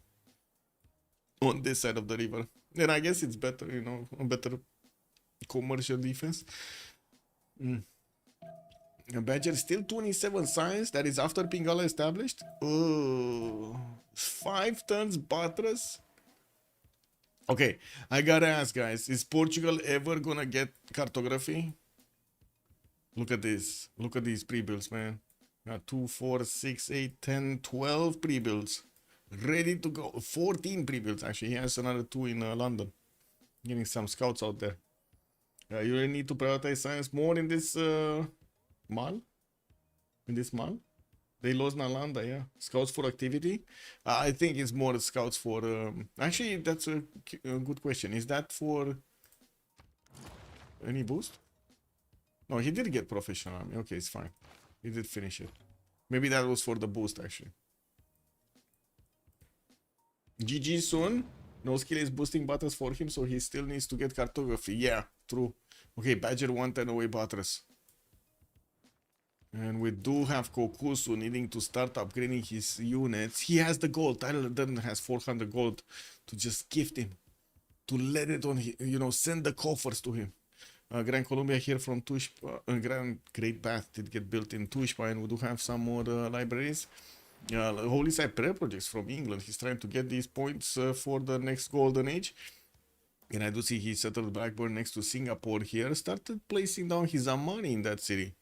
on this side of the river. And I guess it's better, you know, a better commercial defense. Badger still 27 science. That is after Pingala established. Oh, 5 turns Batras. Okay, I gotta ask, guys, is Portugal ever gonna get cartography? Look at this. Look at these pre-builds, man. 2, 4, 6, 8, 10, 12 pre-builds. Ready to go. 14 pre-builds, actually. He has another 2 in London. Getting some scouts out there. You really need to prioritize science more in this mall. In this mall. They lost Nalanda, yeah. Scouts for activity. I think it's more scouts for... actually, that's a good question. Is that for any boost? No, he did get professional army. Okay, it's fine. He did finish it. Maybe that was for the boost, actually. GG soon. No skill is boosting Butters for him, so he still needs to get cartography. Yeah, true. Okay, Badger 110 away Butters. And we do have Kokusu needing to start upgrading his units. He has the gold. Tyler Durden has 400 gold to just gift him. To let it on, you know, send the coffers to him. Grand Columbia here from Tushpa. Grand Great Bath did get built in Tushpa, and we do have some more libraries. Holy Side Prayer Projects from England. He's trying to get these points for the next golden age. And I do see he settled Blackburn next to Singapore here. Started placing down his money in that city.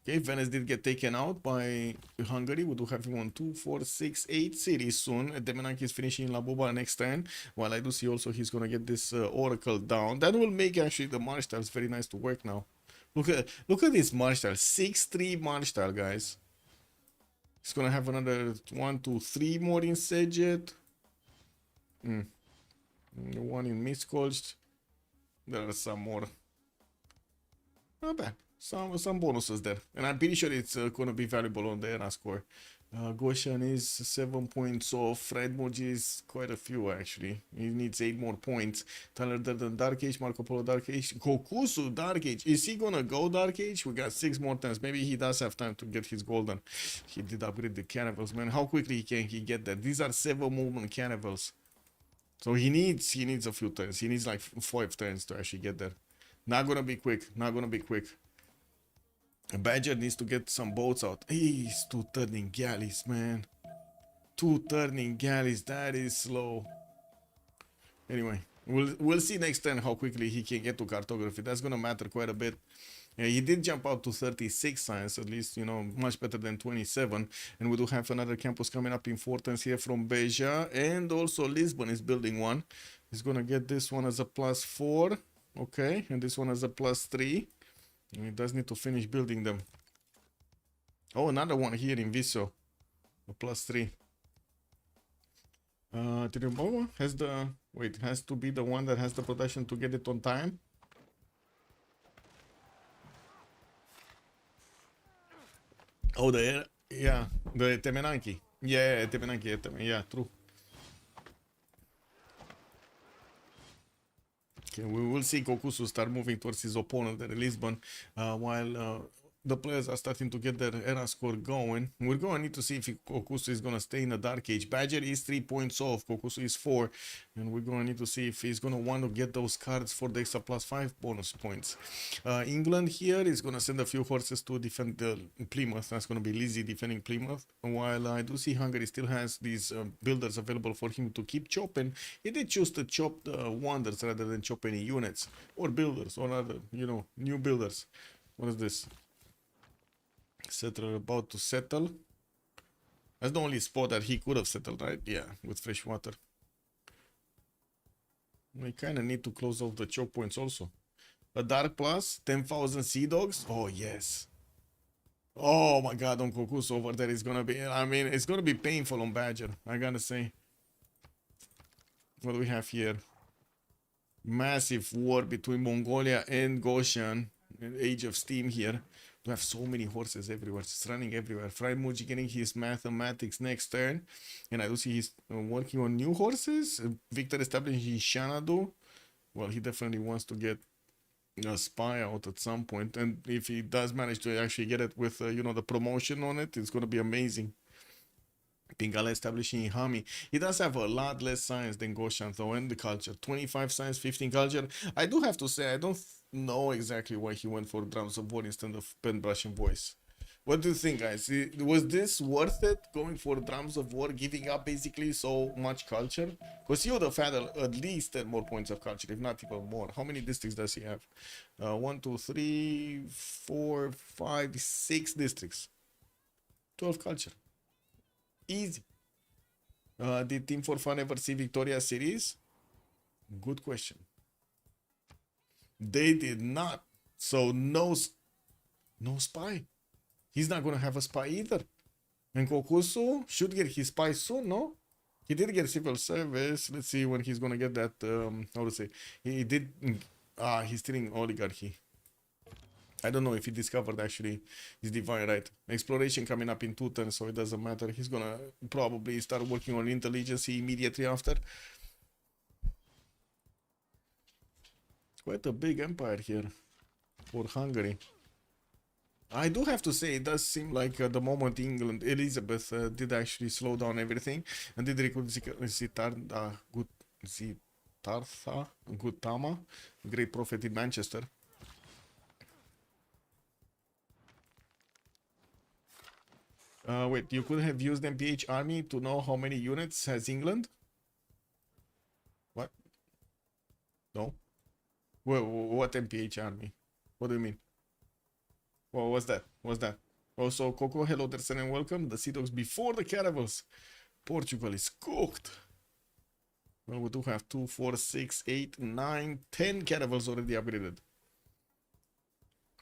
Okay, Venice did get taken out by Hungary. We do have him on 2, 4, 6, 8 cities soon. Demenaki is finishing La Boba next turn. While I do see also he's going to get this Oracle down. That will make actually the March tiles very nice to work now. Look at this March tile. 6-3 March tile, guys. He's going to have another 1, 2, 3 more in Sejet. One in Miskolc. There are some more. Not bad. Some bonuses there, and I'm pretty sure it's gonna be valuable on the ERA score. Goshen is 7 points off. Fred Moji is quite a few actually. He needs 8 more points. Tyler Durden Dark Age, Marco Polo Dark Age, Kokusu Dark Age. Is he gonna go Dark Age? We got 6 more turns. Maybe he does have time to get his golden. He did upgrade the caravels, man. How quickly can he get that? These are 7 movement caravels, so he needs a few turns. He needs like 5 turns to actually get there. Not gonna be quick. Not gonna be quick. Badger needs to get some boats out. He's 2 turning galleys, man. 2 turning galleys. That is slow. Anyway, we'll see next turn how quickly he can get to cartography. That's gonna matter quite a bit. Yeah, he did jump out to 36 science, at least, you know, much better than 27. And we do have another campus coming up in 4 turns here from Beja. And also Lisbon is building one. He's gonna get this one as a +4. Okay, and this one as a +3. And he does need to finish building them. Oh, another one here in Viso. A +3. Tirumboa has the... Wait, has to be the one that has the production to get it on time. Oh, the Temenanki. Yeah, Temenanki. Yeah, true. Okay, we will see Kokusu start moving towards his opponent there in Lisbon, while the players are starting to get their ERA score going. We're going to need to see if Kokusu is going to stay in the Dark Age. Badger is 3 points off, Kokusu is 4, and we're going to need to see if he's going to want to get those cards for the extra +5 bonus points. England here is going to send a few horses to defend Plymouth. That's going to be Lizzie defending Plymouth, while I do see Hungary still has these builders available for him to keep chopping. He did choose to chop the wonders rather than chop any units or builders or other, you know, new builders. What is this? Settler about to settle. That's the only spot that he could have settled, right? Yeah, with fresh water. We kind of need to close off the choke points also. A Dark Plus, 10,000 Sea Dogs. Oh, yes. Oh, my God, on Kokusu over there is going to be... I mean, it's going to be painful on Badger, I gotta say. What do we have here? Massive war between Mongolia and Goshen. Age of Steam here. We have so many horses everywhere. It's running everywhere. Fry Muji getting his mathematics next turn. And I do see he's working on new horses. Victor establishing Shanadu. Well, he definitely wants to get a spy out at some point. And if he does manage to actually get it with, you know, the promotion on it, it's going to be amazing. Pingala establishing in Hami. He does have a lot less science than Goshan though, and the culture. 25 science, 15 culture. I do have to say, I don't know exactly why he went for drums of war instead of pen brush and voice. What do you think, guys? Was this worth it, going for drums of war, giving up basically so much culture? Because he would have had at least 10 more points of culture, if not even more. How many districts does he have? 1, 2, 3, 4, 5, 6 districts. 12 culture. Easy. Did Team for Fun ever see Victoria series? Good question. They did not. So no spy. He's not gonna have a spy either. And Kokusu should get his spy soon, no? He did get civil service. Let's see when he's gonna get that. How to say? He did. He's still in oligarchy. I don't know if he discovered actually his divine right. Exploration coming up in 2 turns, so it doesn't matter. He's gonna probably start working on intelligence immediately after. Quite a big empire here for Hungary. I do have to say, it does seem like the moment England, Elizabeth did actually slow down everything and did recruit Siddhartha Gautama, great prophet in Manchester. Wait, you could have used MPH army to know how many units has England? What? No? What MPH army? What do you mean? What was that? What's that? Also, Coco, hello, Dersen, and welcome. The Sea Dogs before the Caravels. Portugal is cooked. Well, we do have 2, 4, 6, 8, 9, 10 Caravels already upgraded.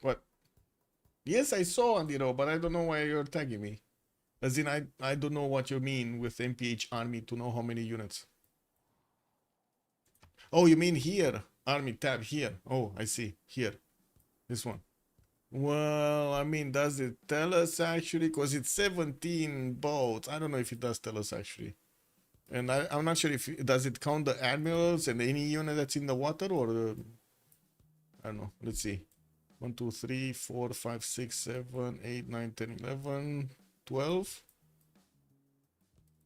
What? Yes, I saw, Andiro, but I don't know why you're tagging me. As in, I don't know what you mean with MPH army to know how many units. Oh, you mean here? Army tab here. Oh, I see. Here. This one. Well, I mean, does it tell us actually? Because it's 17 boats. I don't know if it does tell us actually. And I'm not sure if does it count the admirals and any unit that's in the water or I don't know. Let's see. 1, 2, 3, 4, 5, 6, 7, 8, 9, 10, 11, 12,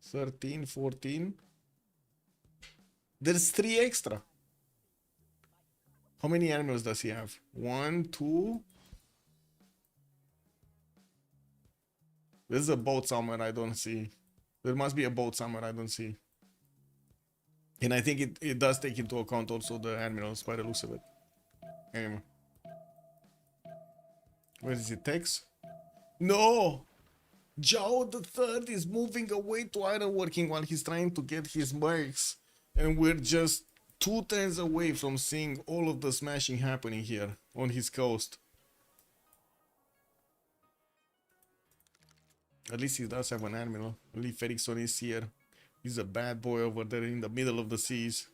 13, 14. There's 3 extra. How many admirals does he have? 1, 2. There's a boat somewhere I don't see. There must be a boat somewhere I don't see. And I think it does take into account also the admirals by the looks of it. Anyway. Where is it? Text? No! Zhao the Third is moving away to ironworking while he's trying to get his mercs. And we're just 2 turns away from seeing all of the smashing happening here on his coast. At least he does have an admiral. Lee Ferrickson is here. He's a bad boy over there in the middle of the seas.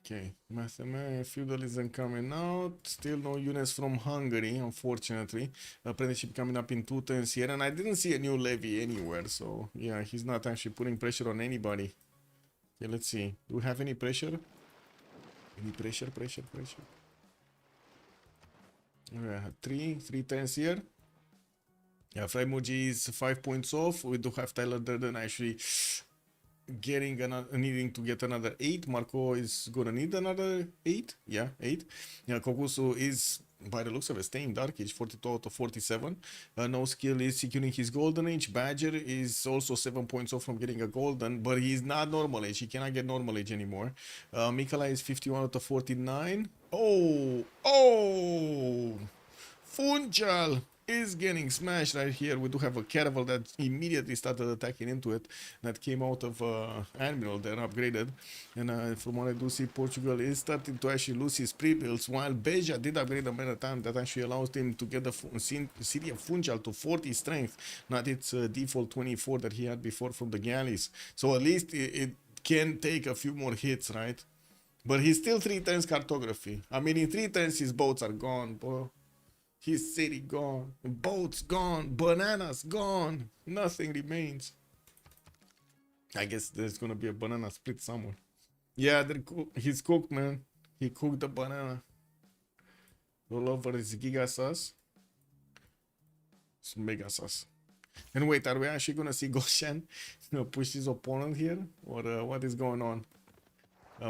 Okay, feudalism coming out. Still no units from Hungary, unfortunately. Apprenticeship coming up in 2 turns here, and I didn't see a new levy anywhere. So yeah, he's not actually putting pressure on anybody. Okay, let's see. Do we have any pressure? Any pressure? Yeah, 3 turns here. Yeah, Freimuji is 5 points off. We do have Tyler Durden actually getting needing to get another 8. Marco is gonna need another 8. Yeah, 8. Yeah, Kokusu is, by the looks of it, staying Dark Age, 42 out of 47. No Skill is securing his Golden Age. Badger is also 7 points off from getting a Golden, but he's not Normal Age. He cannot get Normal Age anymore. Mikolai is 51 out of 49. Oh! Funchal is getting smashed right here. We do have a Caravel that immediately started attacking into it. That came out of Admiral there, upgraded. And from what I do see, Portugal is starting to actually lose his pre-builds, while Beja did upgrade a Maritime that actually allows him to get the city of Funchal to 40 strength, not its default 24 that he had before from the galleys. So at least it can take a few more hits, right? But he's still 3 turns cartography. I mean, in 3 turns his boats are gone, bro. His city gone, boats gone, bananas gone, nothing remains. I guess there's gonna be a banana split somewhere. Yeah, he's cooked, man. He cooked the banana. All over his Giga sauce. It's mega sus. And wait, are we actually gonna see Goshen push his opponent here? Or what is going on?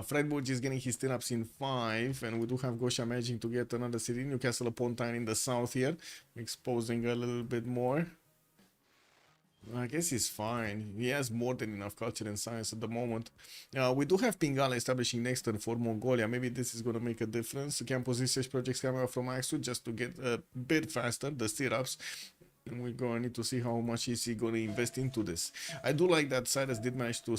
Fred Budge is getting his 10 ups in 5, and we do have Gosha managing to get another city. Newcastle upon Tyne in the south here, exposing a little bit more. I guess he's fine. He has more than enough culture and science at the moment. We do have Pingala establishing next turn for Mongolia. Maybe this is going to make a difference. Campus research projects coming up from Axu just to get a bit faster the stirrups. And we're going to need to see how much is he going to invest into this. I do like that Cyrus did manage to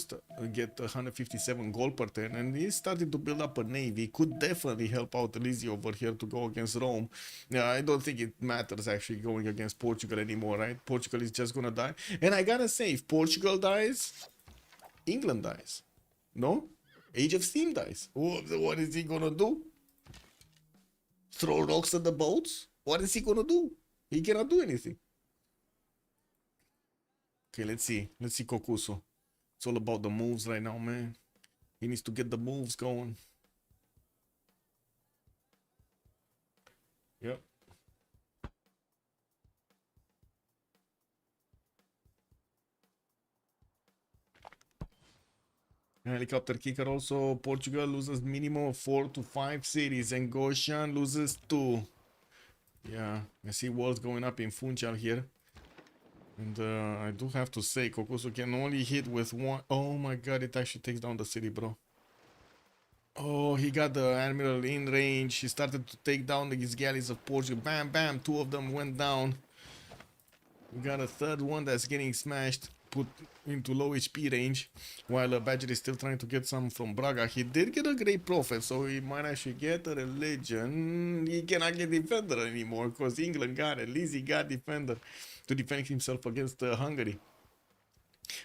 get 157 gold per turn, and he started to build up a navy. Could definitely help out Lizzie over here to go against Rome. Yeah, I don't think it matters actually going against Portugal anymore, right? Portugal is just going to die. And I gotta say, if Portugal dies, England dies. No? Age of Steam dies. What is he going to do? Throw rocks at the boats? What is he going to do? He cannot do anything. Okay, let's see. Let's see Kokuso. It's all about the moves right now, man. He needs to get the moves going. Yep. Helicopter kicker also. Portugal loses minimum of 4 to 5 cities, and Goshen loses 2. Yeah, I see walls going up in Funchal here. And I do have to say, Kokuso can only hit with 1. Oh my god, it actually takes down the city, bro. Oh, he got the Admiral in range. He started to take down his galleys of Portugal. Bam, bam, 2 of them went down. We got a third one that's getting smashed, put into low HP range, while Badger is still trying to get some from Braga. He did get a great prophet, so he might actually get a religion. He cannot get defender anymore because England got it. Lizzie got defender to defend himself against Hungary.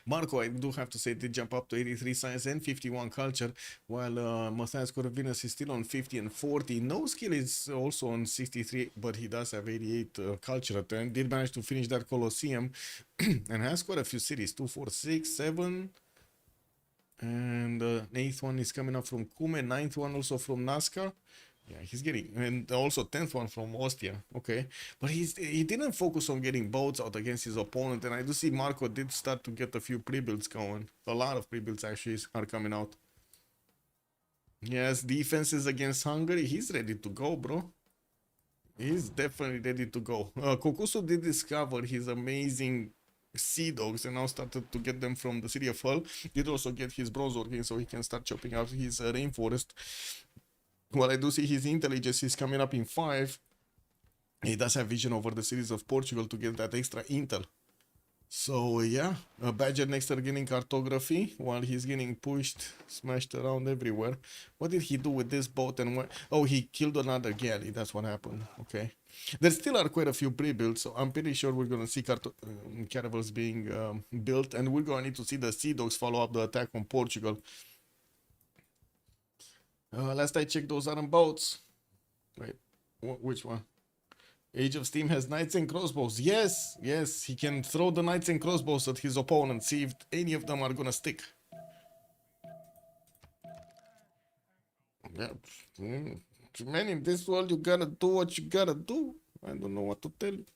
Marco, I do have to say, did jump up to 83 science and 51 culture, while Matthias Corvinus is still on 50 and 40. No skill is also on 63, but he does have 88 culture at turn. Did manage to finish that Colosseum and has quite a few cities, 2, 4, 6, 7. And 8th one is coming up from Kume, 9th one also from Nazca. Yeah, he's getting, and also 10th one from Ostia. Okay, but he didn't focus on getting boats out against his opponent, and I do see Marco did start to get a few pre-builds going. A lot of pre-builds actually are coming out. Yes, defenses against Hungary. He's ready to go, bro. He's definitely ready to go. Kokuso did discover his amazing sea dogs and now started to get them from the city of Hull. Did also get his bronze working so he can start chopping out his rainforest. Well, I do see his intelligence is coming up in 5. He does have vision over the cities of Portugal to get that extra intel. So, yeah. Badger next are getting cartography while he's getting pushed, smashed around everywhere. What did he do with this boat and what? Oh, he killed another galley. That's what happened. Okay. There still are quite a few pre-builds, so I'm pretty sure we're going to see caravels being built, and we're going to need to see the Sea Dogs follow up the attack on Portugal. Last I checked, those aren't boats. Wait, which one? Age of Steam has knights and crossbows. Yes, yes, he can throw the knights and crossbows at his opponent, see if any of them are gonna stick. Yeah, man, in this world you gotta do what you gotta do. I don't know what to tell you.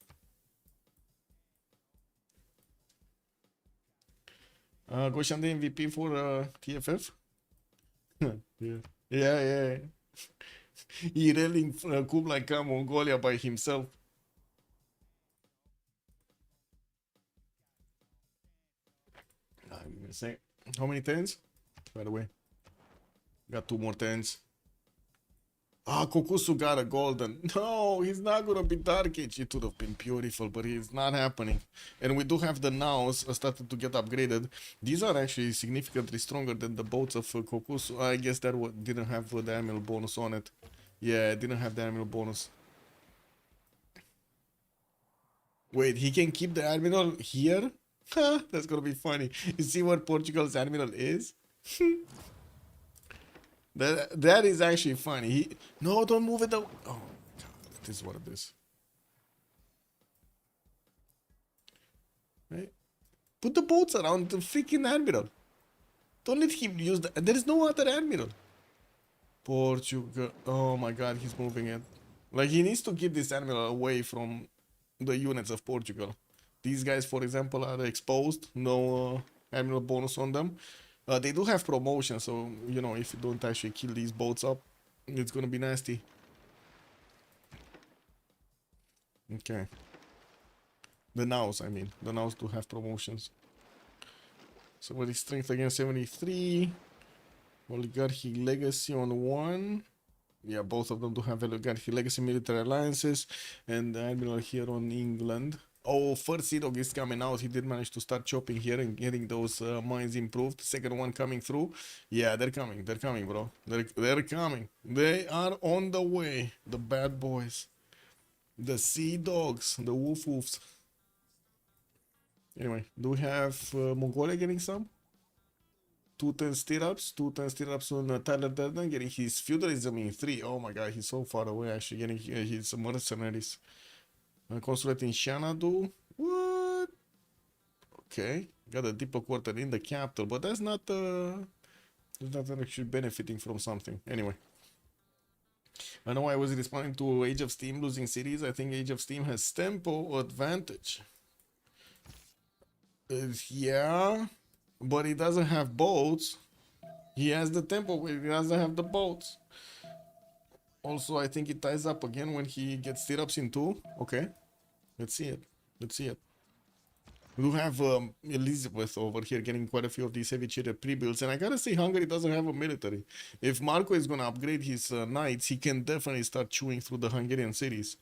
Goshan the MVP for TFF. Yeah. Yeah. He railing Kublai Khan Mongolia by himself. I'm gonna say, how many tens? By the way, got 2 more tens. Kokusu got a golden. No, he's not gonna be Dark Age. It would have been beautiful, but it's not happening. And we do have the nows started to get upgraded. These are actually significantly stronger than the boats of Kokusu. I guess that didn't have the admiral bonus on it. Yeah, it didn't have the admiral bonus. Wait, he can keep the admiral here? That's gonna be funny. You see what Portugal's admiral is? That is actually funny. No, don't move it out. Oh, God, this is what it is. Right? Put the boats around the freaking admiral. Don't let him use the. There is no other admiral. Portugal. Oh my God, he's moving it. Like he needs to keep this admiral away from the units of Portugal. These guys, for example, are exposed, no admiral bonus on them. They do have promotion, so you know, if you don't actually kill these boats up, it's gonna be nasty. Okay. The nows, I mean, the nows do have promotions. So what is strength against 73? Oligarchy legacy on 1. Yeah, both of them do have oligarchy legacy military alliances, and the admiral here on England. Oh, first Sea Dog is coming out. He did manage to start chopping here and getting those mines improved. Second one coming through. Yeah, they're coming. They're coming, bro. They're coming. They are on the way. The bad boys. The Sea Dogs. The Woof Woofs. Anyway, do we have Mongolia getting some? 210 stirrups. 210 stirrups on Tyler Durden getting his feudalism in 3. Oh my god, he's so far away actually getting his mercenaries. Consulate in Xanadu. What? Okay, got a deeper quarter in the capital, but that's not actually benefiting from something. Anyway, I know I was responding to Age of Steam losing cities. I think Age of Steam has tempo advantage. Yeah, but he doesn't have boats. He has the tempo, but he doesn't have the boats. Also, I think it ties up again when he gets stirrups in 2. Okay, let's see it. Let's see it. We do have Elizabeth over here getting quite a few of these heavy cheated pre-builds, and I gotta say Hungary doesn't have a military. If Marco is gonna upgrade his knights, he can definitely start chewing through the Hungarian cities.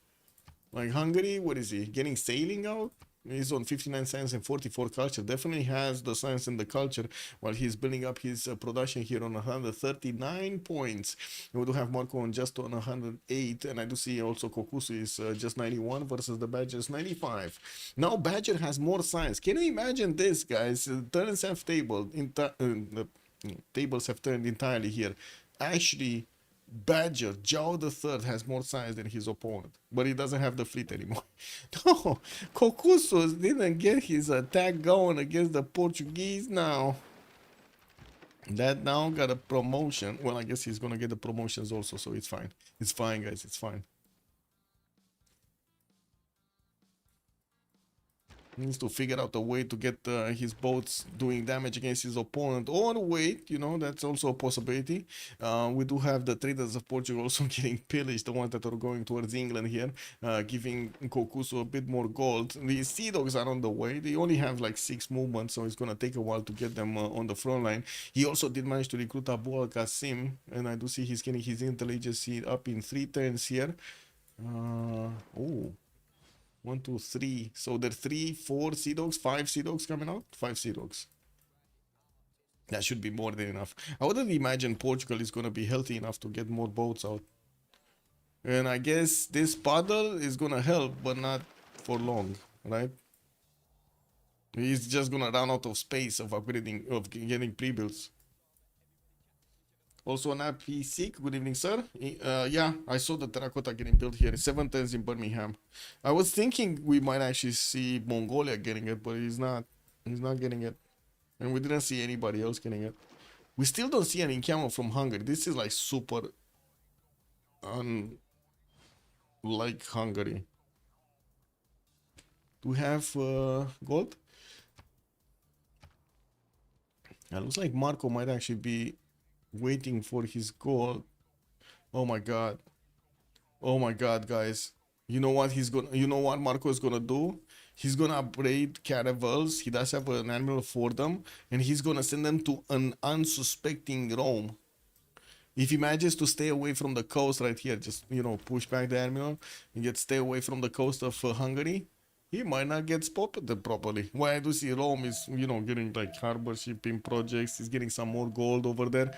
Like Hungary, what is he? Getting sailing out? He's on 59 science and 44 culture. Definitely has the science and the culture while he's building up his production here on 139 points. We do have Marco on just on 108, and I do see also Kokusu is just 91 versus the Badger's 95. Now Badger has more science. Can you imagine this, guys? Turns have tabled. Tables have turned entirely here. Actually, Badger, Zhao the Third has more science than his opponent, but he doesn't have the fleet anymore. No, Kokusus didn't get his attack going against the Portuguese now. That now got a promotion. Well, I guess he's gonna get the promotions also, so it's fine. It's fine, guys, it's fine. He needs to figure out a way to get his boats doing damage against his opponent, or wait, you know, that's also a possibility. We do have the traders of Portugal also getting pillaged, the ones that are going towards England here, giving Kokusu a bit more gold. The Sea Dogs are on the way. They only have like 6 movements, so it's gonna take a while to get them on the front line. He also did manage to recruit Abu al-Qasim, and I do see he's getting his intelligence up in 3 turns here. Oh. 1, 2, 3. So there are 3, 4 Sea Dogs, 5 Sea Dogs coming out. 5 Sea Dogs. That should be more than enough. I wouldn't imagine Portugal is gonna be healthy enough to get more boats out. And I guess this paddle is gonna help, but not for long, right? He's just gonna run out of space of upgrading, of getting pre-builds. Also an AP6, good evening, sir. Yeah, I saw the terracotta getting built here. 7 tons in Birmingham. I was thinking we might actually see Mongolia getting it, but he's not. He's not getting it. And we didn't see anybody else getting it. We still don't see an encampment from Hungary. This is like super unlike Hungary. Do we have gold? It looks like Marco might actually be waiting for his gold. Oh my god. Oh my god, guys. You know what Marco is gonna do? He's gonna upgrade caravels. He does have an admiral for them, and he's gonna send them to an unsuspecting Rome. If he manages to stay away from the coast right here, just, you know, push back the admiral and stay away from the coast of Hungary, he might not get spotted properly. Why I do see Rome is, you know, getting like harbor shipping projects. He's getting some more gold over there.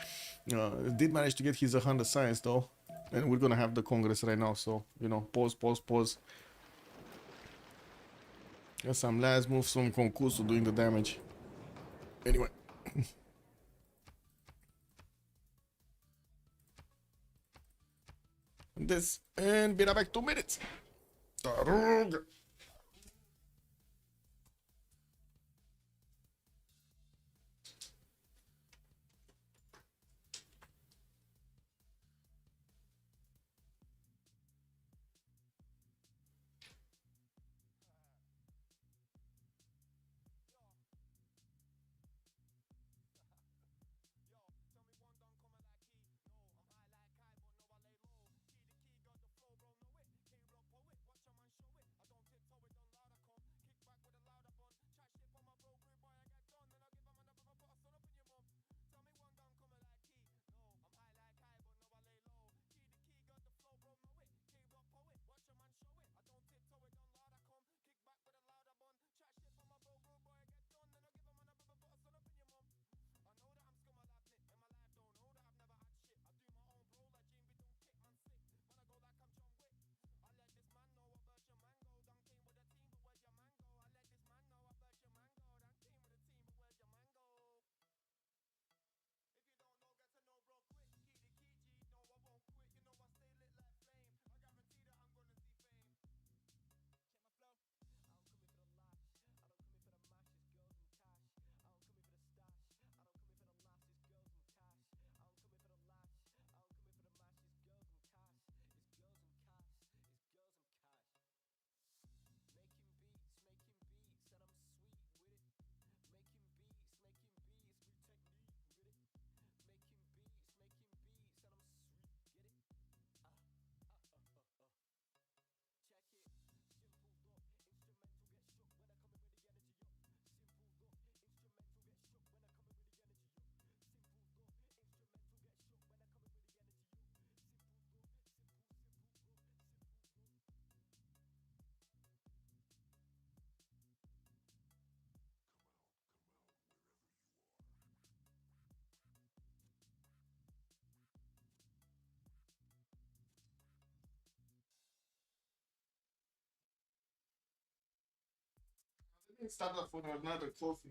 Did manage to get his 100 science though. And we're gonna have the Congress right now, so, you know, pause. Got some last moves from Konkusu doing the damage. Anyway. This, and be right back 2 minutes. Taruga. Start off for another coffee.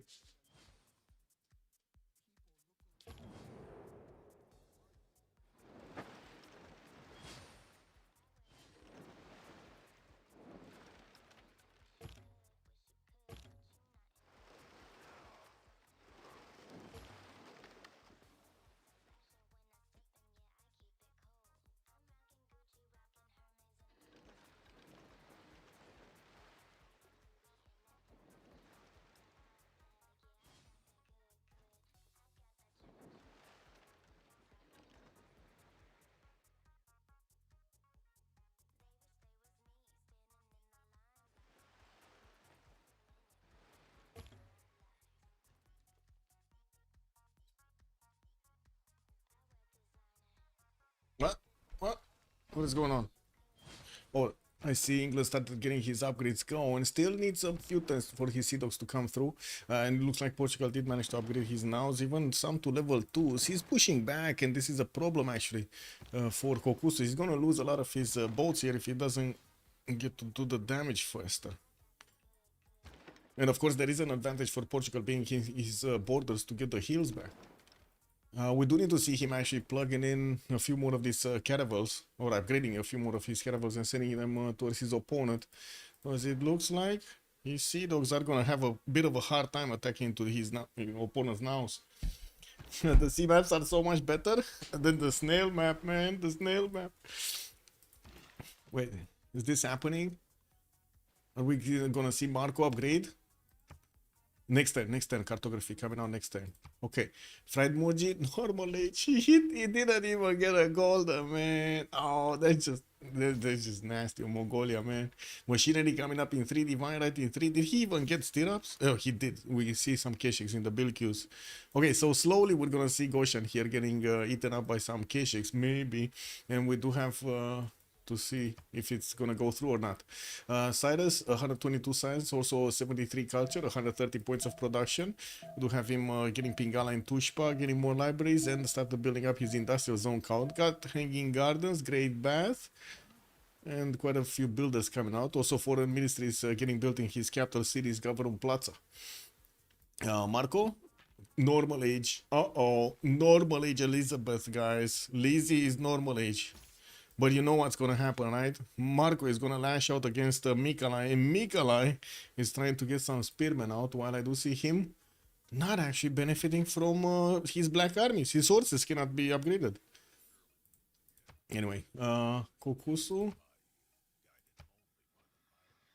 What? What? What is going on? Oh, I see England started getting his upgrades going. Still needs a few turns for his Sea Dogs to come through. And it looks like Portugal did manage to upgrade his nows, even some to level 2s. He's pushing back, and this is a problem actually for Kokusu. He's gonna lose a lot of his boats here if he doesn't get to do the damage faster. And of course, there is an advantage for Portugal being his borders to get the heals back. We do need to see him actually plugging in a few more of these caravels, or upgrading a few more of his caravels and sending them towards his opponent. Because it looks like his Sea Dogs are going to have a bit of a hard time attacking into his opponent's nows. The sea maps are so much better than the snail map, man. The snail map. Wait, is this happening? Are we going to see Marco upgrade? Next turn, cartography coming out next turn. Okay, Fried Moji, normal age. He didn't even get a golden, man. Oh, that's just nasty. Mongolia, man. Machinery coming up in 3, Divine Right in 3. Did he even get stirrups? Oh, he did. We see some Keshiks in the build queues. Okay, so slowly we're gonna see Goshen here getting eaten up by some Keshiks, maybe. And we do have to see if it's gonna go through or not. Cyrus, 122 science, also 73 culture, 130 points of production. We do have him getting Pingala and Tushpa, getting more libraries, and started building up his industrial zone count. Got Hanging Gardens, Great Bath, and quite a few builders coming out. Also foreign ministries getting built in his capital cities, Government Plaza. Marco, normal age. Normal age Elizabeth, guys. Lizzie is normal age. But you know what's going to happen, right? Marco is going to lash out against Mikolai, and Mikolai is trying to get some spearmen out, while I do see him not actually benefiting from his black armies. His horses cannot be upgraded. Anyway, Kokusu.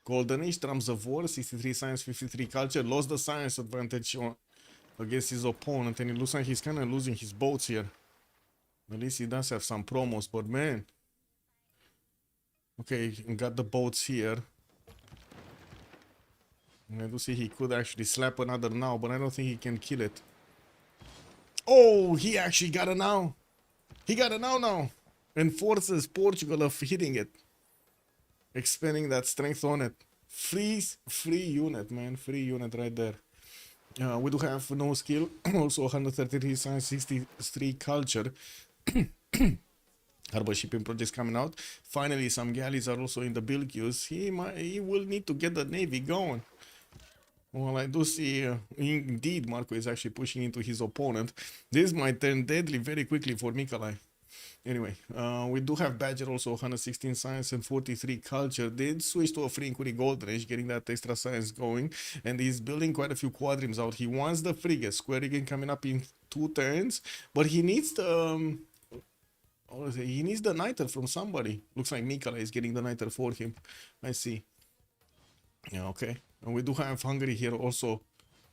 Golden Age, Drums of War, 63 science, 53 culture. Lost the science advantage against his opponent, and it looks like he's kind of losing his boats here. At least he does have some promos, but man. Okay, got the boats here. And I do see he could actually slap another now, but I don't think he can kill it. Oh, he actually got a now. He got a now. And forces Portugal of hitting it. Expanding that strength on it. Free unit, man. Free unit right there. We do have no skill. Also 133 science, 63 culture. Harbor shipping projects coming out. Finally, some galleys are also in the build queues. He will need to get the navy going. Well, I do see, indeed, Marco is actually pushing into his opponent. This might turn deadly very quickly for Mikolai. Anyway, we do have Badger also 116 science and 43 culture. Did switch to a free inquiry golden age, getting that extra science going. And he's building quite a few quadrims out. He wants the frigate. Square again coming up in 2 turns. But he needs the... he needs the niter from somebody. Looks like Mikolai is getting the niter for him. I see. Yeah, okay. And we do have Hungary here also.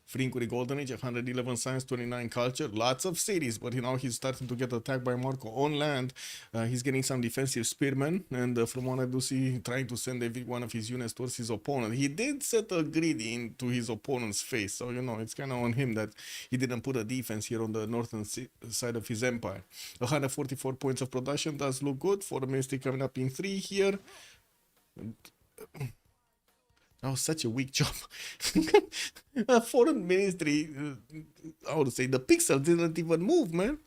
Free inquiry golden age, 111 science, 29 culture. Lots of cities, but now he's starting to get attacked by Marco on land. He's getting some defensive spearmen, and from what I do see, trying to send every one of his units towards his opponent. He did set a grid into his opponent's face, so you know it's kind of on him that he didn't put a defense here on the northern side of his empire. 144 points of production does look good for the ministry coming up in 3 here. That was such a weak job. A foreign ministry, I would say the pixel didn't even move, man.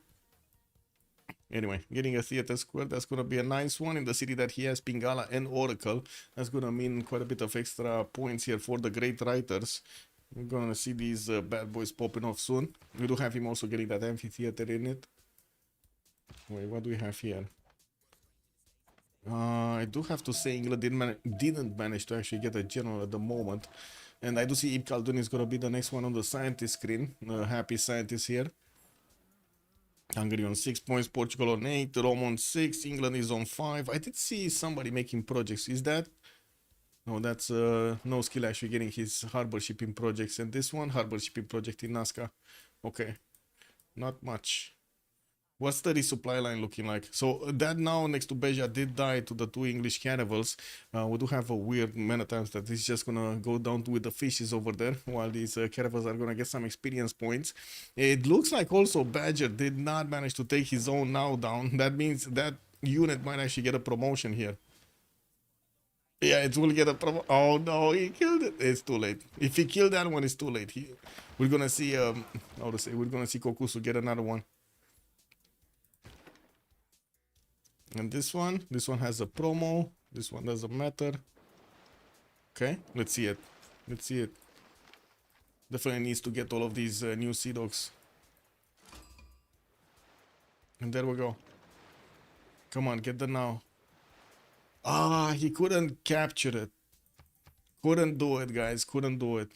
Anyway, getting a theater square, that's gonna be a nice one in the city that he has Pingala and Oracle. That's gonna mean quite a bit of extra points here for the great writers. We're gonna see these bad boys popping off soon. We do have him also getting that amphitheater in it. Wait, what do we have here? I do have to say England didn't manage to actually get a general at the moment. And I do see Ib Khaldun is gonna be the next one on the scientist screen. Happy scientist here. Hungary on 6 points, Portugal on 8, Rome on 6, England is on 5. I did see somebody making projects. Is that? No, that's no skill actually getting his harbor shipping projects. And this one, harbor shipping project in Nazca. Okay, not much. What's the resupply line looking like? So that now next to Beja did die to the 2 English caravels. We do have a weird many times that it's just gonna go down with the fishes over there while these caravels are gonna get some experience points. It looks like also Badger did not manage to take his own now down. That means that unit might actually get a promotion here. Yeah, it will get a promotion. Oh no, he killed it. It's too late. If he killed that one, it's too late. We're gonna see how to say, we're gonna see Kokusu get another one. And this one has a promo. This one doesn't matter. Okay, let's see it. Let's see it. Definitely needs to get all of these new Sea Dogs. And there we go. Come on, get them now. Ah, he couldn't capture it. Couldn't do it, guys. Couldn't do it.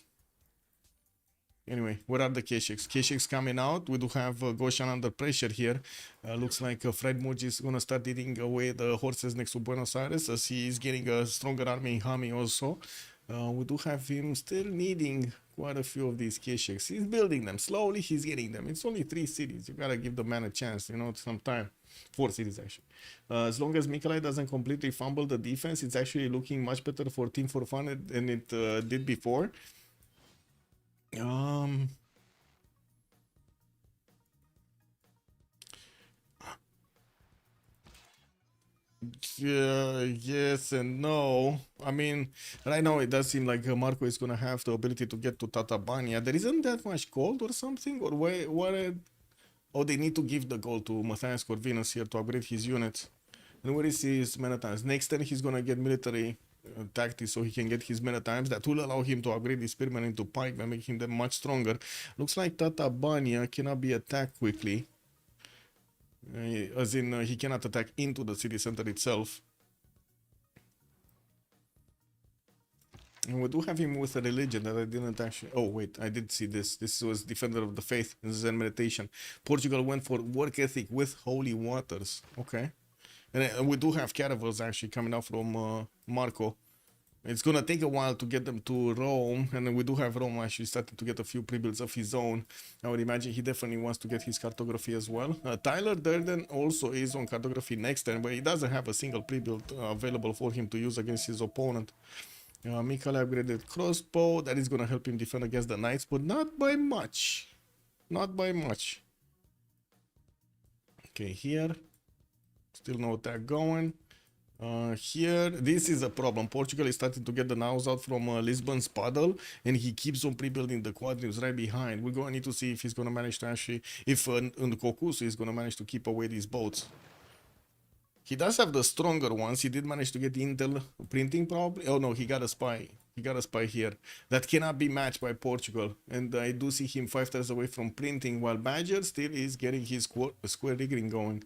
Anyway, where are the K6? K6 coming out. We do have Goshan under pressure here. Looks like Fred Muji is going to start eating away the horses next to Buenos Aires as he is getting a stronger army in Hami also. We do have him still needing quite a few of these K6. He's building them. Slowly he's getting them. It's only 3 cities. You got to give the man a chance, you know, some time. 4 cities actually. As long as Mikolai doesn't completely fumble the defense, it's actually looking much better for Team for Fun than it did before. Yes and no. I mean, right now it does seem like Marco is gonna have the ability to get to Tatabania. There isn't that much gold or something, or oh, they need to give the gold to Matthias Corvinus here to upgrade his units. And where is his many times? Next turn he's gonna get military tactics so he can get his many times. That will allow him to upgrade his spearmen into pike by making them much stronger. Looks like Tatabania cannot be attacked quickly. As in, he cannot attack into the city center itself. And we do have him with a religion that I didn't actually... Oh, wait, I did see this. This was Defender of the Faith in Zen meditation. Portugal went for work ethic with holy waters. Okay. And we do have caravels actually coming out from Marco. It's gonna take a while to get them to Rome, and then we do have Rome actually starting to get a few pre-builds of his own. I would imagine he definitely wants to get his cartography as well. Tyler Durden also is on cartography next turn, but he doesn't have a single pre-build available for him to use against his opponent. Mikhail upgraded crossbow, that is gonna help him defend against the knights, but not by much. Not by much. Okay, here. Still no attack going. Here, this is a problem. Portugal is starting to get the nows out from Lisbon's paddle, and he keeps on pre-building the quadrilles right behind. We're going to need to see if he's going to manage to actually, if Kokusu is going to manage to keep away these boats. He does have the stronger ones. He did manage to get Intel printing probably. Oh no, he got a spy. He got a spy here. That cannot be matched by Portugal. And I do see him 5 tiles away from printing, while Badger still is getting his square rigging going.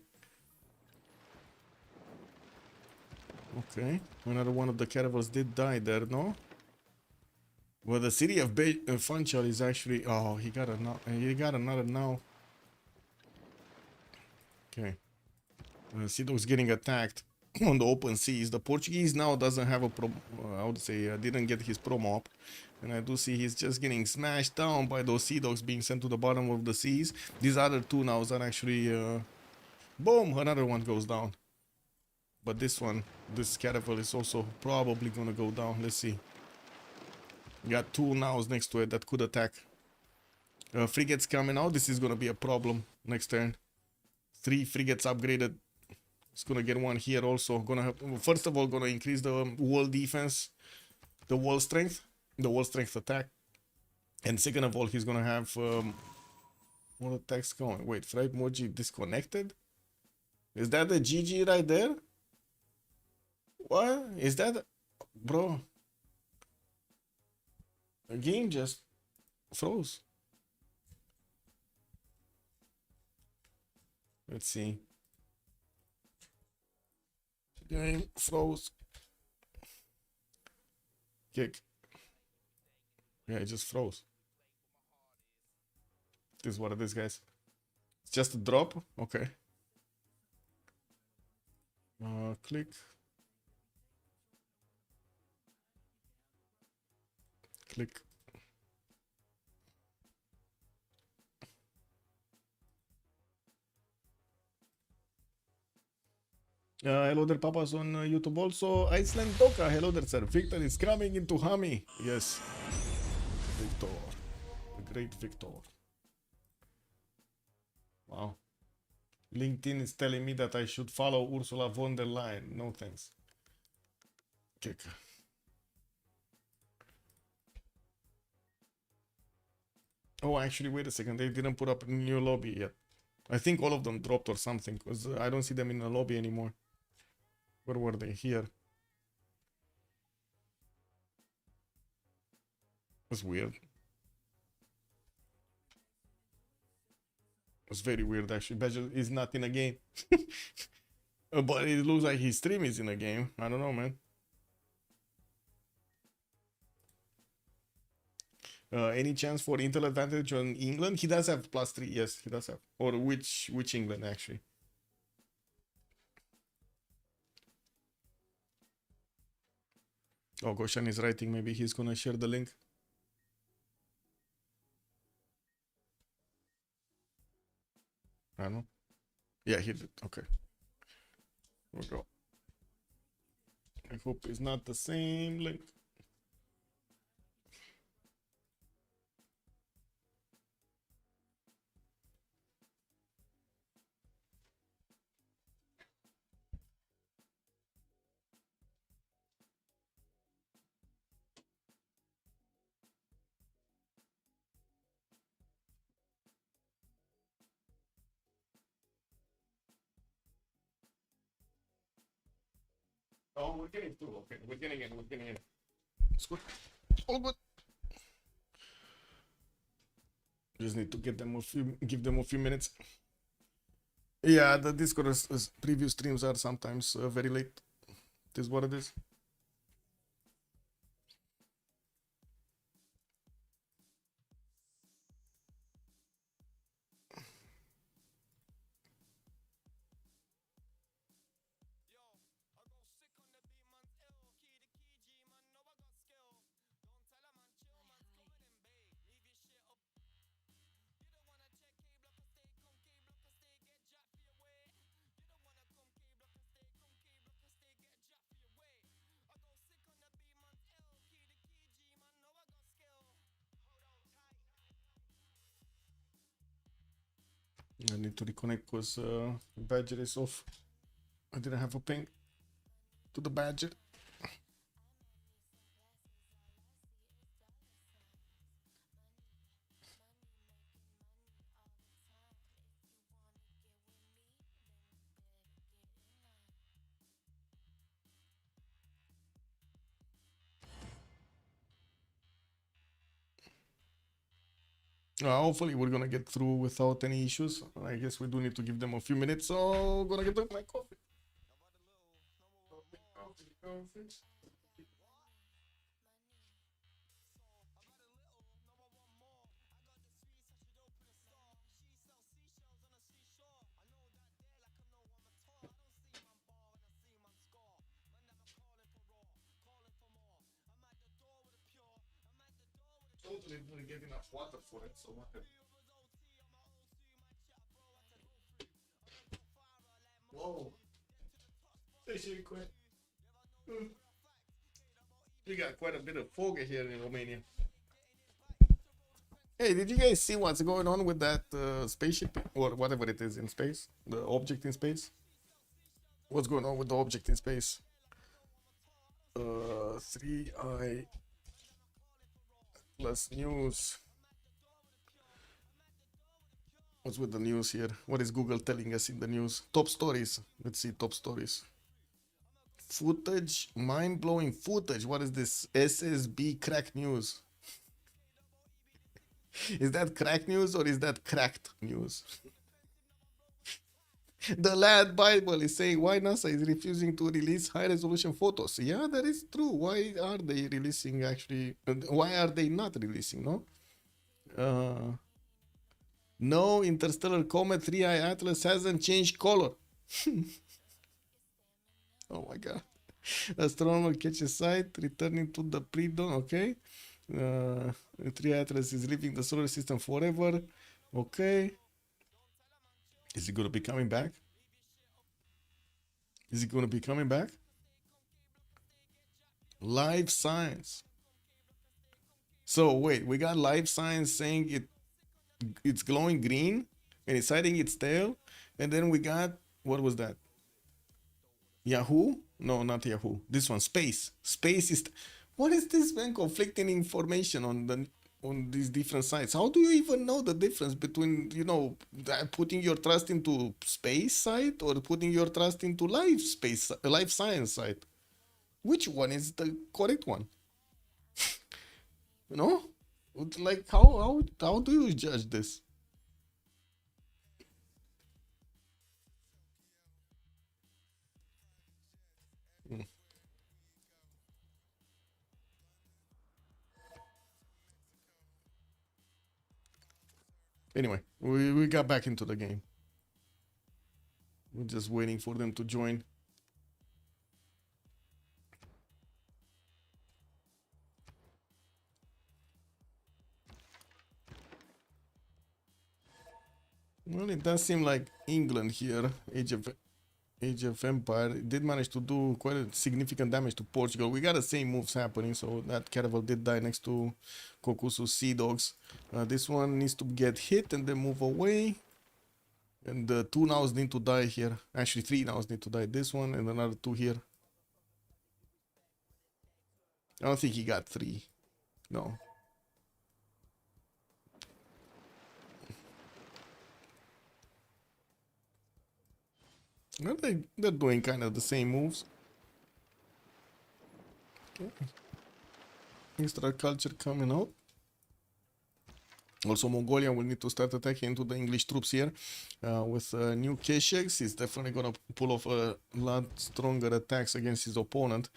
Okay, another one of the caravels did die there, no? Well, the city of Funchal is actually... Oh, he got another now. Okay. Sidok's getting attacked on the open seas. The Portuguese now doesn't have a I would say didn't get his promo up. And I do see he's just getting smashed down by those sea dogs being sent to the bottom of the seas. These other 2 nows are actually... boom! Another one goes down. But this one, this caravel is also probably gonna go down. Let's see. We got 2 nows next to it that could attack. Frigates coming out. This is gonna be a problem next turn. 3 frigates upgraded. It's gonna get 1 here also. Gonna have, first of all, gonna increase the wall defense, the wall strength attack. And second of all, he's gonna have what attacks going. Wait, Fred Moji disconnected. Is that the GG right there? What? Is that... Bro. The game just froze. Let's see. The game froze. Kick. Yeah, it just froze. This is what it is, guys. It's just a drop. Okay. Click. Click. Hello there, Papas on YouTube also. Iceland Doka. Hello there, sir. Victor is coming into Hami. Yes. Victor. The great Victor. Wow. LinkedIn is telling me that I should follow Ursula von der Leyen. No thanks. Kick. Oh, actually, wait a second. They didn't put up a new lobby yet. I think all of them dropped or something, because I don't see them in the lobby anymore. Where were they? Here. That's weird. It's very weird, actually. Badger is not in a game. But it looks like his stream is in a game. I don't know, man. Any chance for Intel advantage on England? He does have +3. Yes, he does have. Or which England, actually? Oh, Goshan is writing. Maybe he's gonna share the link. I don't know. Yeah, he did. Okay. Here we go. I hope it's not the same link. Oh, we're getting through. Okay, we're getting in. We're getting in. It's good. All good. Just need to get them give them a few minutes. Yeah, the Discord preview streams are sometimes very late. This is what it is. I need to reconnect because Badger is off. I didn't have a ping to the Badger. Hopefully we're gonna get through without any issues. I guess we do need to give them a few minutes, so gonna get my coffee. Totally didn't get enough water for it, so what the... Whoa. You got quite a bit of fog here in Romania. Hey, did you guys see what's going on with that spaceship or whatever it is in space? The object in space? What's going on with the object in space? 3i plus news. What's with the news here? What is Google telling us in the news? Top stories. Let's see top stories. Footage, mind-blowing footage. What is this? SSB crack news. Is that crack news or is that cracked news? The Lad Bible is saying why NASA is refusing to release high-resolution photos. Yeah, that is true. Why are they releasing actually? Why are they not releasing, no? No, interstellar comet 3i Atlas hasn't changed color. Oh my god. Astronomer catches sight, returning to the pre-dawn. Okay. 3i Atlas is leaving the solar system forever. Okay. Is it going to be coming back? Is it going to be coming back? Life science. So wait, we got life science saying it's glowing green and it's hiding its tail, and then we got, what was that? Yahoo? No, not Yahoo. This one, Space. Space is. What is this, man? Conflicting information on these different sites. How do you even know the difference between, you know, putting your trust into space site or putting your trust into life science site? Which one is the correct one? You know, like how do you judge this? Anyway, we got back into the game. We're just waiting for them to join. Well, it does seem like England here, Age of Empire, did manage to do quite a significant damage to Portugal. We got the same moves happening, so that caravel did die next to Kokusu's Sea Dogs. This one needs to get hit and then move away. And the 2 nows need to die here. Actually, 3 nows need to die. This one and another 2 here. I don't think he got 3. No. Well, they're doing kind of the same moves. Okay. Extra culture coming out. Also, Mongolia will need to start attacking into the English troops here. With new Keshex, he's definitely going to pull off a lot stronger attacks against his opponent.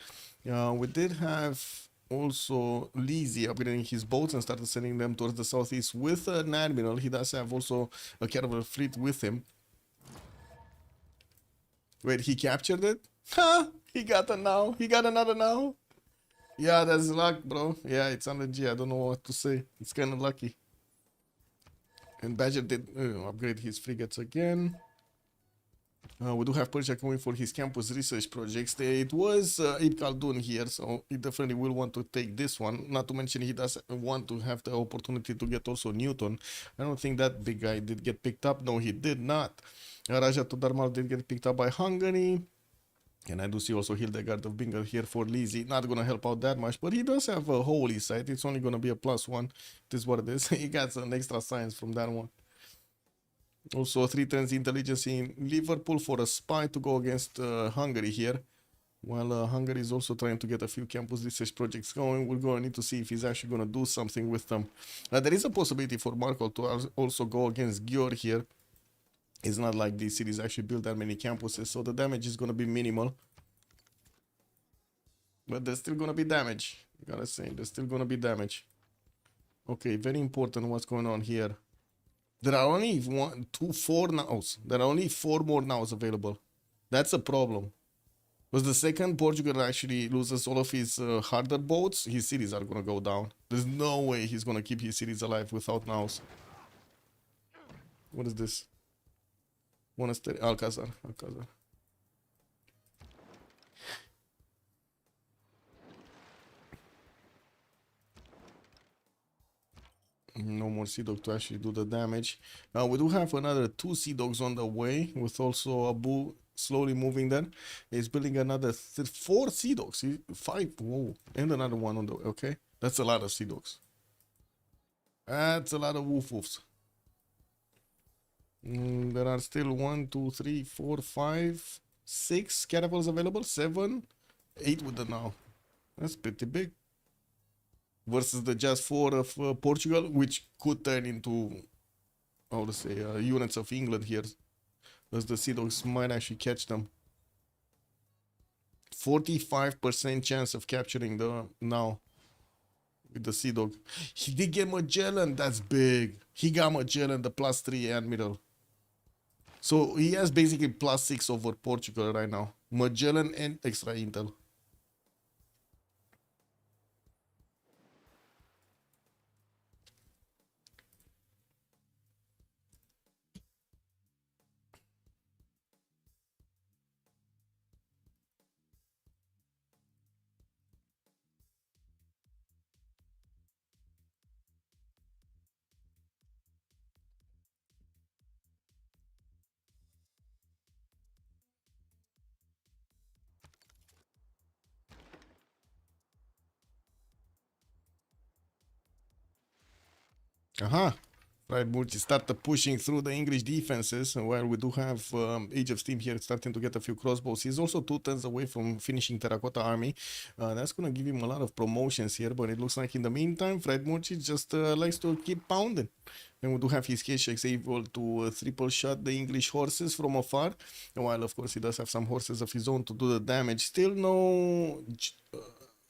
We did have also Lizzie upgrading his boats and started sending them towards the southeast with an admiral. He does have also a caravel fleet with him. Wait, he captured it? Ha! He got a now. He got another now. Yeah, that's luck, bro. Yeah, it's on the G. I don't know what to say. It's kind of lucky. And Badger did upgrade his frigates again. We do have Persia coming for his campus research projects. It was Ibn Khaldun here, so he definitely will want to take this one. Not to mention he does want to have the opportunity to get also Newton. I don't think that big guy did get picked up. No, he did not. Raja Todarmal did get picked up by Hungary. And I do see also Hildegard of Bengal here for Lizzie. Not going to help out that much, but he does have a holy site. It's only going to be a +1. This is what it is. He got some extra science from that one. Also, 3 turns intelligence in Liverpool for a spy to go against Hungary here. While Hungary is also trying to get a few campus research projects going, we're going to need to see if he's actually going to do something with them. There is a possibility for Markle to also go against Győr here. It's not like these cities actually build that many campuses, so the damage is going to be minimal. But there's still going to be damage. I gotta say, there's still going to be damage. Okay, very important what's going on here. There are only 1, 2, 4 nows. There are only 4 more nows available. That's a problem. Because the second Portugal actually loses all of his harder boats, his cities are going to go down. There's no way he's going to keep his cities alive without nows. What is this? Monastery, Alcazar. No more Sea Dog to actually do the damage. Now we do have another 2 Sea Dogs on the way, with also Abu slowly moving there. He's building another 4 Sea Dogs. 5, whoa, and another one on the way. Okay, that's a lot of Sea Dogs. That's a lot of woof woofs. There are still 1, 2, 3, 4, 5, 6 catapults available. 7, 8 with the now. That's pretty big. Versus the just 4 of Portugal, which could turn into, how to say, units of England here. As the Sea Dogs might actually catch them. 45% chance of capturing the now with the Sea Dog. He did get Magellan. That's big. He got Magellan, the +3 Admiral. So he has basically +6 over Portugal right now. Magellan and extra intel. Aha. Right, Murti started pushing through the English defenses, and while we do have Age of Steam here starting to get a few crossbows, he's also 2 turns away from finishing Terracotta Army. That's going to give him a lot of promotions here, but it looks like in the meantime, Fred Murci just likes to keep pounding. And we do have his K-Shakes able to triple shot the English horses from afar, and while of course he does have some horses of his own to do the damage, still no...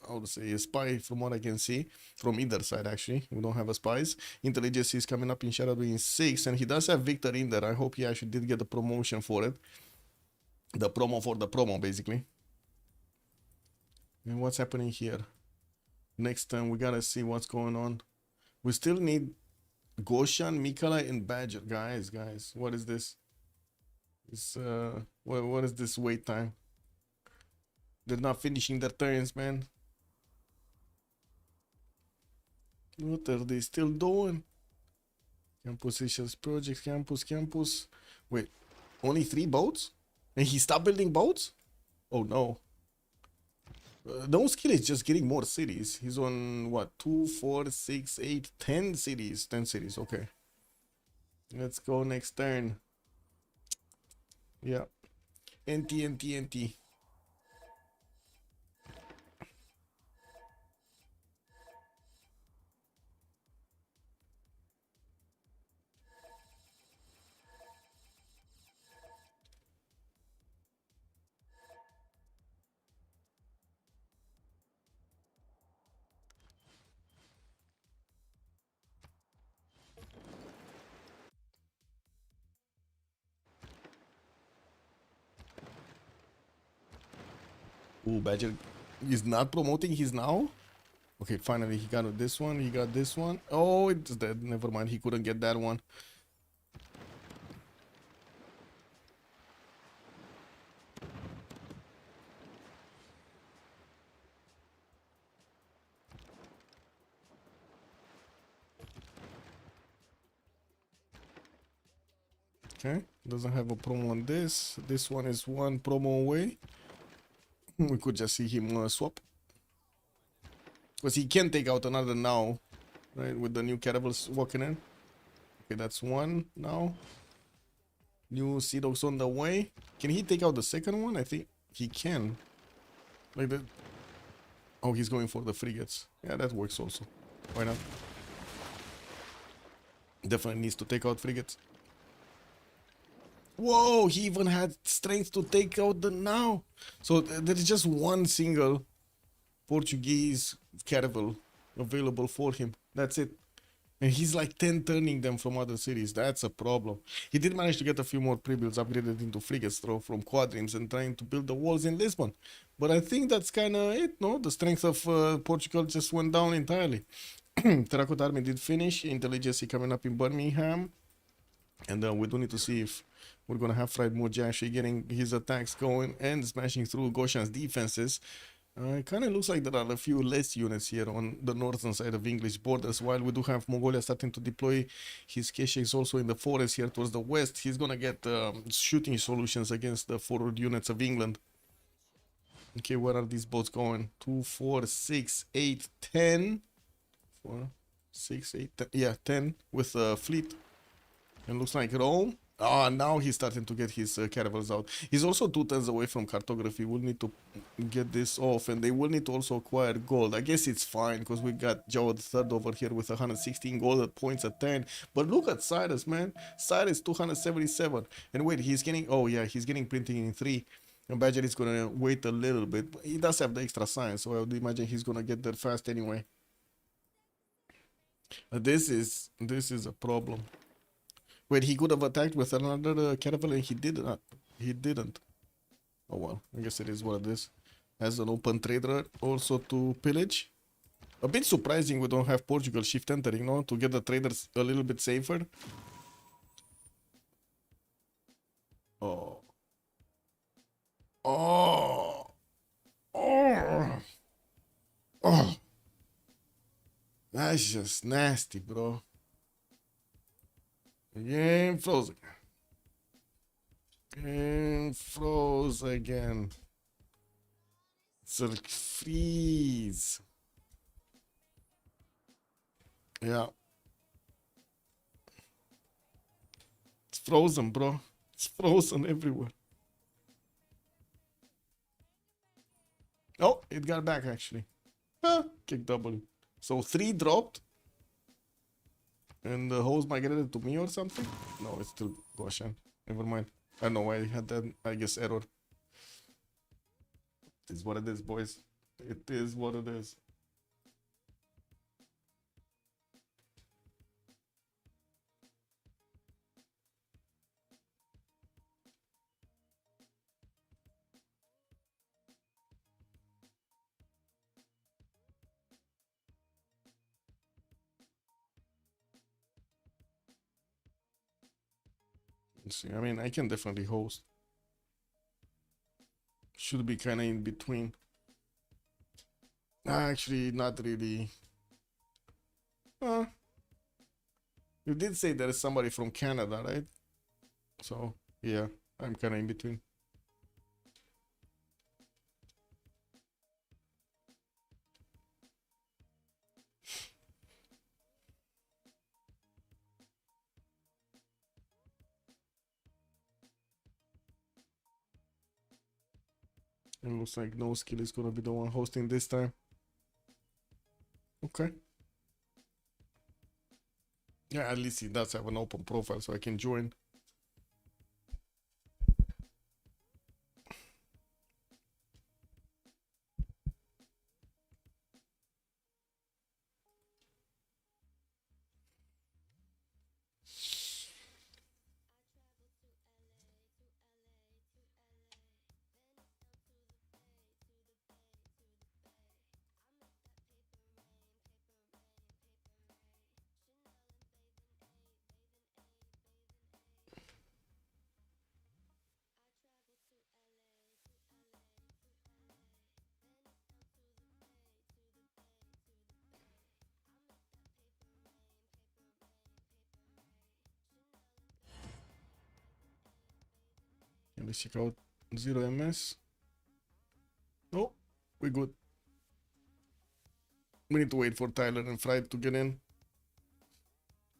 how to say, a spy from what I can see from either side. Actually, we don't have a spies. Intelligence is coming up in Shadow in 6, and he does have Victor in there. I hope he actually did get the promotion for it, the promo for the promo basically. And what's happening here next time? We gotta see what's going on. We still need Goshan, Mikolai, and Badger. Guys, what is this? It's what is this wait time? They're not finishing their turns, man. What are they still doing? Campus issues projects, campus. Wait, only 3 boats? And he stopped building boats? Oh no. No skill is just getting more cities. He's on what? 2, 4, 6, 8, 10 cities. 10 cities, okay. Let's go next turn. Yeah. NT. Ooh, Badger is not promoting his now? Okay, finally he got this one, he got this one. Oh, it's dead. Never mind, he couldn't get that one. Okay, doesn't have a promo on this. This one is 1 promo away. We could just see him swap. Because he can take out another now, right? With the new caravels walking in. Okay, that's 1 now. New Sea Dogs on the way. Can he take out the second one? I think he can. Like that. Oh, he's going for the frigates. Yeah, that works also. Why not? Definitely needs to take out frigates. Whoa, he even had strength to take out the now. So there is just 1 single Portuguese caravel available for him. That's it. And he's like 10 turning them from other cities. That's a problem. He did manage to get a few more pre-builds upgraded into frigates throw from quadrims and trying to build the walls in Lisbon. But I think that's kind of it, no? The strength of Portugal just went down entirely. Terracotta Army did finish. Intelligence coming up in Birmingham. And we do need to see if we're going to have Fried Moja actually getting his attacks going and smashing through Goshan's defenses. It kind of looks like there are a few less units here on the northern side of English borders, while we do have Mongolia starting to deploy his K-Shakes also in the forest here towards the west. He's going to get shooting solutions against the forward units of England. Okay, where are these boats going? 2, 4, 6, 8, 10. 4, 6, 8, 10. Yeah, 10 with a fleet. And looks like Rome. Oh, now he's starting to get his caravels out. He's also 2 turns away from cartography. We'll need to get this off, and they will need to also acquire gold. I guess it's fine because we got Joe the third over here with 116 gold at points at 10. But look at Cyrus, man. Cyrus 277. And wait, he's getting, oh yeah, he's getting printing in 3. And Badger is gonna wait a little bit. But he does have the extra science, so I would imagine he's gonna get there fast anyway. This is a problem. Wait, he could have attacked with another caravel and he did not. He didn't. Oh well, I guess it is what it is. Has an open trader also to pillage. A bit surprising we don't have Portugal shift entering, no? To get the traders a little bit safer. Oh. Oh. Oh. Oh. That's just nasty, bro. Game froze again. Game froze again. It's like freeze. Yeah. It's frozen, bro. It's frozen everywhere. Oh, it got back actually. Ah, kick W. So 3 dropped. And the host migrated to me or something? No, it's still Goshen. Never mind. I know I had that, I guess, error. It is what it is, boys. It is what it is. Let's see, I mean, I can definitely host. Should be kind of in between. Actually, not really. You did say there is somebody from Canada, right? So, yeah, I'm kind of in between. It looks like no skill is gonna be the one hosting this time. Okay. Yeah, at least he does have an open profile, so I can join. Let's check out 0 MS. Oh, we're good. We need to wait for Tyler and Fried to get in.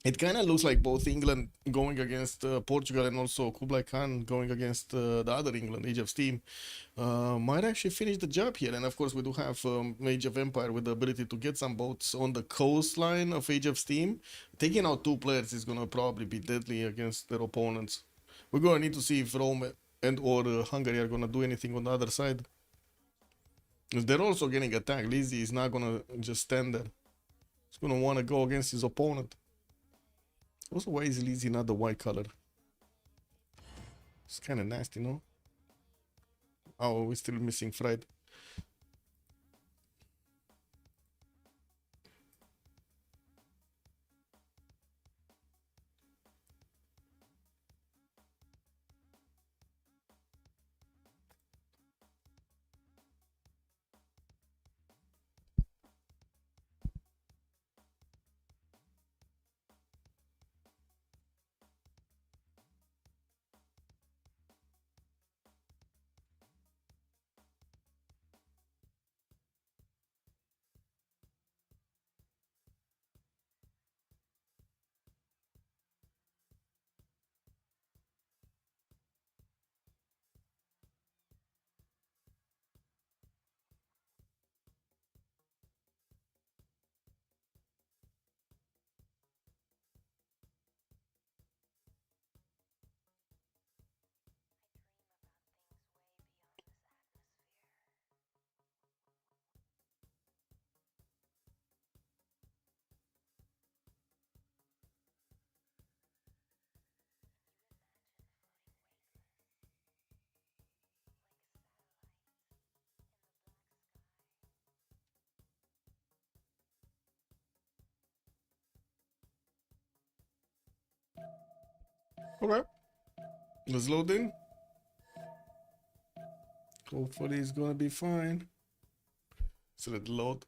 It kind of looks like both England going against Portugal and also Kublai Khan going against the other England, Age of Steam, might actually finish the job here. And of course, we do have Age of Empire with the ability to get some boats on the coastline of Age of Steam. Taking out 2 players is going to probably be deadly against their opponents. We're going to need to see if Rome and or Hungary are going to do anything on the other side. They're also getting attacked. Lizzie is not going to just stand there. He's going to want to go against his opponent. Also, why is Lizzie not the white color? It's kind of nasty, no? Oh, we're still missing Fried. Okay. Let's load in. Hopefully it's gonna be fine. So let's load.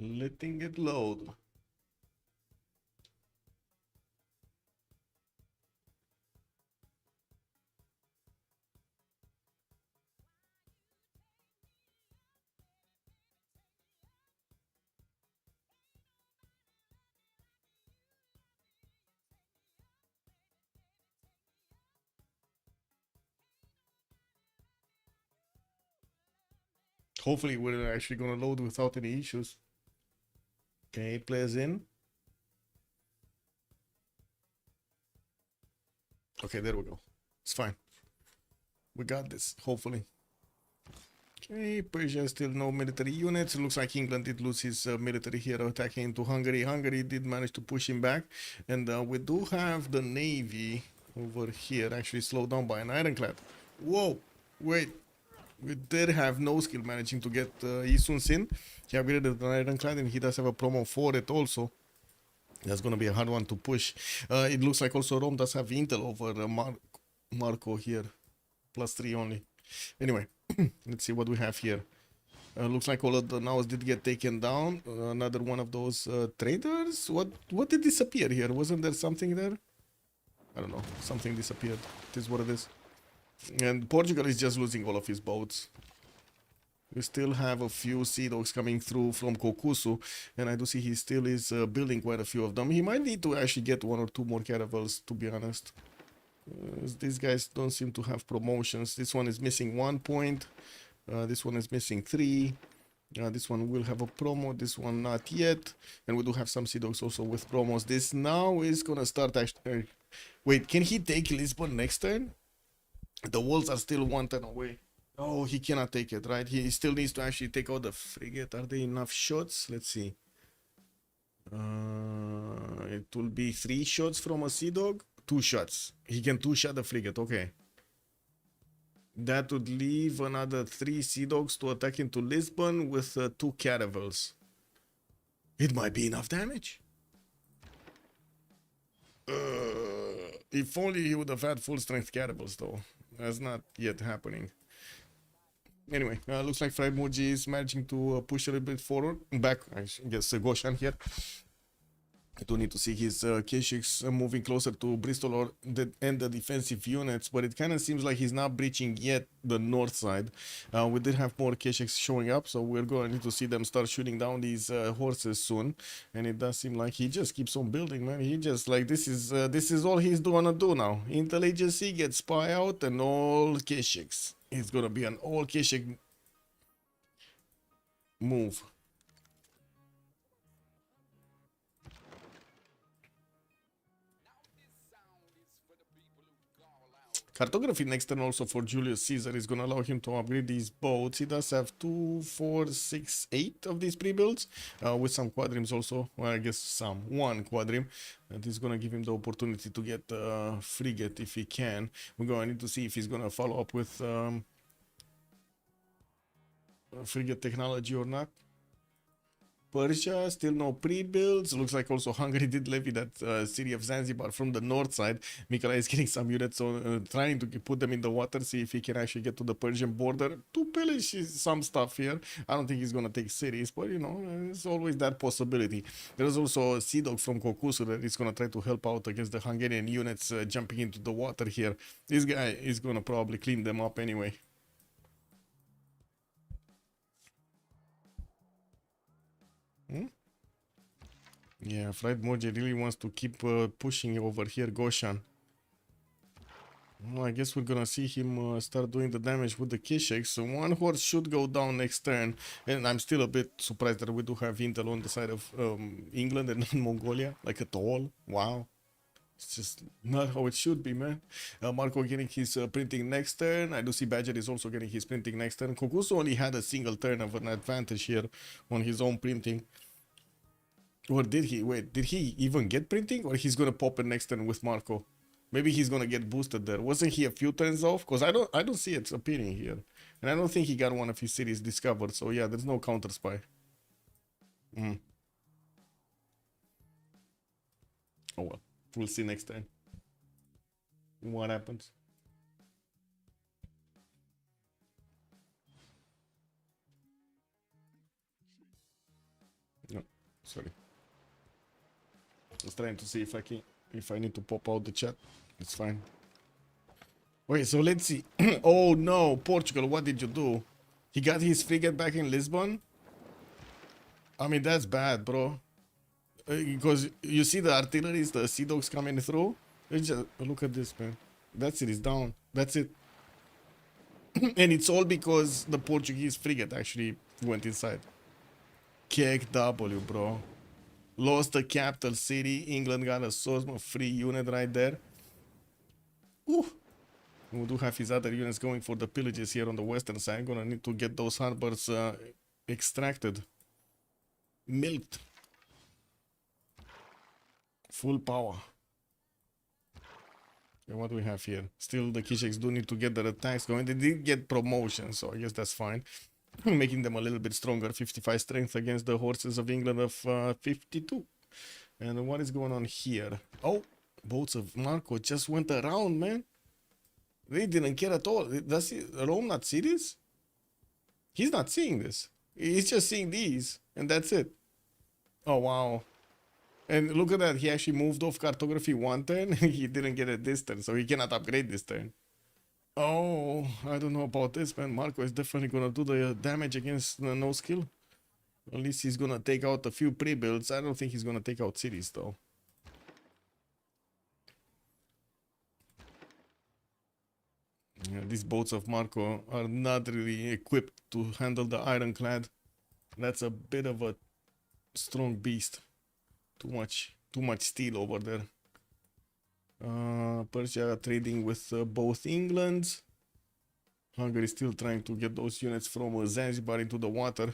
Letting it load. Hopefully we're actually gonna load without any issues. Okay, players in. Okay, there we go. It's fine. We got this, hopefully. Okay, Persia still no military units. Looks like England did lose his military here attacking into Hungary. Hungary did manage to push him back. And we do have the Navy over here actually slowed down by an ironclad. Whoa, wait. We did have no skill managing to get Isun Sin. He upgraded the ironclad and he does have a promo for it also. That's going to be a hard one to push. It looks like also Rome does have intel over Marco here. +3 only. Anyway, let's see what we have here. Looks like all of the nows did get taken down. Another one of those traders. What did disappear here? Wasn't there something there? I don't know. Something disappeared. It is what it is. And Portugal is just losing all of his boats. We still have a few sea dogs coming through from Kokusu, and I do see he still is building quite a few of them. He might need to actually get 1 or 2 more caravels, to be honest. These guys don't seem to have promotions. This one is missing 1 point. This one is missing 3. This one will have a promo. This one not yet. And we do have some sea dogs also with promos. This now is gonna start actually. Wait, can he take Lisbon next turn? The walls are still 1 turn away. Oh, he cannot take it, right? He still needs to actually take out the frigate. Are there enough shots? Let's see. It will be 3 shots from a sea dog. 2 shots. He can 2-shot the frigate. Okay. That would leave another 3 sea dogs to attack into Lisbon with 2 caravels. It might be enough damage. If only he would have had full strength caravels, though. That's not yet happening. Anyway, looks like Freimuji is managing to push a little bit forward. Back, I guess, Goshan here. I do need to see his K6 moving closer to Bristol or and the defensive units, but it kind of seems like he's not breaching yet the north side. We did have more K6 showing up, so we're going to need to see them start shooting down these horses soon. And it does seem like he just keeps on building, man. He just like this is all he's gonna do now. Intel agency gets spy out and all K6. It's gonna be an all K6 move. Cartography next turn also for Julius Caesar is going to allow him to upgrade these boats. He does have 2, 4, 6, 8 of these pre-builds with some quadrims also. Well, I guess one quadrim. That is going to give him the opportunity to get a frigate if he can. We're going to need to see if he's going to follow up with frigate technology or not. Persia, still no pre-builds. Looks like also Hungary did levy that city of Zanzibar from the north side. Mikhail is getting some units, so trying to put them in the water, see if he can actually get to the Persian border to pillage some stuff here. I don't think he's going to take cities, but you know, there's always that possibility. There's also a sea dog from Kokusu that is going to try to help out against the Hungarian units jumping into the water here. This guy is going to probably clean them up anyway. Yeah, Fried Moji really wants to keep pushing over here, Goshan. Well, I guess we're gonna see him start doing the damage with the Kishik. So one horse should go down next turn. And I'm still a bit surprised that we do have Intel on the side of England and not Mongolia. Like at all. Wow. It's just not how it should be, man. Marco getting his printing next turn. I do see Badger is also getting his printing next turn. Kokusu only had a single turn of an advantage here on his own printing. Or did he? Wait, did he even get printing? Or he's gonna pop it next turn with Marco? Maybe he's gonna get boosted there. Wasn't he a few turns off? Because I don't see it appearing here. And I don't think he got one of his cities discovered. So yeah, there's no counter spy. Oh well. We'll see next time what happens. No, sorry. I was trying to see if I need to pop out the chat. It's fine. Wait, so let's see. Oh no, Portugal, what did you do? He got his frigate back in Lisbon? I mean, that's bad, bro. Because you see the artillery, the Sea Dogs coming through. Just look at this, man. That's it, it's down. That's it. And it's all because the Portuguese frigate actually went inside. Kick W, bro. Lost the capital city. England got a Sosma free unit right there. Ooh. We do have his other units going for the pillages here on the western side. Gonna need to get those harbors extracted. Milked. Full power. And what do we have here? Still the Kishiks do need to get their attacks going. They did get promotion, so I guess that's fine. Making them a little bit stronger. 55 strength against the horses of England of 52. And what is going on here? Oh, boats of Marco just went around, man. They didn't care at all. Does Rome not see this? He's not seeing this. He's just seeing these, and that's it. Oh, wow. And look at that, he actually moved off cartography one turn. He didn't get it this turn, so he cannot upgrade this turn. Oh, I don't know about this, man. Marco is definitely gonna do the damage against no skill. At least he's gonna take out a few pre-builds. I don't think he's gonna take out cities, though. Yeah, these boats of Marco are not really equipped to handle the ironclad. That's a bit of a strong beast. Too much steel over there. Persia trading with both Englands. Hungary still trying to get those units from Zanzibar into the water.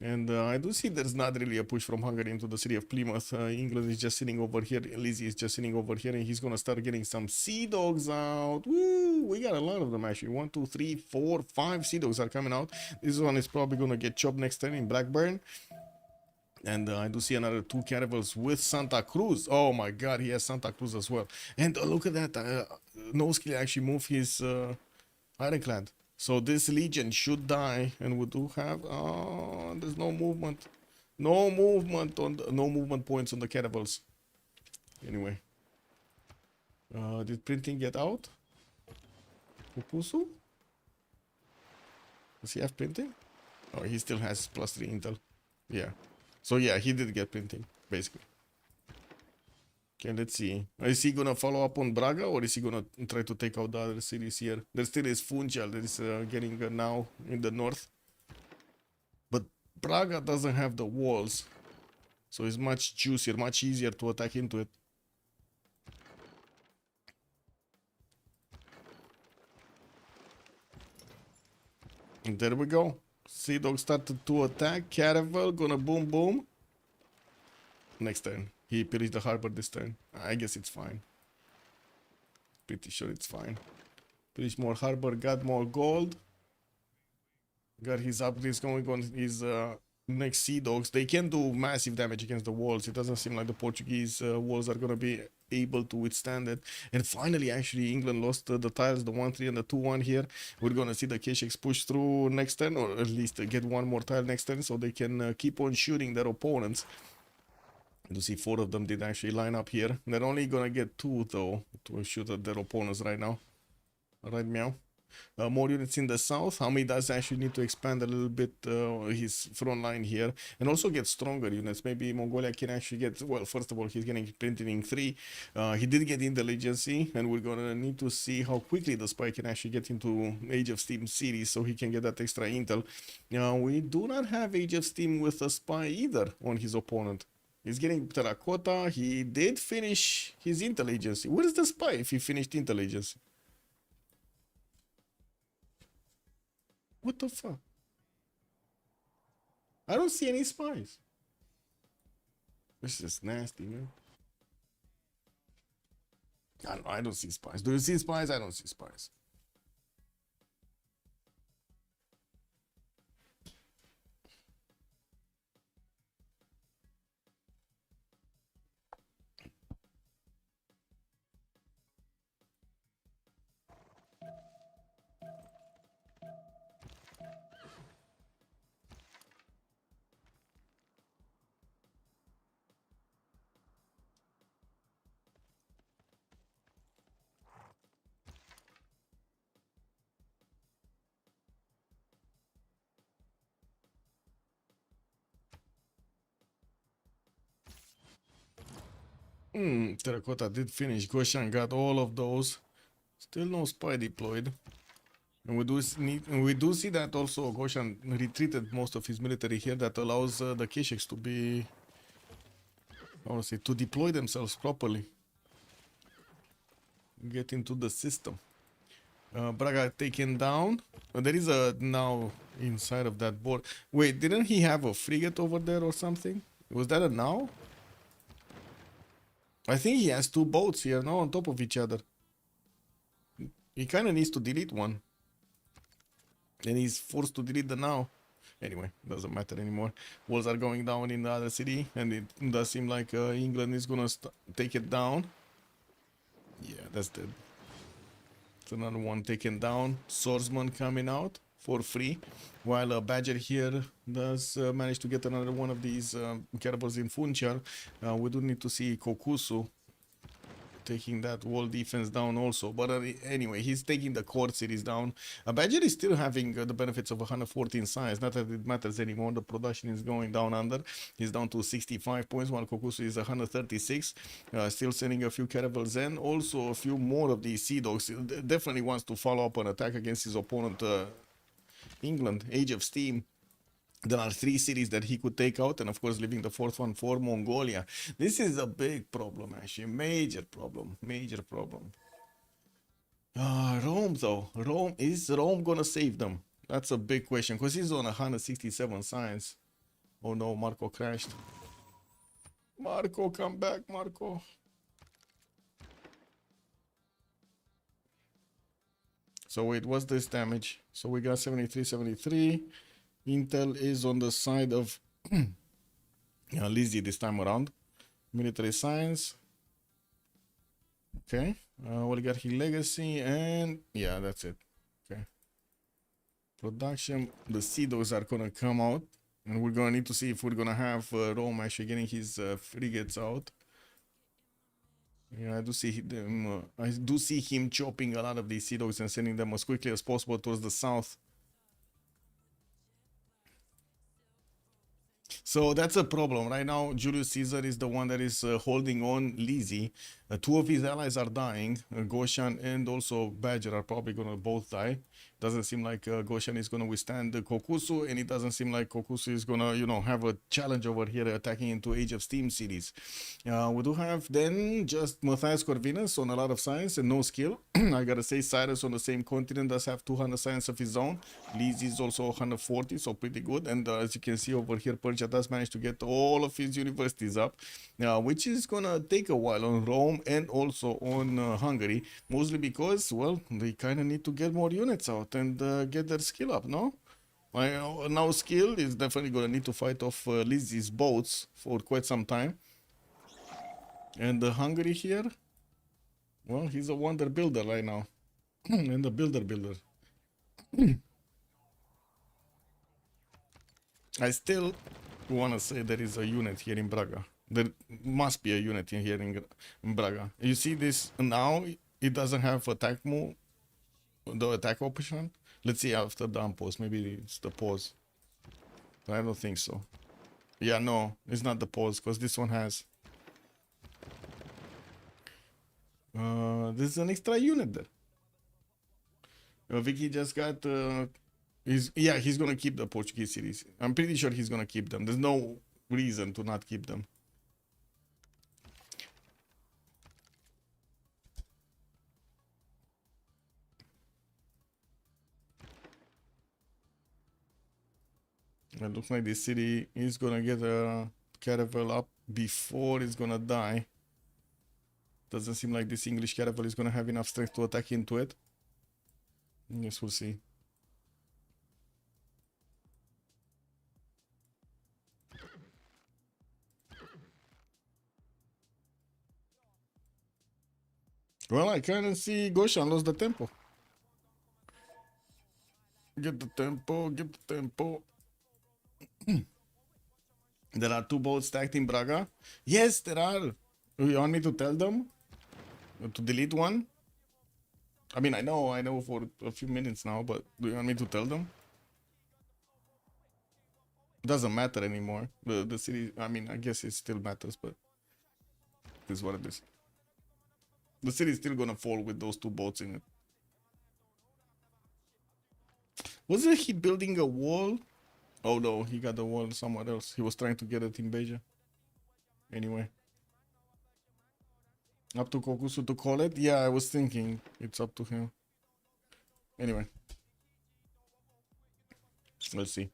And I do see there's not really a push from Hungary into the city of Plymouth. England is just sitting over here. Lizzie is just sitting over here, and he's gonna start getting some Sea Dogs out. Woo! We got a lot of them actually. 1, 2, 3, 4, 5 Sea Dogs are coming out. This one is probably gonna get chopped next turn in Blackburn. And I do see another 2 caravels with Santa Cruz. Oh my god, he has Santa Cruz as well. And look at that. No skill actually moved his ironclad. So this legion should die. And we do have... Oh, there's no movement. No movement on the, no movement points on the caravels. Anyway. Did printing get out? Pupusu? Does he have printing? Oh, he still has +3 intel. Yeah. So yeah, he did get printing, basically. Okay, let's see. Is he gonna follow up on Braga, or is he gonna try to take out the other cities here? There still is Funchal that is getting now in the north. But Braga doesn't have the walls. So it's much juicier, much easier to attack into it. And there we go. Sea Dog started to attack. Caravel gonna boom boom. Next turn. He pillaged the harbor this turn. I guess it's fine. Pretty sure it's fine. Pillaged more harbor, got more gold. Got his upgrades going on his next Sea Dogs. They can do massive damage against the walls. It doesn't seem like the Portuguese walls are gonna be able to withstand it. And finally, actually, England lost the tiles, the 1-3 and the 2-1 here. We're gonna see the Keshiks push through next turn, or at least get one more tile next turn, so they can keep on shooting their opponents. You see 4 of them did actually line up here. They're only gonna get 2 though to shoot at their opponents right now. Right, meow. more units in the south. Army does actually need to expand a little bit his front line here and also get stronger units. Maybe Mongolia can actually get, well, first of all, he's getting printing 3. He did get intelligence, and we're gonna need to see how quickly the spy can actually get into Age of Steam series so he can get that extra intel. We do not have Age of Steam with a spy either on his opponent. He's getting terracotta. He did finish his intelligence. Where is the spy if he finished intelligence? What the fuck? I don't see any spies. This is nasty, man. I don't see spies. Do you see spies? I don't see spies. Terracotta did finish. Goshan got all of those. Still no spy deployed. And we do see that also Goshan retreated most of his military here. That allows the Kesheks to be, I want to say, to deploy themselves properly. Get into the system. Braga taken down. There is a now inside of that board. Wait, didn't he have a frigate over there or something? Was that a now? I think he has 2 boats here now on top of each other. He kind of needs to delete one. And he's forced to delete the now. Anyway, doesn't matter anymore. Walls are going down in the other city. And it does seem like England is gonna take it down. Yeah, that's dead. It's another one taken down. Swordsman coming out for free. While Badger here does manage to get another one of these caravans in Funchal. We do need to see Kokusu taking that wall defense down also. But anyway, he's taking the core cities down. Badger is still having the benefits of 114 science. Not that it matters anymore. The production is going down under. He's down to 65 points, while Kokusu is 136. Still sending a few caravels and also a few more of these sea dogs. Definitely wants to follow up an attack against his opponent, England, Age of Steam. There are 3 cities that he could take out, and of course leaving the 4th one for Mongolia. This is a big problem, actually. Major problem. Major problem. Rome, though. Is Rome gonna save them? That's a big question, because he's on 167 science. Oh no, Marco crashed. Marco, come back, Marco. So wait, what's this damage? So we got 73, 73. Intel is on the side of Lizzie this time around. Military science. Okay. Oligarchy legacy, and yeah, that's it. Okay. Production. The sea dogs are gonna come out, and we're gonna need to see if we're gonna have Rome actually getting his frigates out. Yeah, I do see them. I do see him chopping a lot of these sea dogs and sending them as quickly as possible towards the south. So that's a problem. Right now, Julius Caesar is the one that is holding on Lizzie. 2 of his allies are dying. Goshan and also Badger are probably going to both die. Doesn't seem like Goshan is going to withstand Kokusu, and it doesn't seem like Kokusu is going to, you know, have a challenge over here attacking into Age of Steam series. We do have then just Matthias Corvinus on a lot of science and no skill. I gotta say, Cyrus on the same continent does have 200 science of his own. Lizzie is also 140, so pretty good. And as you can see over here, Persia does manage to get all of his universities up, which is gonna take a while on Rome and also on Hungary, mostly because, well, they kind of need to get more units out and get their skill up, no? Now skill is definitely gonna need to fight off Lizzie's boats for quite some time. And Hungary here, well, he's a wonder builder right now. And the builder. I still want to say there is a unit here in Braga. There must be a unit in Braga. You see this now, it doesn't have attack move. the attack option. Let's see after the unpause. Maybe it's the pause. But I don't think so. Yeah, no, it's not the pause because this one has. There's an extra unit there. Vicky just got. He's gonna keep the Portuguese series. I'm pretty sure he's gonna keep them. There's no reason to not keep them. It looks like this city is gonna get a caravel up before it's gonna die. Doesn't seem like this English caravel is gonna have enough strength to attack into it. Yes, we'll see. Well, I kind of see Goshan lost the tempo. Get the tempo, get the tempo. There are 2 boats stacked in Braga. Yes, there are. You want me to tell them? To delete one? I mean, I know for a few minutes now, but do you want me to tell them? Doesn't matter anymore. The city, I mean, I guess it still matters, but this is what it is. The city is still gonna fall with those 2 boats in it. Wasn't he building a wall? Oh no, he got the wall somewhere else. He was trying to get it in Beja. Anyway. Up to Kokusu to call it? Yeah, I was thinking it's up to him. Anyway. Let's see.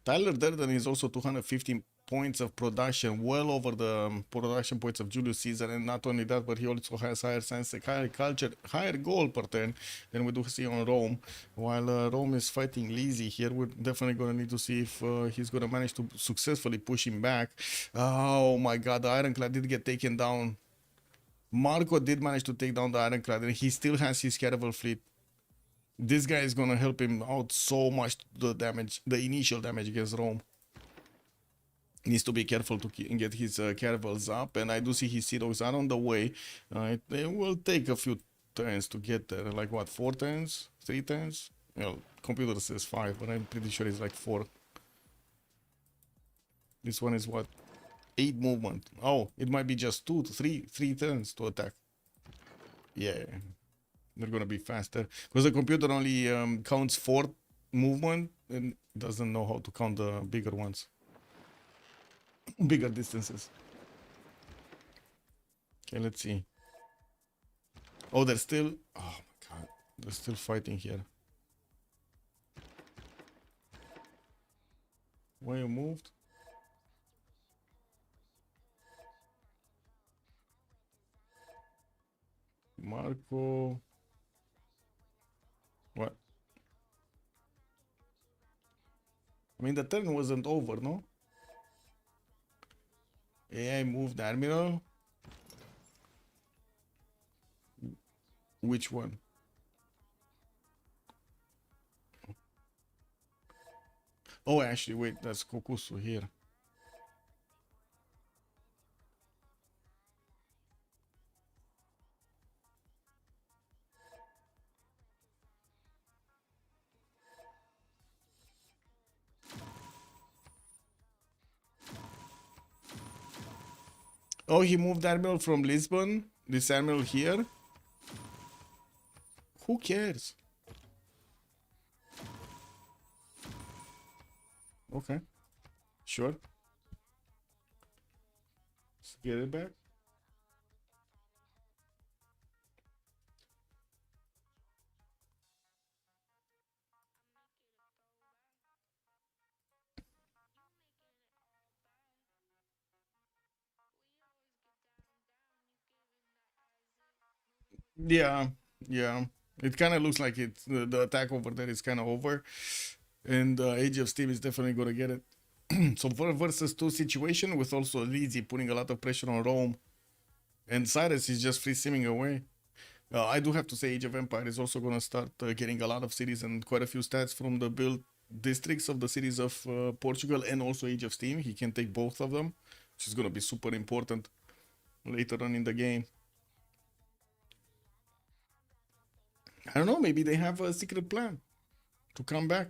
Tyler Durden is also 215 points of production, well over the production points of Julius Caesar, and not only that, but he also has higher science, higher culture, higher goal per turn than we do see on Rome. While Rome is fighting Lizzie here, we're definitely going to need to see if he's going to manage to successfully push him back. Oh my god, the Ironclad did get taken down. Marco did manage to take down the Ironclad, and he still has his caravel fleet. This guy is going to help him out so much, the damage, the initial damage against Rome. Needs to be careful to get his caravels up, and I do see his Sea Dogs are on the way. It will take a few turns to get there, like what, 4 turns? 3 turns? Well, computer says 5, but I'm pretty sure it's like 4. This one is what? 8 movement. Oh, it might be just 2 to 3 turns to attack. Yeah, they're gonna be faster because the computer only counts 4 movement and doesn't know how to count the bigger ones, bigger distances. Okay, let's see. Oh, they're still. Oh my god, they're still fighting here. Why you moved? Marco. What? I mean, the turn wasn't over, no? AI moved Admiral. Which one? Oh, actually, wait, that's Kokusu here. Oh, he moved Admiral from Lisbon. This Admiral here. Who cares? Okay. Sure. Let's get it back. Yeah, yeah. It kind of looks like it's the attack over there is kind of over, and Age of Steam is definitely gonna get it. So for versus 2 situation with also Lizzie putting a lot of pressure on Rome, and Cyrus is just free simming away. I do have to say Age of Empire is also gonna start getting a lot of cities and quite a few stats from the build districts of the cities of Portugal and also Age of Steam. He can take both of them, which is gonna be super important later on in the game. I don't know, maybe they have a secret plan to come back.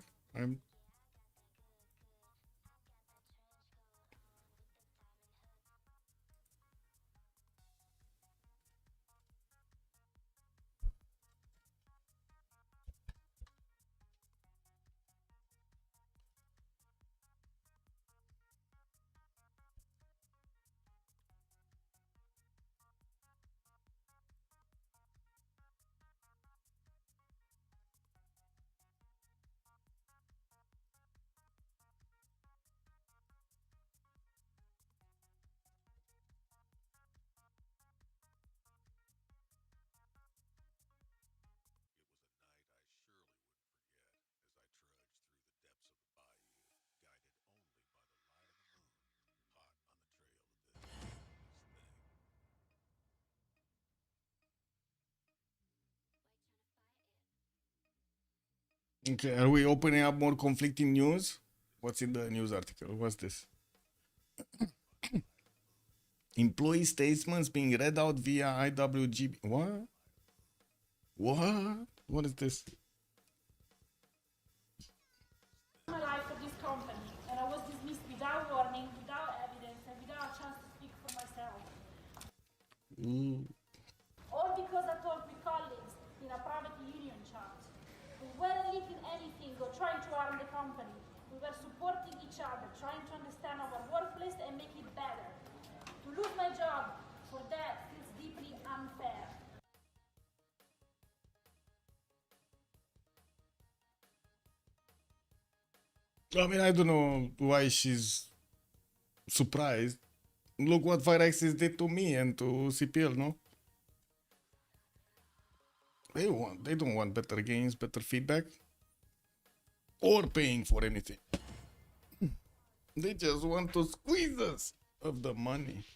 Okay, are we opening up more conflicting news? What's in the news article? What's this? Employee statements being read out via IWGB. What? What? What is this? My life for this company, and I was dismissed without warning, without evidence, and without a chance to speak for myself. All because I talked with colleagues in a private union chat. We weren't leaking anything or trying to harm the company. We were supporting each other, trying to understand our workplace and make it better. To lose my job for that feels deeply unfair. I mean, I don't know why she's surprised. Look what Fireaxis did to me and to CPL, no? They don't want better games, better feedback, or paying for anything. They just want to squeeze us of the money.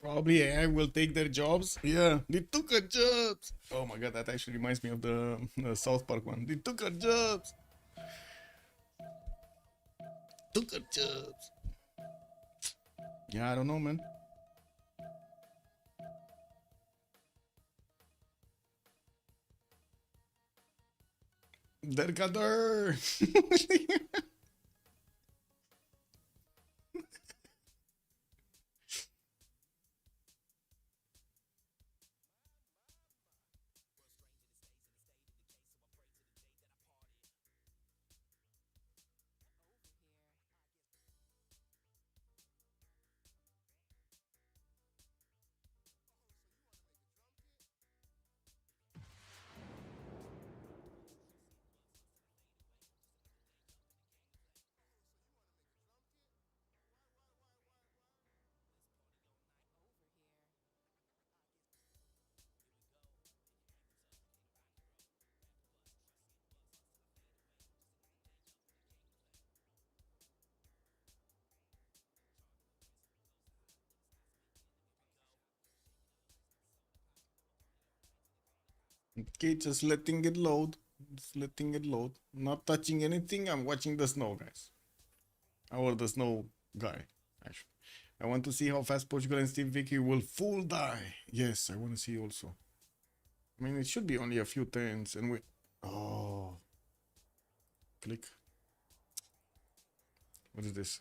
Probably AI will take their jobs. Yeah, they took our jobs. Oh my god, that actually reminds me of the South Park one. They took our jobs. Took our jobs. Yeah, I don't know, man. Derkader. Okay, just letting it load. Just letting it load. Not touching anything. I'm watching the snow, guys. Or the snow guy, actually. I want to see how fast Portugal and Steve Vicky will full die. Yes, I want to see also. I mean, it should be only a few turns and we... Oh. Click. What is this?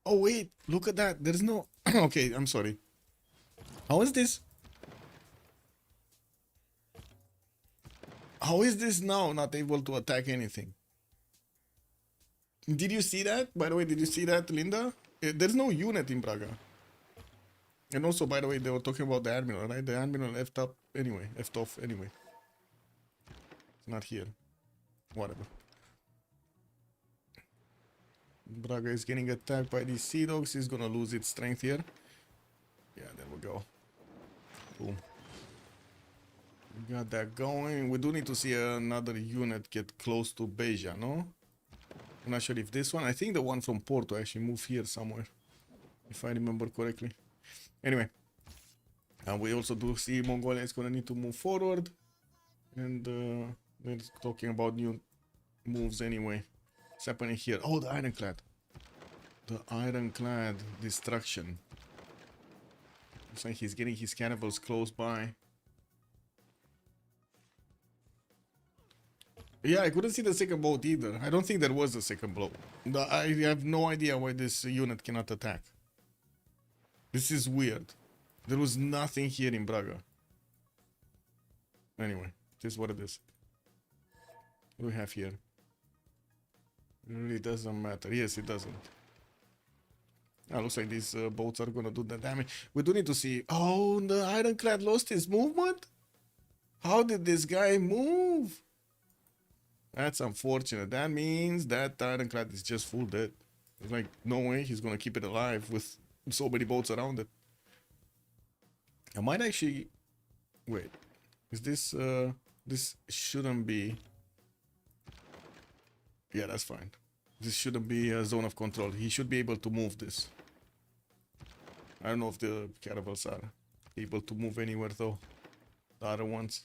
Oh, wait. Look at that. There's no... Okay, I'm sorry. How is this? How is this now not able to attack anything? Did you see that? By the way, did you see that, Linda? There's no unit in Braga. And also, by the way, they were talking about the Admiral, right? The Admiral effed up anyway. Effed off anyway. It's not here. Whatever. Braga is getting attacked by these Sea Dogs. He's gonna lose its strength here. Yeah, there we go. Boom. We got that going. We do need to see another unit get close to Beja, no? I'm not sure if this one. I think the one from Porto actually moved here somewhere, if I remember correctly. Anyway, And we also do see Mongolia is gonna need to move forward. And we're talking about new moves anyway. What's happening here? Oh, the Ironclad. The Ironclad destruction. Looks like he's getting his cannibals close by. Yeah, I couldn't see the second boat either. I don't think there was a second blow. I have no idea why this unit cannot attack. This is weird. There was nothing here in Braga. Anyway, this is what it is. What do we have here? It really doesn't matter. Yes, it doesn't. Looks like these boats are gonna do the damage. We do need to see. Oh, the Ironclad lost his movement? How did this guy move? That's unfortunate. That means that Ironclad is just full dead. It's like, no way he's gonna keep it alive with so many boats around it. I might actually... Wait. Is this... This shouldn't be... Yeah, that's fine. This shouldn't be a zone of control. He should be able to move this. I don't know if the caravels are able to move anywhere though. The other ones.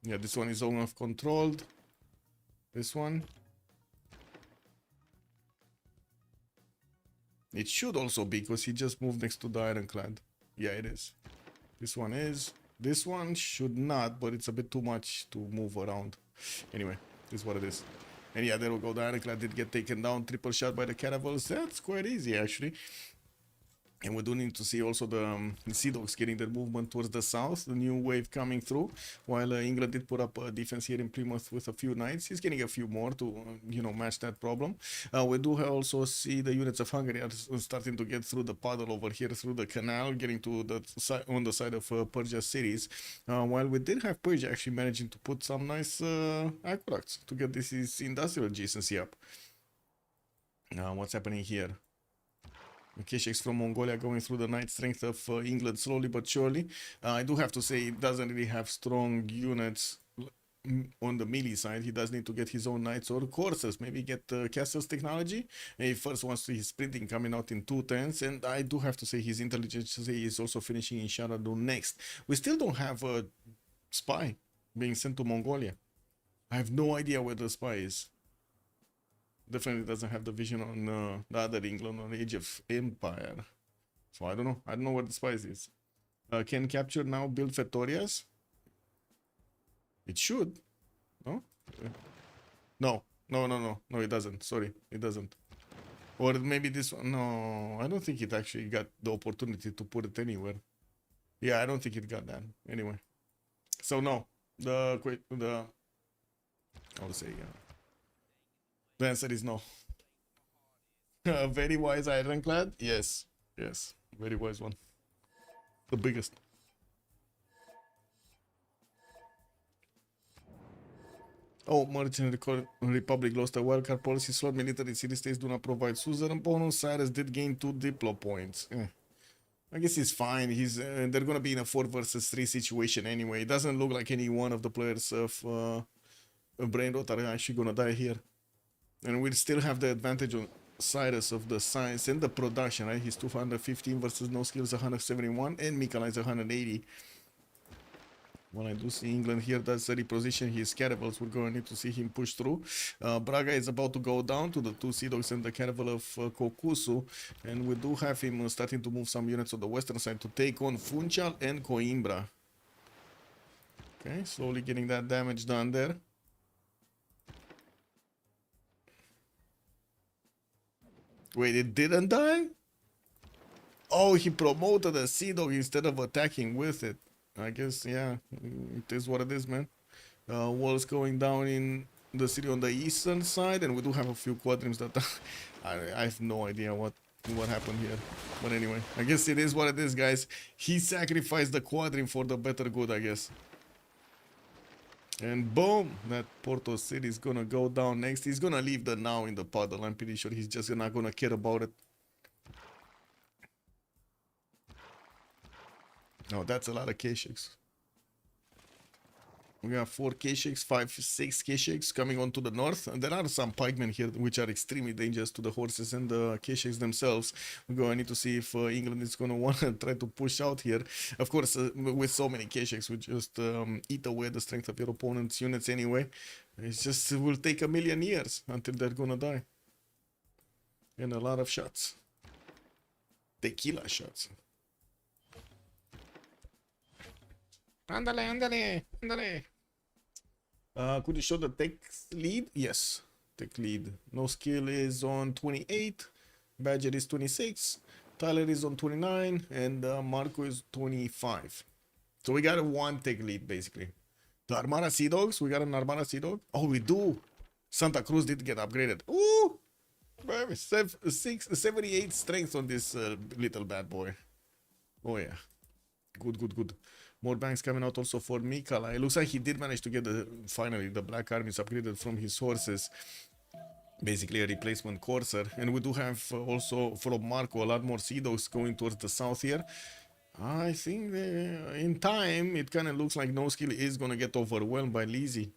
Yeah, this one is zone of controlled. This one. It should also be, because he just moved next to the Ironclad. Yeah, it is. This one is. This one should not, but it's a bit too much to move around. Anyway, this is what it is. And yeah, there we go. The Ironclad did get taken down. Triple shot by the caravels. That's quite easy, actually. And we do need to see also the Sea Dogs getting their movement towards the south. The new wave coming through. While England did put up a defense here in Plymouth with a few knights. He's getting a few more to, you know, match that problem. We do also see the units of Hungary are starting to get through the puddle over here, through the canal, getting to the side, on the side of Persia cities. While we did have Persia actually managing to put some nice aqueducts to get this industrial adjacency up. What's happening here? Kesheks from Mongolia going through the knight strength of England slowly but surely. I do have to say it doesn't really have strong units on the melee side. He does need to get his own knights or coursers. Maybe get Castle's technology. He first wants his sprinting coming out in 210s. And I do have to say his intelligence is also finishing in Sharadu next. We still don't have a spy being sent to Mongolia. I have no idea where the spy is. Definitely doesn't have the vision on the other England, on the Age of Empire. So I don't know. I don't know where the spice is. Can capture now build Fetorias? It should. No? No, it doesn't. Sorry, it doesn't. Or maybe this one. No, I don't think it actually got the opportunity to put it anywhere. Yeah, I don't think it got that. Anyway. So no. I would say, yeah. The answer is no. Very wise Ironclad? Yes. Yes. Very wise one. The biggest. Oh, Merchant Republic lost a wildcard policy slot. Military city-states do not provide suzerain bonus. Cyrus did gain 2 Diplo points. I guess he's fine. They're gonna be in a 4 versus 3 situation anyway. It doesn't look like any one of the players of BrainRot are actually gonna die here. And we still have the advantage on Cyrus of the science and the production, right? He's 215 versus no skills 171, and Mikolai is 180. Well, I do see England here does reposition his caravels. We're going to need to see him push through. Braga is about to go down to the 2 Sea Dogs and the caravel of Kokusu, and we do have him starting to move some units on the western side to take on Funchal and Coimbra. Okay, slowly getting that damage done there. Wait, it didn't die? Oh, he promoted a Sea Dog instead of attacking with it. I guess, yeah, it is what it is, man. Walls going down in the city on the eastern side, and we do have a few quadrims that I have no idea what happened here. But anyway, I guess it is what it is, guys. He sacrificed the quadrim for the better good, I guess. And boom, that Porto City is gonna go down next. He's gonna leave the now in the puddle. I'm pretty sure he's just not gonna care about it. No, that's a lot of Kesheks. We have 4 K-Shakes, 5, 6 K-Shakes coming onto the north. And there are some pikemen here which are extremely dangerous to the horses and the K-Shakes themselves. We're going to need to see if England is going to want to try to push out here. Of course, with so many K-Shakes, we just eat away the strength of your opponent's units anyway. It will take a million years until they're going to die. And a lot of shots. Tequila shots. Andale, andale, andale. Could you show the tech lead? Yes, tech lead. No skill is on 28. Badger is 26. Tyler is on 29. And Marco is 25. So we got a 1 tech lead basically. The Armada Sea Dogs. We got an Armada Sea Dog. Oh, we do. Santa Cruz did get upgraded. Ooh! 78 strength on this little bad boy. Oh yeah. Good, good, good. More banks coming out also for Mikala. It looks like he did manage to get finally the Black Armies upgraded from his horses. Basically a replacement Corsair. And we do have also from Marco a lot more Sea Dogs going towards the south here. I think in time it kind of looks like No Skill is going to get overwhelmed by Lizzie.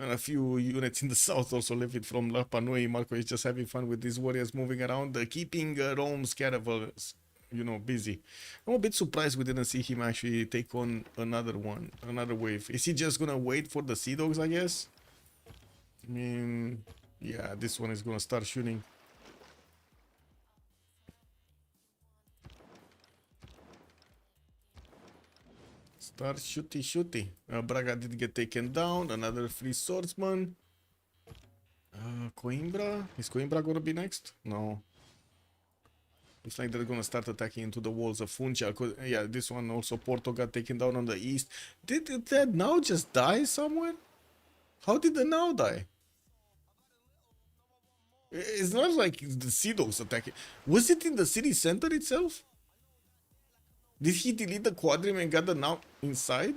And a few units in the south also left it from Rapa Nui. Marco is just having fun with these warriors moving around, keeping Rome's caravels, you know, busy. I'm a bit surprised we didn't see him actually take on another wave. Is he just gonna wait for the Sea Dogs, I guess? I mean, yeah, this one is gonna start shooting. Start shooty. Braga did get taken down. Another free swordsman. Coimbra? Is Coimbra gonna be next? No. Looks like they're gonna start attacking into the walls of Funchal. Yeah, this one also Porto got taken down on the east. Did that now just die somewhere? How did the now die? It's not like the Sea Dogs attacking. Was it in the city center itself? Did he delete the quadrim and got the now inside?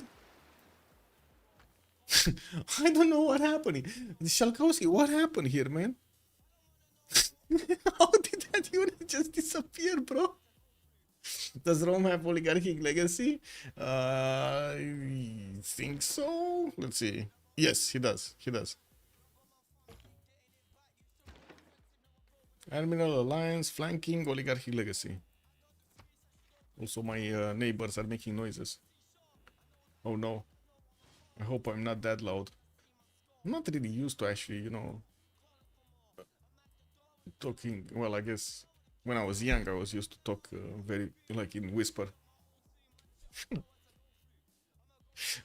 I don't know what happened. Shalkowski, what happened here, man? How did that unit just disappear, bro? Does Rome have oligarchic legacy? I think so. Let's see. Yes, he does. He does. Admiral Alliance, flanking, oligarchic legacy. Also, my neighbors are making noises. Oh no. I hope I'm not that loud. I'm not really used to actually, you know, talking. Well, I guess when I was young, I was used to talk very, like, in whisper.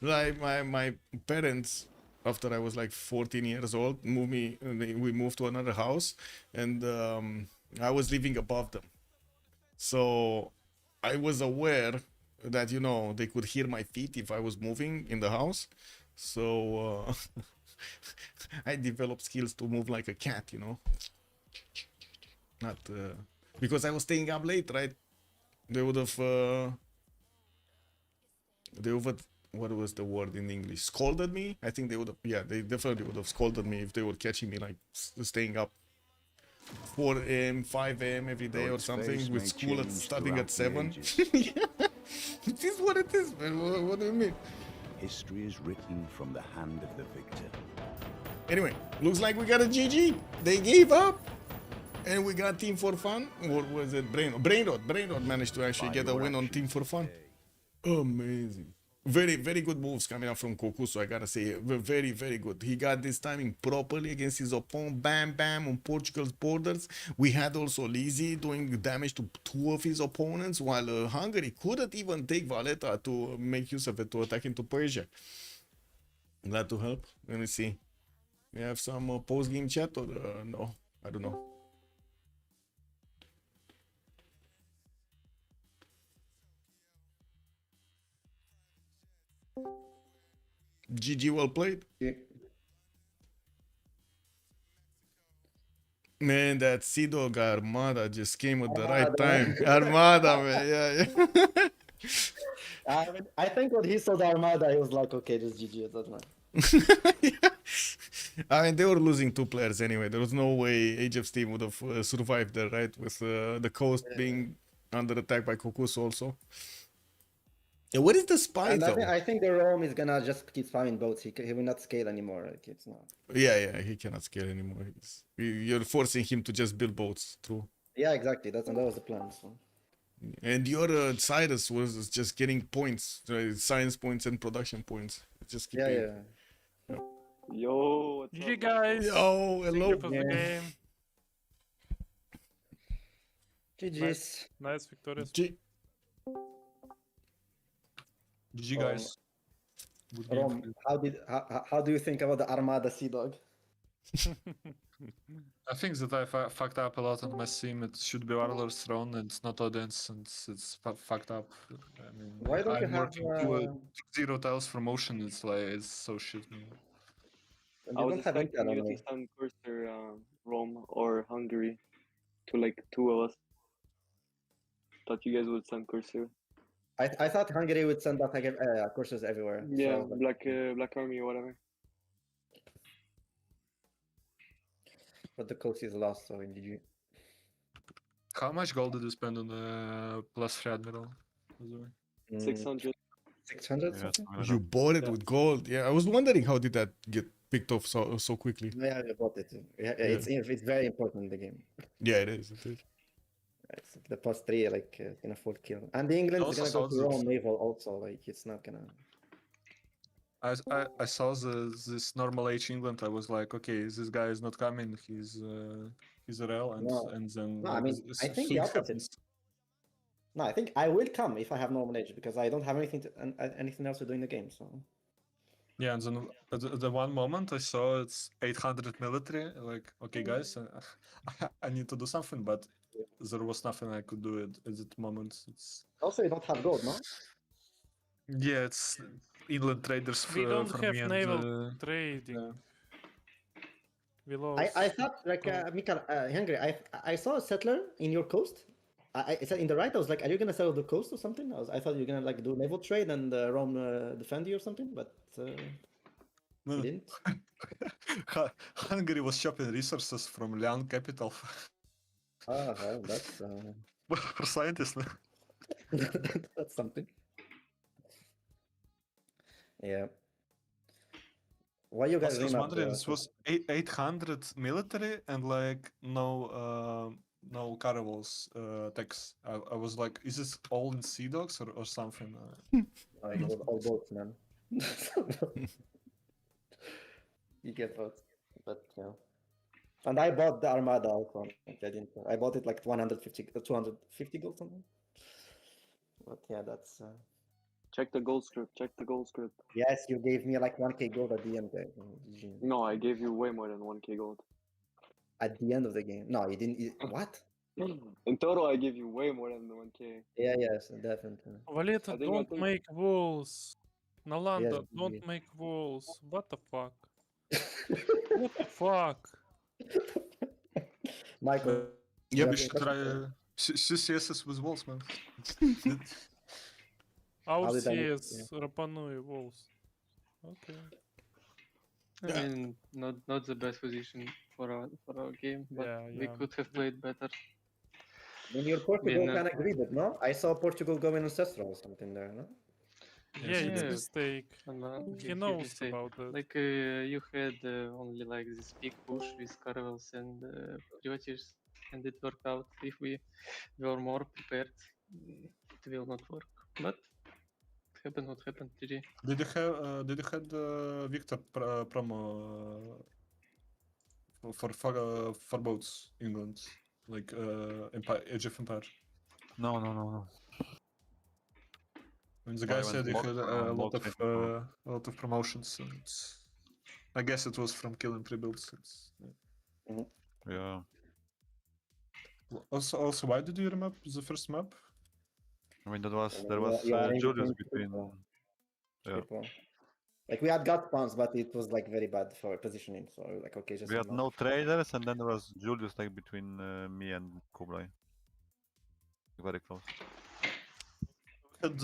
Like, my parents, after I was like 14 years old, we moved to another house, and I was living above them. So I was aware that, you know, they could hear my feet if I was moving in the house. So I developed skills to move like a cat, you know. Not because I was staying up late, right? They would have what was the word in English? Scolded me. I think they would have. Yeah, they definitely would have scolded me if they were catching me like staying up 4 a.m., 5 a.m. every day or something, with school starting at 7. Yeah. It is what it is, man. What do you mean? History is written from the hand of the victor. Anyway, looks like we got a GG. They gave up. And we got Team for Fun. Or was it BrainRot? BrainRot managed to actually get a win on Team for Fun. Amazing. Very, very good moves coming out from Kokuso, I gotta say. Very, very good. He got this timing properly against his opponent. Bam, bam, on Portugal's borders. We had also Lizzie doing damage to 2 of his opponents, while Hungary couldn't even take Valletta to make use of it to attack into Persia. Glad to help. Let me see. We have some post-game chat or no? I don't know. GG, well played. Yeah. Man, that Sea Dog Armada just came at the right time. Armada, man, yeah. I think when he saw the Armada, he was like, okay, just GG at that point. Yeah. I mean, they were losing 2 players anyway. There was no way HF's team would have survived there, right? With the coast being under attack by Kokuso also. Yeah, what is the spy And though? I think the Rome is gonna just keep spamming boats. He will not scale anymore. Like, it's not. Yeah, he cannot scale anymore. You're forcing him to just build boats. True. Yeah, exactly. That was the plan. So. And your Cyrus was just getting points, science points and production points. Just keep it. Yeah. Yo, what's GG up? guys. Yo, hello. Thank you for the game. GG's. Nice victorious. GG guys. Good game Rom, for you. how do you think about the Armada Sea Dog? I think that I fucked up a lot on my sim. It should be Warlord's Throne and it's not Audience and it's fucked up. I mean, Why don't you I'm have, working 0 tiles for motion. It's like, it's so shit, man. I was expecting you to send Cursor Rome or Hungary to like 2 of us. Thought you guys would send Cursor. I thought Hungary would send out courses everywhere. Yeah, so, Black Army or whatever. But the coast is lost, so GG. How much gold did you spend on the plus 3 Admiral? 600. 600 You bought it with gold. Yeah, I was wondering how did that get picked off so quickly. Yeah, I bought it. It's very important in the game. Yeah, it is. It's the plus 3, like in a full kill. And the England is gonna go to Rome naval also. Like it's not gonna. I saw this normal H England. I was like, okay, this guy is not coming. He's a real, and then no, I mean, I think the opposite. No, I think I will come if I have normal age because I don't have anything else to do in the game. So. Yeah, and then at the one moment I saw it's 800 military. Like, okay, guys, I need to do something, but there was nothing I could do at that moment. It's also you don't have gold, no? Yeah, it's inland traders. We don't for have me naval and, trading. yeah. We lost. I thought like Mikael, Hungary. I saw a settler in your coast. I said in the right. I was like, are you gonna settle the coast or something? I thought you were gonna like do naval trade and Rome defend you or something, but No. didn't. Hungary was shopping resources from Lian capital. Well, that's for scientists. that's something. Yeah. Why you guys I was not, wondering, this was 800 military and like no caravels tax. I was like, is this all in Sea Dogs or something? All boats, man. You get both, but yeah. And I bought the Armada also. I bought it like 250 gold something. But yeah, that's. Check the gold script. Check the gold script. Yes, you gave me like 1k gold at the end. No, I gave you way more than 1k gold. At the end of the game? No, you didn't. What? In total, I gave you way more than the 1k. Yeah, yes, definitely. Valeta, don't make walls. Nalanda, Yes, don't make walls. What the fuck? What the fuck? Michael. Yeah, we should try CSS with walls, man. Our did I miss? CS, Rapanui walls. Okay. I mean, not the best position for our game, but we could have played better. When you're Portugal, can agree that, no? I saw Portugal go in Ancestral or something there, no? Yeah, it's a mistake. He knows mistake. about it. Like you had only like this big push with caravels and privateers, and it worked out. If we were more prepared, it will not work. But happened what happened. GG. Did you have Victor promo for boats England, like Empire, Age of Empire? No. And the guy said he had a lot of promotions, and I guess it was from killing pre-builds. Yeah. Also, why did you remap the first map? I mean, there was Julius between. Yeah. Like we had gut spawns, but it was like very bad for positioning. So like, okay, just. We had no traders, and then there was Julius like between me and Kublai. Very close. Had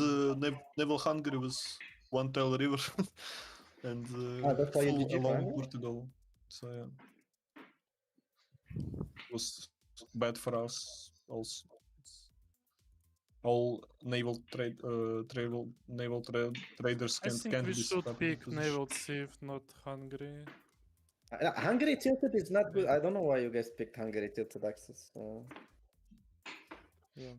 Naval Hungary was one tail river and that's why you full did along finally? Portugal. So yeah, it was bad for us also. all naval traders I can't think we this should weapon pick position. naval Civ, not Hungary. Hungary tilted is not good. I don't know why you guys picked Hungary tilted axis. Yeah.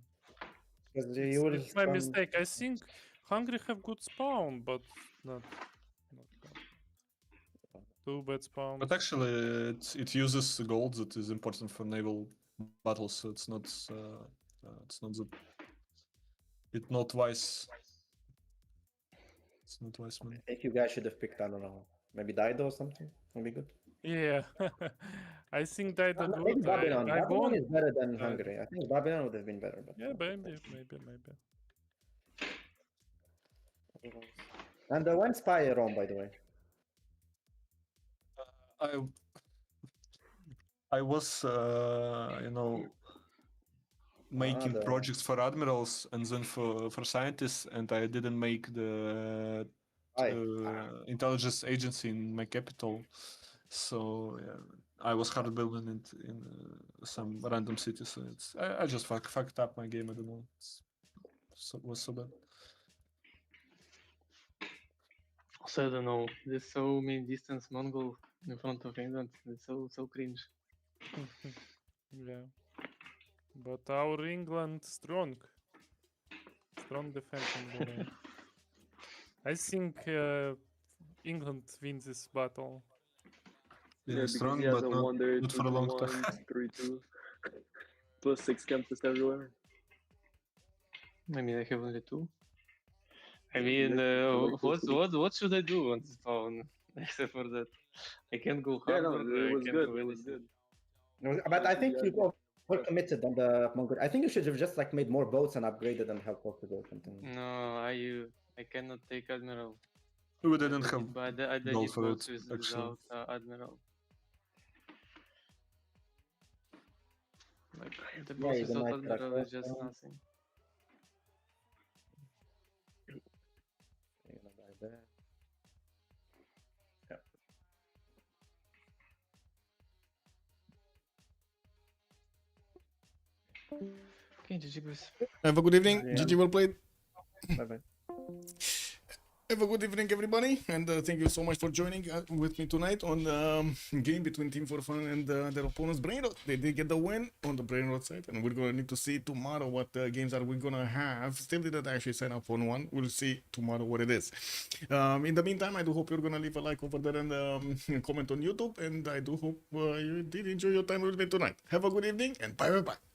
Because It's, you will it's my mistake. I think Hungary have good spawn, but not bad. Two bad spawns. But actually, it uses gold that is important for naval battles, so it's not the it's not wise. It's not wise, man. I think you guys should have picked, I don't know, maybe Dido or something. Would be good. Yeah, I think Dido Maybe good. Babylon. I Babylon won. is better than Dido. Hungary. I think Babylon would have been better. But Yeah, maybe. And one spy Rome, by the way. I was, making projects for admirals and then for scientists, and I didn't make the intelligence agency in my capital. So yeah, I was hard building it in some random city. So I just fucked up my game. I don't know. It was so bad. Also, I don't know. There's so many distance Mongol in front of England. It's so cringe. Yeah, but our England strong defending the lane. I think England wins this battle. Yeah, strong, because he has but a wonder, not for a long time. 3-2. Plus 6 camps everywhere. I mean, I have only 2. I mean, what should I do on this phone except for that? I can't go Yeah, harder. no, it was I can't good. do It was anything. good. But I think you committed on the Mongol. I think you should have just like made more boats and upgraded and have Portugal or something. No, I cannot take admiral. We didn't have I did gold for boats it, actually. without admiral. Like the boss you without might admiral is just have nothing. You're gonna die there. Yeah. Okay, GG boys. Have a good evening. Yeah. GG, well played. Bye bye. Have a good evening, everybody, and thank you so much for joining with me tonight on the game between Team for Fun and their opponents, BrainRot. They did get the win on the BrainRot side, and we're gonna need to see tomorrow what games are we gonna have. Still didn't actually sign up for one. We'll see tomorrow what it is. In the meantime, I do hope you're gonna leave a like over there and comment on YouTube, and I do hope you did enjoy your time with me tonight. Have a good evening, and bye bye bye.